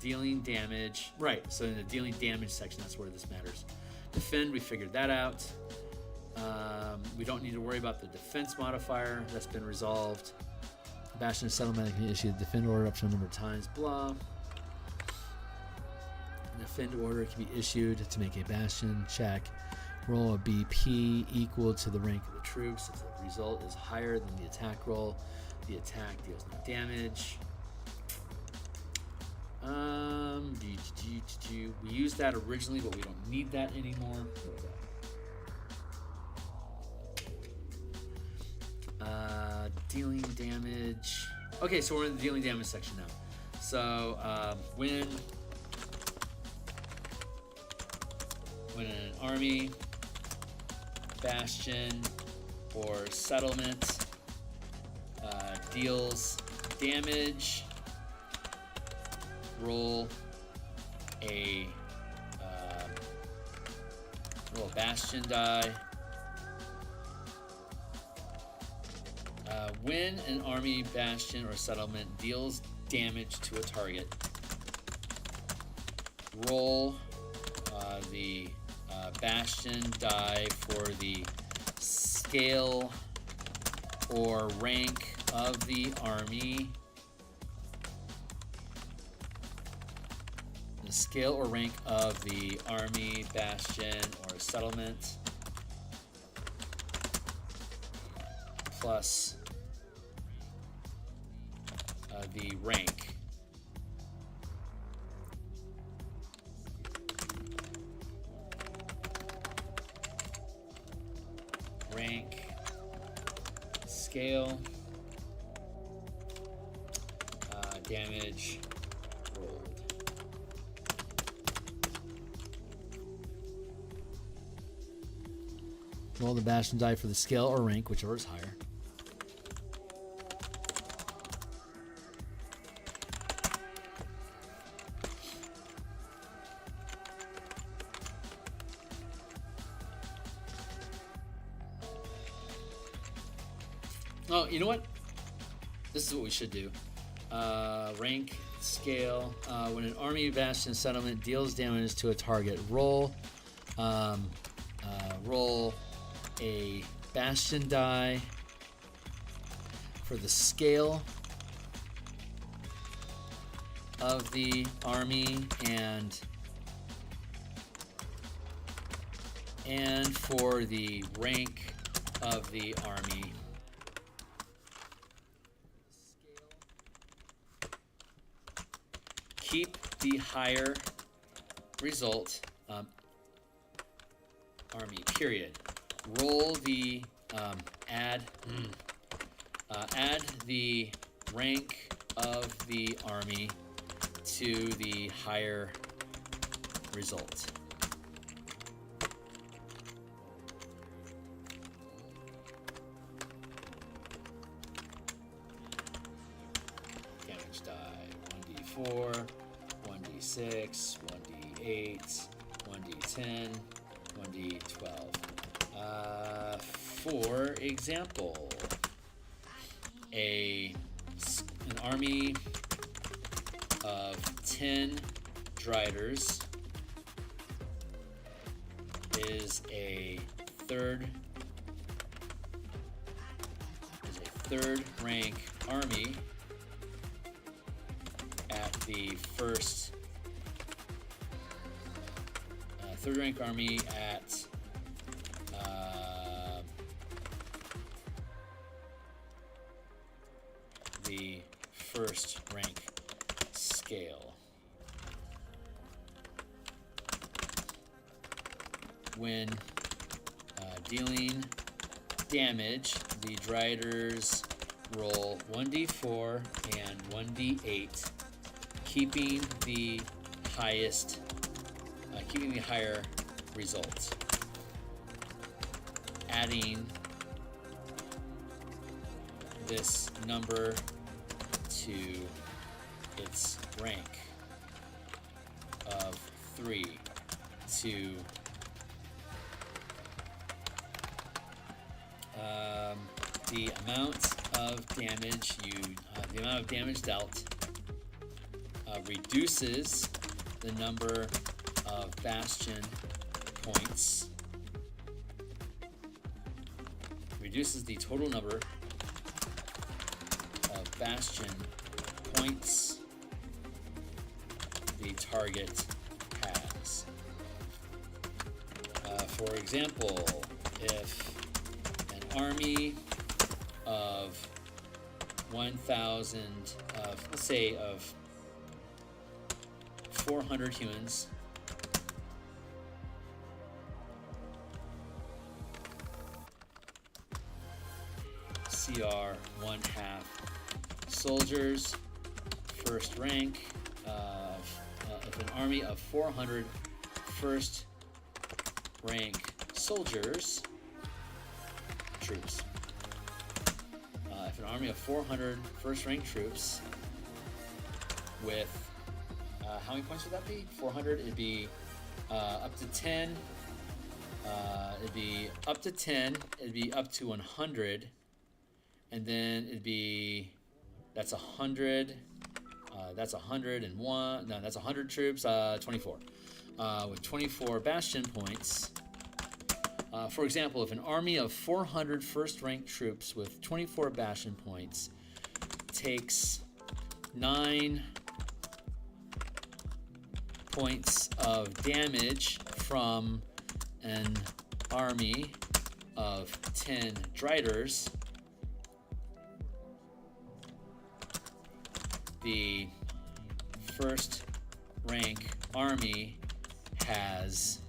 dealing damage. Right, so in the dealing damage section, that's where this matters. Defend, we figured that out. We don't need to worry about the defense modifier. That's been resolved. Bastion settlement can issue the defend order up to a number of times. Blah. The defend order can be issued to make a bastion. Check. Roll a BP equal to the rank of the troops. If the result is higher than the attack roll, the attack deals no damage. We used that originally, but we don't need that anymore. Dealing damage. Okay, so we're in the dealing damage section now. So when an army, bastion, or settlement deals damage, roll a bastion die. When an army, bastion, or settlement deals damage to a target, roll the bastion die for the scale or rank of the army. The scale or rank of the army, bastion, or settlement plus the rank. Rank, scale, damage rolled. Roll the bastion die for the scale or rank, whichever is higher. Oh, you know what? This is what we should do. Rank, scale. When an army, bastion, settlement deals damage to a target, roll a bastion die for the scale of the army and for the rank of the army. Keep the higher result, army, period. Roll the, add the rank of the army to the higher result. Damage die, 1d4. 1d6, 1d8, 1d10, 1d12. For example, an army of 10 Driders is a third rank army at the first third rank army at first rank scale. When dealing damage, the Driders roll 1d4 and 1d8, keeping the higher result. Adding this number to its rank of 3 to the amount of damage dealt reduces the number of Bastion points, reduces the total number of Bastion points the target has. For example, if an army of 1,000 let's say of 400 humans CR 1/2 soldiers, first rank of an army of 400 first rank soldiers, troops. If an army of 400 first rank troops with how many points would that be? 400. It'd be up to 10. It'd be up to 10. It'd be up to 100, and then it'd be that's 100. That's 101. No, that's 100 troops. 24. With 24 Bastion points. For example, if an army of 400 first-rank troops with 24 Bastion points takes 9 points of damage from an army of 10 Driders, the first-rank army has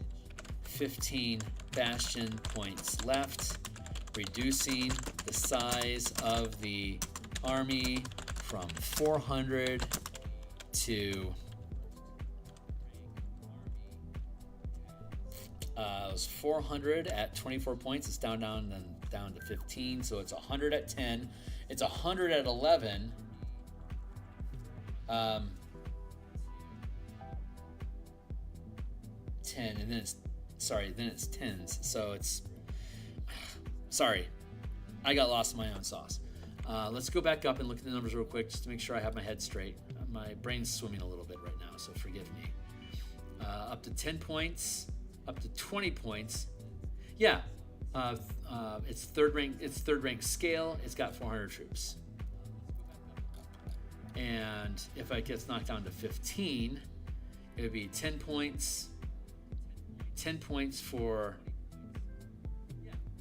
15 Bastion points left, reducing the size of the army from 400 to it was 400 at 24 points. It's down to 15, so it's 100 at 10. It's 100 at 11. 10, and then it's tens. So it's sorry, I got lost in my own sauce. Let's go back up and look at the numbers real quick just to make sure I have my head straight. My brain's swimming a little bit right now, so forgive me. Up to 10 points, up to 20 points. Yeah, it's third rank scale. It's got 400 troops. And if it gets knocked down to 15, it would be 10 points. 10 points for,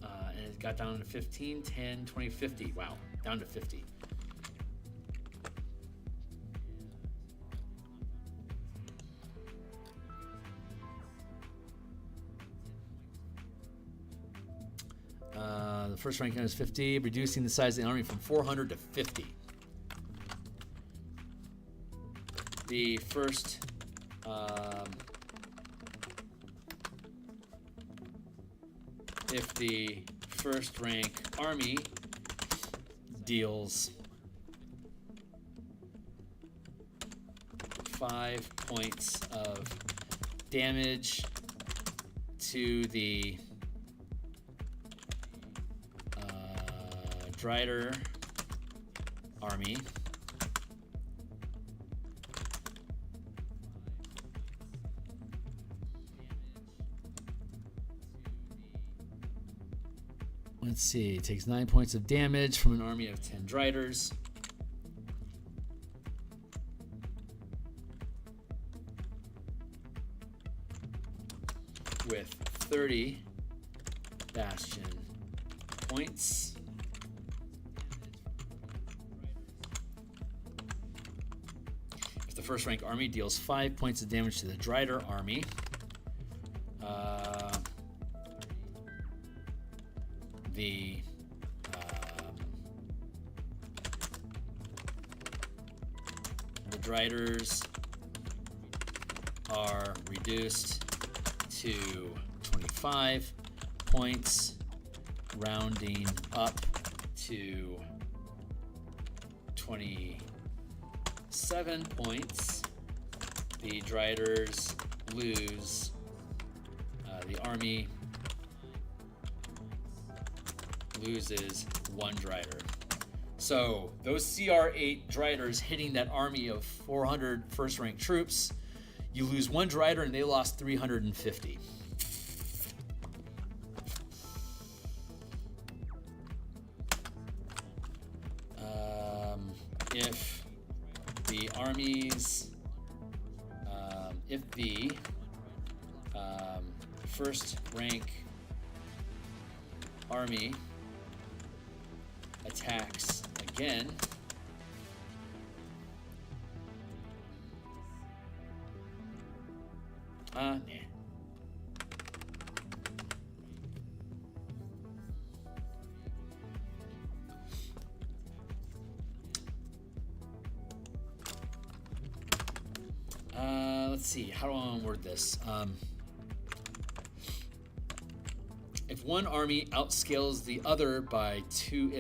and it got down to 15, 10, 20, 50. Wow, down to 50. The first rank is 50, reducing the size of the army from 400 to 50. The first if the first rank army deals 5 points of damage to the Drider army, let's see, it takes 9 points of damage from an army of 10 Driders. With 30 Bastion points. first rank army deals 5 points of damage to the Drider army. The Driders are reduced to 25 points, rounding up to 27 points. The Driders lose. The army loses 1 Drider. So those CR8 Driders hitting that army of 400 first rank troops, you lose 1 Drider and they lost 350. If the armies, if the first rank army attacks again, nah. Let's see, how do I want to word this? If one army outscales the other by 2,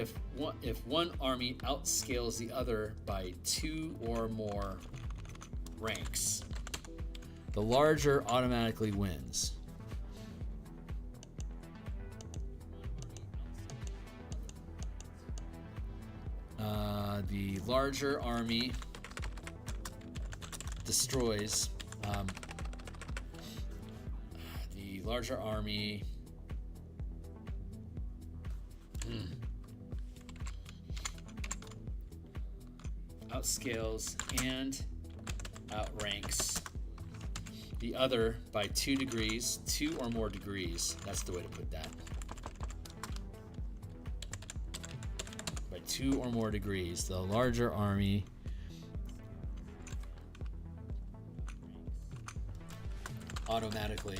if one army outscales the other by 2 or more ranks, the larger automatically wins. The larger army destroys. The larger army outscales and outranks the other by 2 degrees, 2 or more degrees. That's the way to put that. By 2 or more degrees, the larger army automatically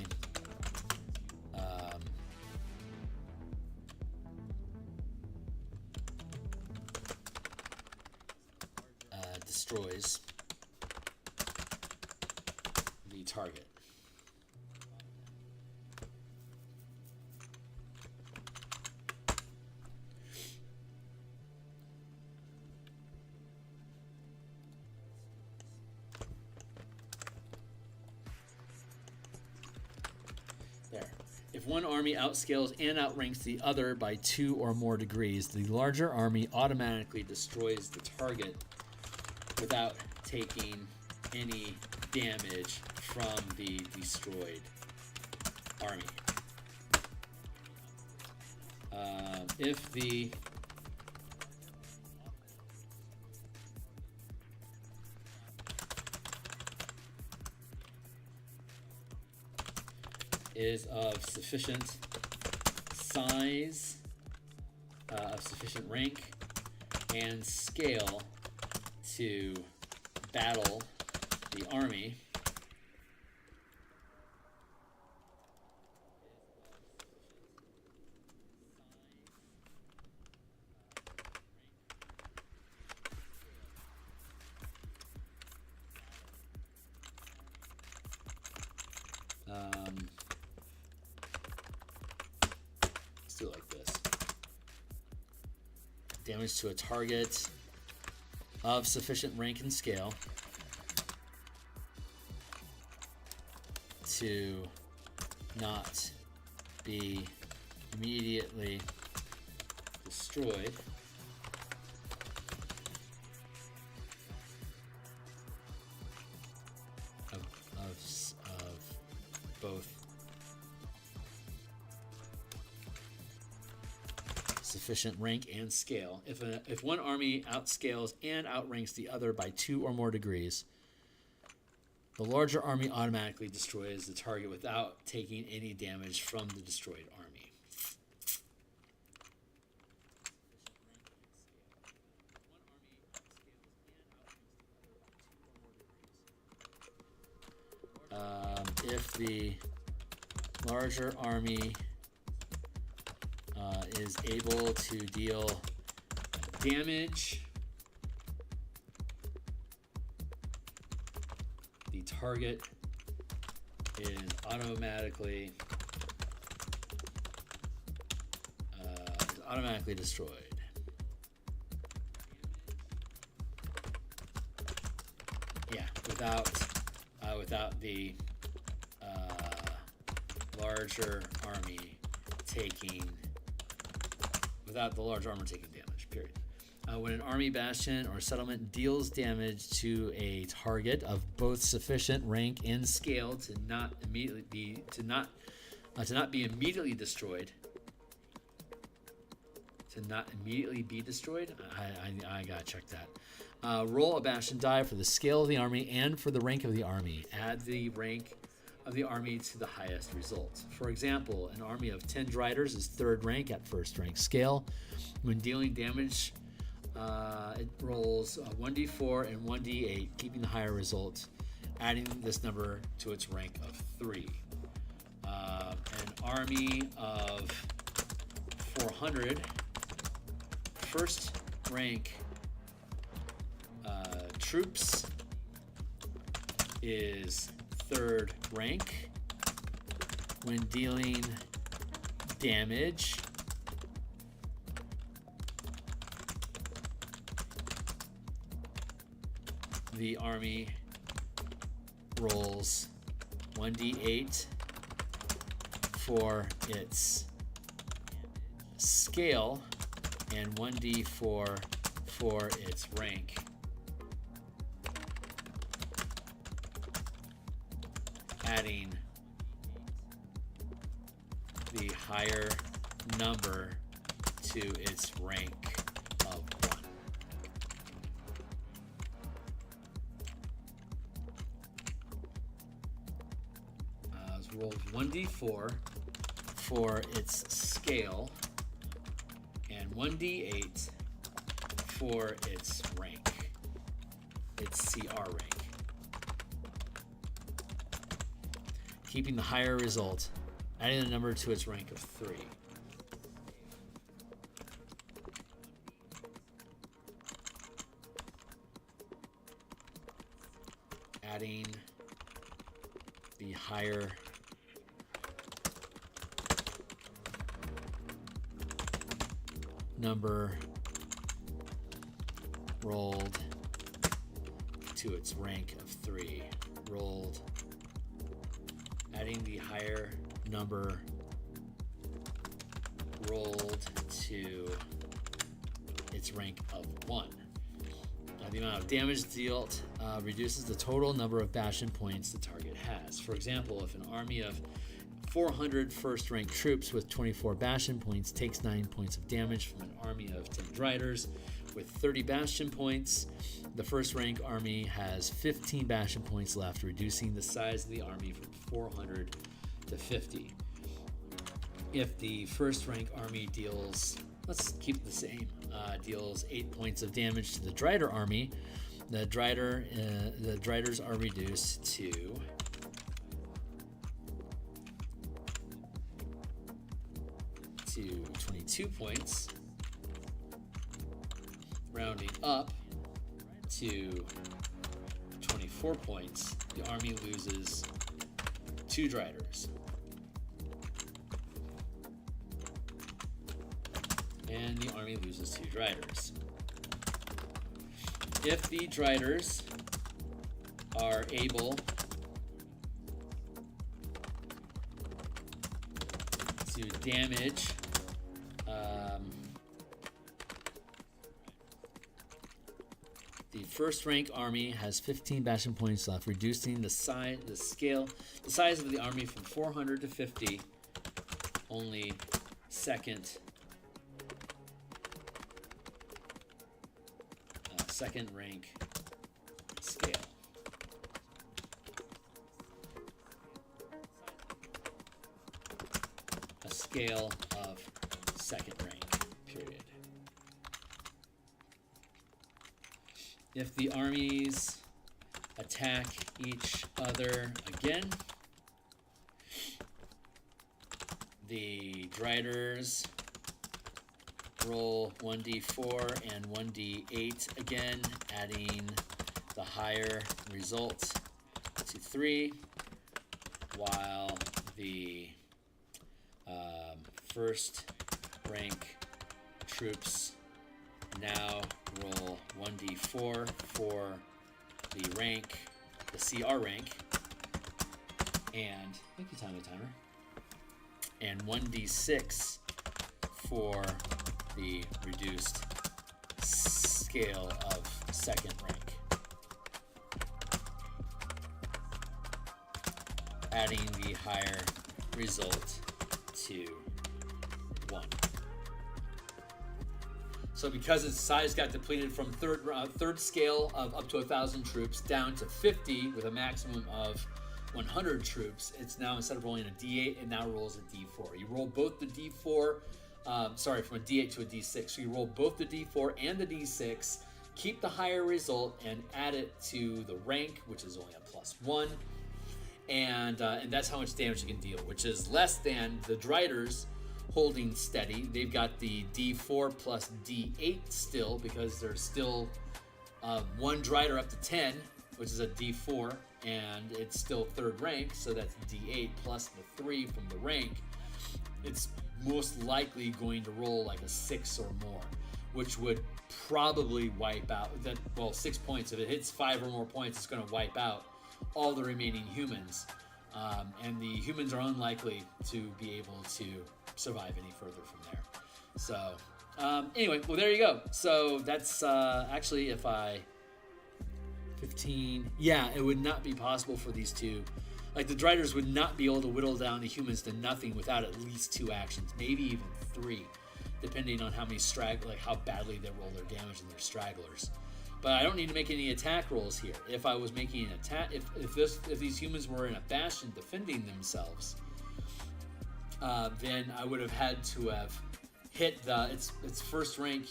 destroys the target. There. If one army outscales and outranks the other by 2 or more degrees, the larger army automatically destroys the target without taking any damage from the destroyed army. If the is of sufficient size, of sufficient rank and scale to battle the army, let's do it like this. Damage to a target of sufficient rank and scale to not be immediately destroyed. Of both sufficient rank and scale. If one army outscales and outranks the other by 2 or more degrees, the larger army automatically destroys the target without taking any damage from the destroyed army. if the larger army is able to deal damage, the target is automatically destroyed. Yeah, without the larger army taking damage, period. When an army, bastion, or settlement deals damage to a target of both sufficient rank and scale to not be immediately destroyed. I gotta check that. Roll a bastion die for the scale of the army and for the rank of the army. Add the rank of the army to the highest result. For example, an army of 10 Driders is 3rd rank at 1st rank scale. When dealing damage, it rolls 1d4 and 1d8, keeping the higher result, adding this number to its rank of 3. An army of 400, 1st rank troops is 3rd rank. When dealing damage, the army rolls 1d8 for its scale and 1d4 for its rank. Adding the higher number to its rank of 1. Rolls 1d4 for its scale and 1d8 for its rank, its CR rank. Keeping the higher result, adding the number to its rank of 3. Adding the higher number rolled to its rank of 3. Rolled. Adding the higher number rolled to its rank of 1. The amount of damage dealt reduces the total number of bastion points the target has. For example, if an army of 400 first rank troops with 24 bastion points takes 9 points of damage from an army of 10 Driders with 30 bastion points, the first rank army has 15 bastion points left, reducing the size of the army from 400 to 50. If the first rank army deals, let's keep it the same, deals 8 points of damage to the Drider army, the Driders are reduced to 22 points, rounding up to 24 points. The army loses 2 Driders. And the army loses 2 Driders. If the Driders are able to damage the first rank army has 15 bastion points left, reducing the size of the army from 400 to 50. Only second rank scale. A scale of second rank, period. If the armies attack each other again, the Driders roll 1d4 and 1d8 again, adding the higher result to 3, while the first rank troops now roll 1d4 for the rank, the CR rank, and thank you, timer, and 1d6 for the reduced scale of second rank, adding the higher result to 1. So because its size got depleted from third scale of up to 1,000 troops down to 50 with a maximum of 100 troops, it's now, instead of rolling a d8, it now rolls a d4. You roll both the d4, from a d8 to a d6. So you roll both the d4 and the d6, keep the higher result, and add it to the rank, which is only a +1. And that's how much damage you can deal, which is less than the Driders holding steady. They've got the d4 plus d8 still, because there's still one Drider up to 10, which is a d4, and it's still third rank, so that's d8 plus the 3 from the rank. It's most likely going to roll like a 6 or more, which would probably wipe out that. Well, 6 points. If it hits 5 or more points, it's going to wipe out all the remaining humans, and the humans are unlikely to be able to survive any further from there. So anyway, well, there you go. So that's actually, if I 15, yeah, it would not be possible for these two. Like, the Driders would not be able to whittle down the humans to nothing without at least 2 actions, maybe even 3, depending on how many how badly they roll their damage and their stragglers. But I don't need to make any attack rolls here. If I was making an attack, if these humans were in a bastion defending themselves, then I would have had to have hit its first rank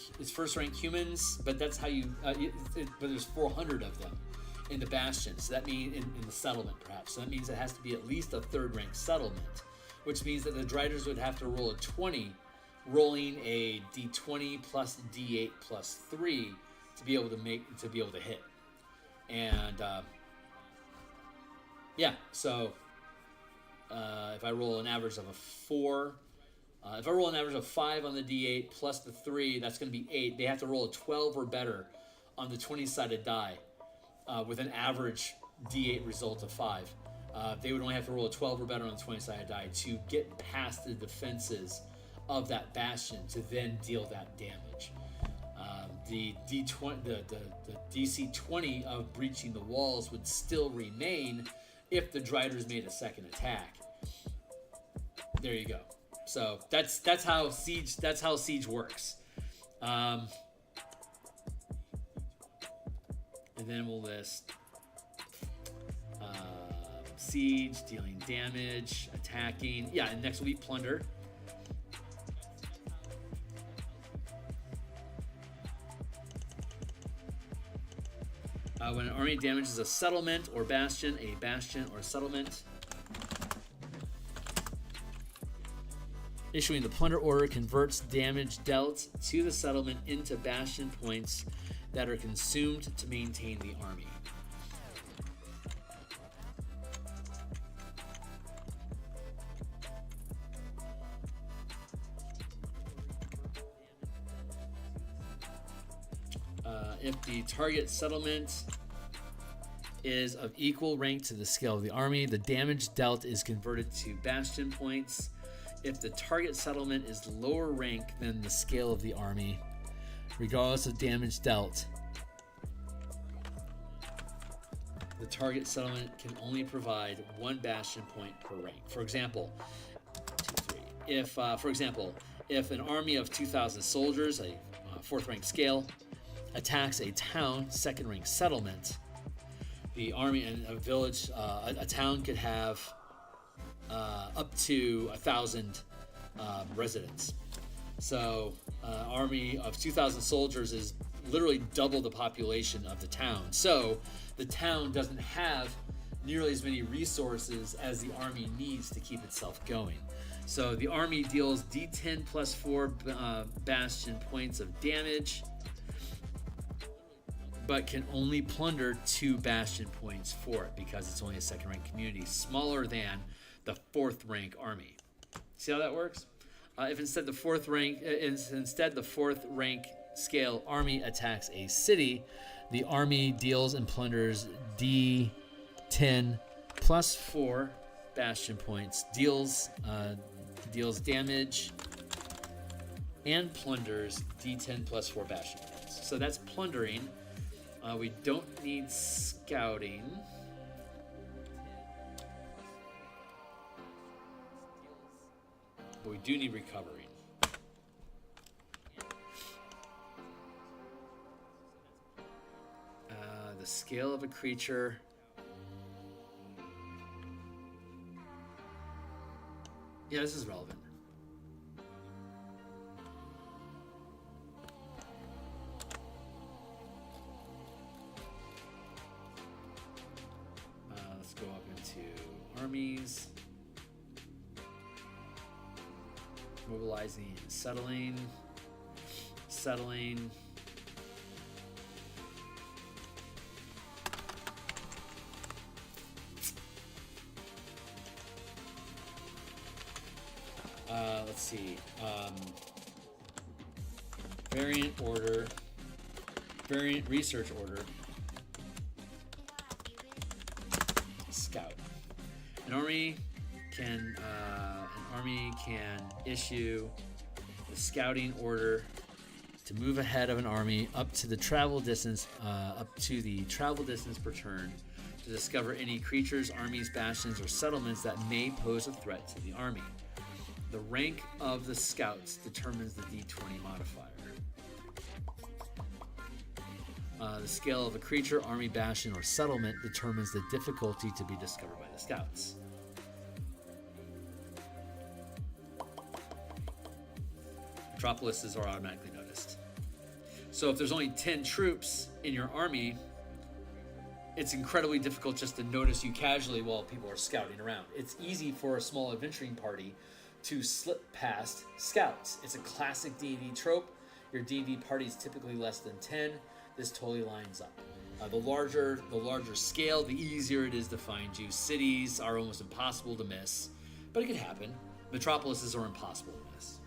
humans. But that's how you. But there's 400 of them in the bastion. So that means in the settlement, perhaps. So that means it has to be at least a third rank settlement, which means that the Driders would have to roll a 20, rolling a d20 plus d8 plus 3. To be able to hit, and so if I roll an average of a 4, if I roll an average of 5 on the d8 plus the 3, that's going to be 8. They have to roll a 12 or better on the 20-sided die with an average d8 result of 5. They would only have to roll a 12 or better on the 20-sided die to get past the defenses of that bastion to then deal that damage. The D20, the DC 20 of breaching the walls would still remain if the Driders made a second attack. There you go. So that's how siege works. And then we'll list siege, dealing damage, attacking. Yeah, and next will be plunder. When an army damages a settlement or bastion, or settlement, issuing the plunder order converts damage dealt to the settlement into bastion points that are consumed to maintain the army. If the target settlement is of equal rank to the scale of the army, the damage dealt is converted to bastion points. If the target settlement is lower rank than the scale of the army, regardless of damage dealt, the target settlement can only provide 1 bastion point per rank. For example, if an army of 2,000 soldiers, a 4th rank scale, attacks a town, 2nd rank settlement, the army and a village, a town could have up to 1,000 residents. So army of 2,000 soldiers is literally double the population of the town. So the town doesn't have nearly as many resources as the army needs to keep itself going. So the army deals D10 plus 4 Bastion points of damage, but can only plunder 2 Bastion points for it because it's only a second rank community, smaller than the 4th rank army. See how that works? If instead the 4th rank scale army attacks a city, the army deals and plunders D10 plus 4 Bastion points, deals damage, and plunders D10 plus 4 Bastion points. So that's plundering. We don't need scouting. But we do need recovering. The scale of a creature. Yeah, this is relevant. Let's go up into armies. Mobilizing, settling. Let's see. Variant research order. Scout. An army can issue the scouting order to move ahead of an army up to the travel distance per turn to discover any creatures, armies, bastions, or settlements that may pose a threat to the army. The rank of the scouts determines the D20 modifier. The scale of a creature, army, bastion, or settlement determines the difficulty to be discovered by the scouts. Metropolises are automatically noticed. So if there's only 10 troops in your army, it's incredibly difficult just to notice you casually while people are scouting around. It's easy for a small adventuring party to slip past scouts. It's a classic D&D trope. Your D&D party is typically less than 10. This totally lines up. The larger scale, the easier it is to find you. Cities are almost impossible to miss, but it could happen. Metropolises are impossible to miss.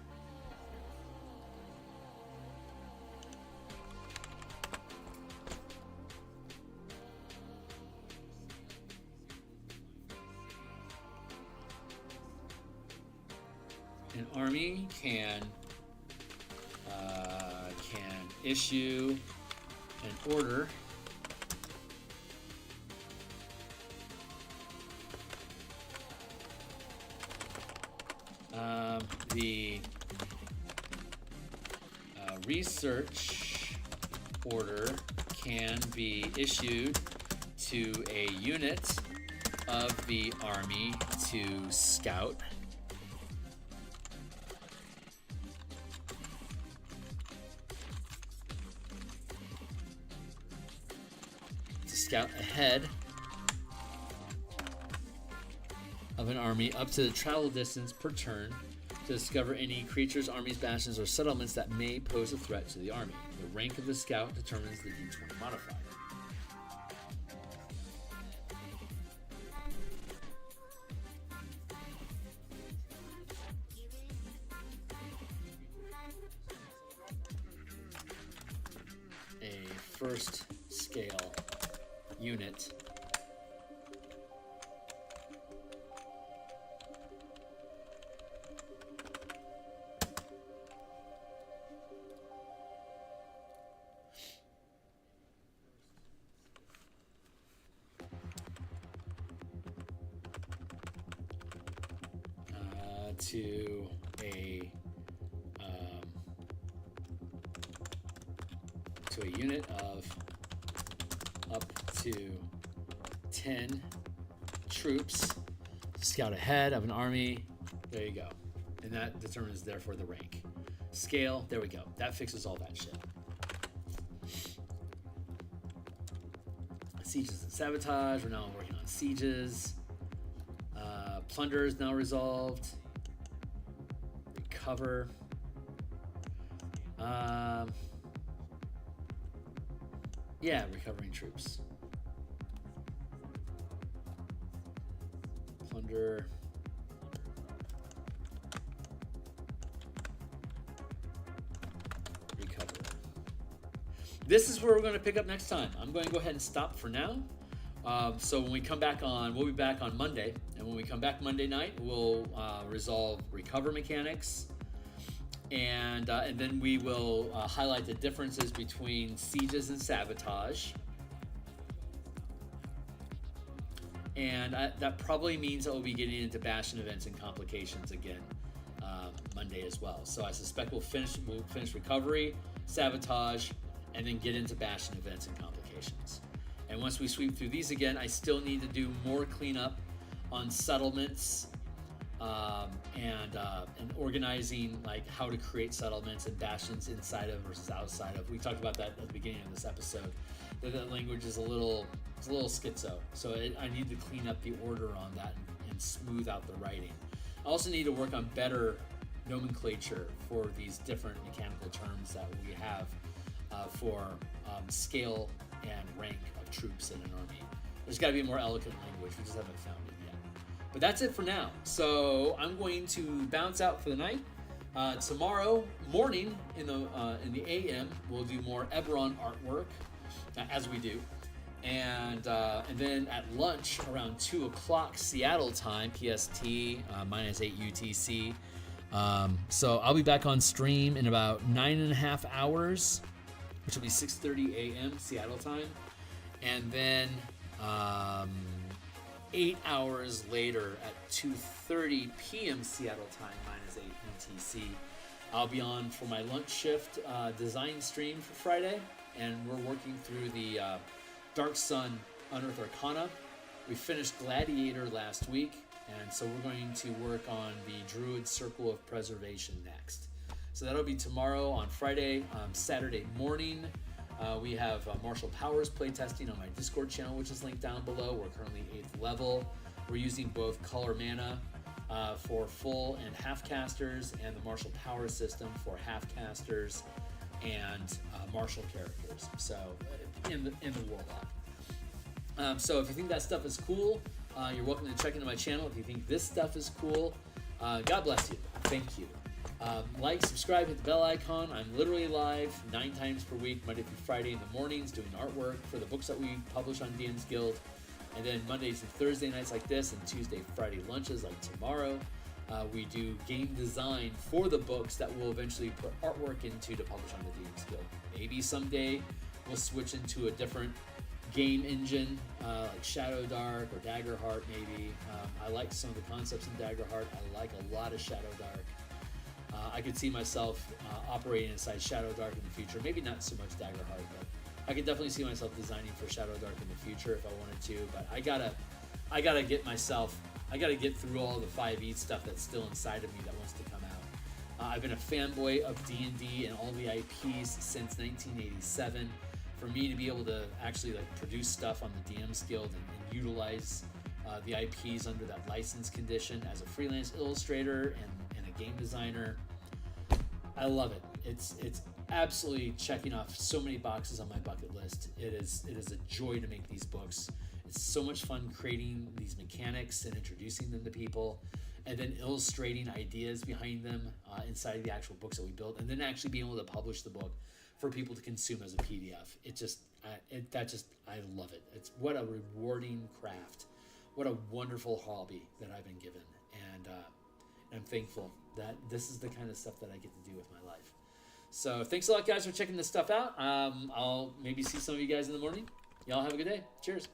An army can issue an order the research order can be issued to a unit of the army to scout. Scout ahead of an army up to the travel distance per turn to discover any creatures, armies, bastions, or settlements that may pose a threat to the army. The rank of the scout determines the D20 modifier. A first scale unit to a unit of up to 10 troops to scout ahead of an army. There you go. And that determines, therefore, the rank. Scale, there we go. That fixes all that shit. Sieges and Sabotage, we're now working on sieges. Plunder is now resolved. recover. Yeah, recovering troops. Plunder. Recover. This is where we're going to pick up next time. I'm going to go ahead and stop for now. So when we come back on, we'll be back on Monday. And when we come back Monday night, we'll resolve recover mechanics. And then we will highlight the differences between sieges and sabotage. And that probably means that we'll be getting into Bastion events and complications again Monday as well. So I suspect we'll finish recovery, sabotage, and then get into Bastion events and complications. And once we sweep through these again, I still need to do more cleanup on settlements and organizing, like how to create settlements and bastions inside of versus outside of. We talked about that at the beginning of this episode. That language is a little schizo. So I need to clean up the order on that and smooth out the writing. I also need to work on better nomenclature for these different mechanical terms that we have for scale and rank of troops in an army. There's got to be a more eloquent language. We just haven't found it yet. But that's it for now. So I'm going to bounce out for the night. Tomorrow morning in the AM, we'll do more Eberron artwork, as we do. And then at lunch around 2 o'clock Seattle time, PST, -8 UTC. So I'll be back on stream in about 9.5 hours, which will be 6:30 a.m. Seattle time. And then 8 hours later at 2:30 p.m. Seattle time, -8 UTC, I'll be on for my lunch shift design stream for Friday. And we're working through the Dark Sun Unearthed Arcana. We finished Gladiator last week, and so we're going to work on the Druid Circle of Preservation next. So that'll be tomorrow on Friday. Saturday morning, we have Martial Powers playtesting on my Discord channel, which is linked down below. We're currently 8th level. We're using both Color Mana for full and half casters, and the Martial Powers system for half casters and martial characters. So in the Warlock. So if you think that stuff is cool, you're welcome to check into my channel. If you think this stuff is cool, God bless you. Thank you. Like, subscribe, hit the bell icon. I'm literally live 9 times per week, Monday through Friday in the mornings, doing artwork for the books that we publish on DMsGuild. And then Mondays and Thursday nights like this, and Tuesday, Friday lunches like tomorrow. We do game design for the books that we'll eventually put artwork into to publish on the DMsGuild. Maybe someday we'll switch into a different game engine, like Shadow Dark or Daggerheart maybe. I like some of the concepts in Daggerheart. I like a lot of Shadow Dark. I could see myself operating inside Shadow Dark in the future. Maybe not so much Daggerheart, but I could definitely see myself designing for Shadow Dark in the future if I wanted to. But I gotta get through all the 5e stuff that's still inside of me that wants to come out. I've been a fanboy of D&D and all the IPs since 1987. For me to be able to actually produce stuff on the DMsGuild and utilize the IPs under that license condition as a freelance illustrator and a game designer, I love it. It's absolutely checking off so many boxes on my bucket list. It is a joy to make these books. It's so much fun creating these mechanics and introducing them to people, and then illustrating ideas behind them inside of the actual books that we build, and then actually being able to publish the book for people to consume as a PDF. I love it. It's what a rewarding craft. What a wonderful hobby that I've been given, and I'm thankful that this is the kind of stuff that I get to do with my life. So thanks a lot, guys, for checking this stuff out. I'll maybe see some of you guys in the morning. Y'all have a good day. Cheers.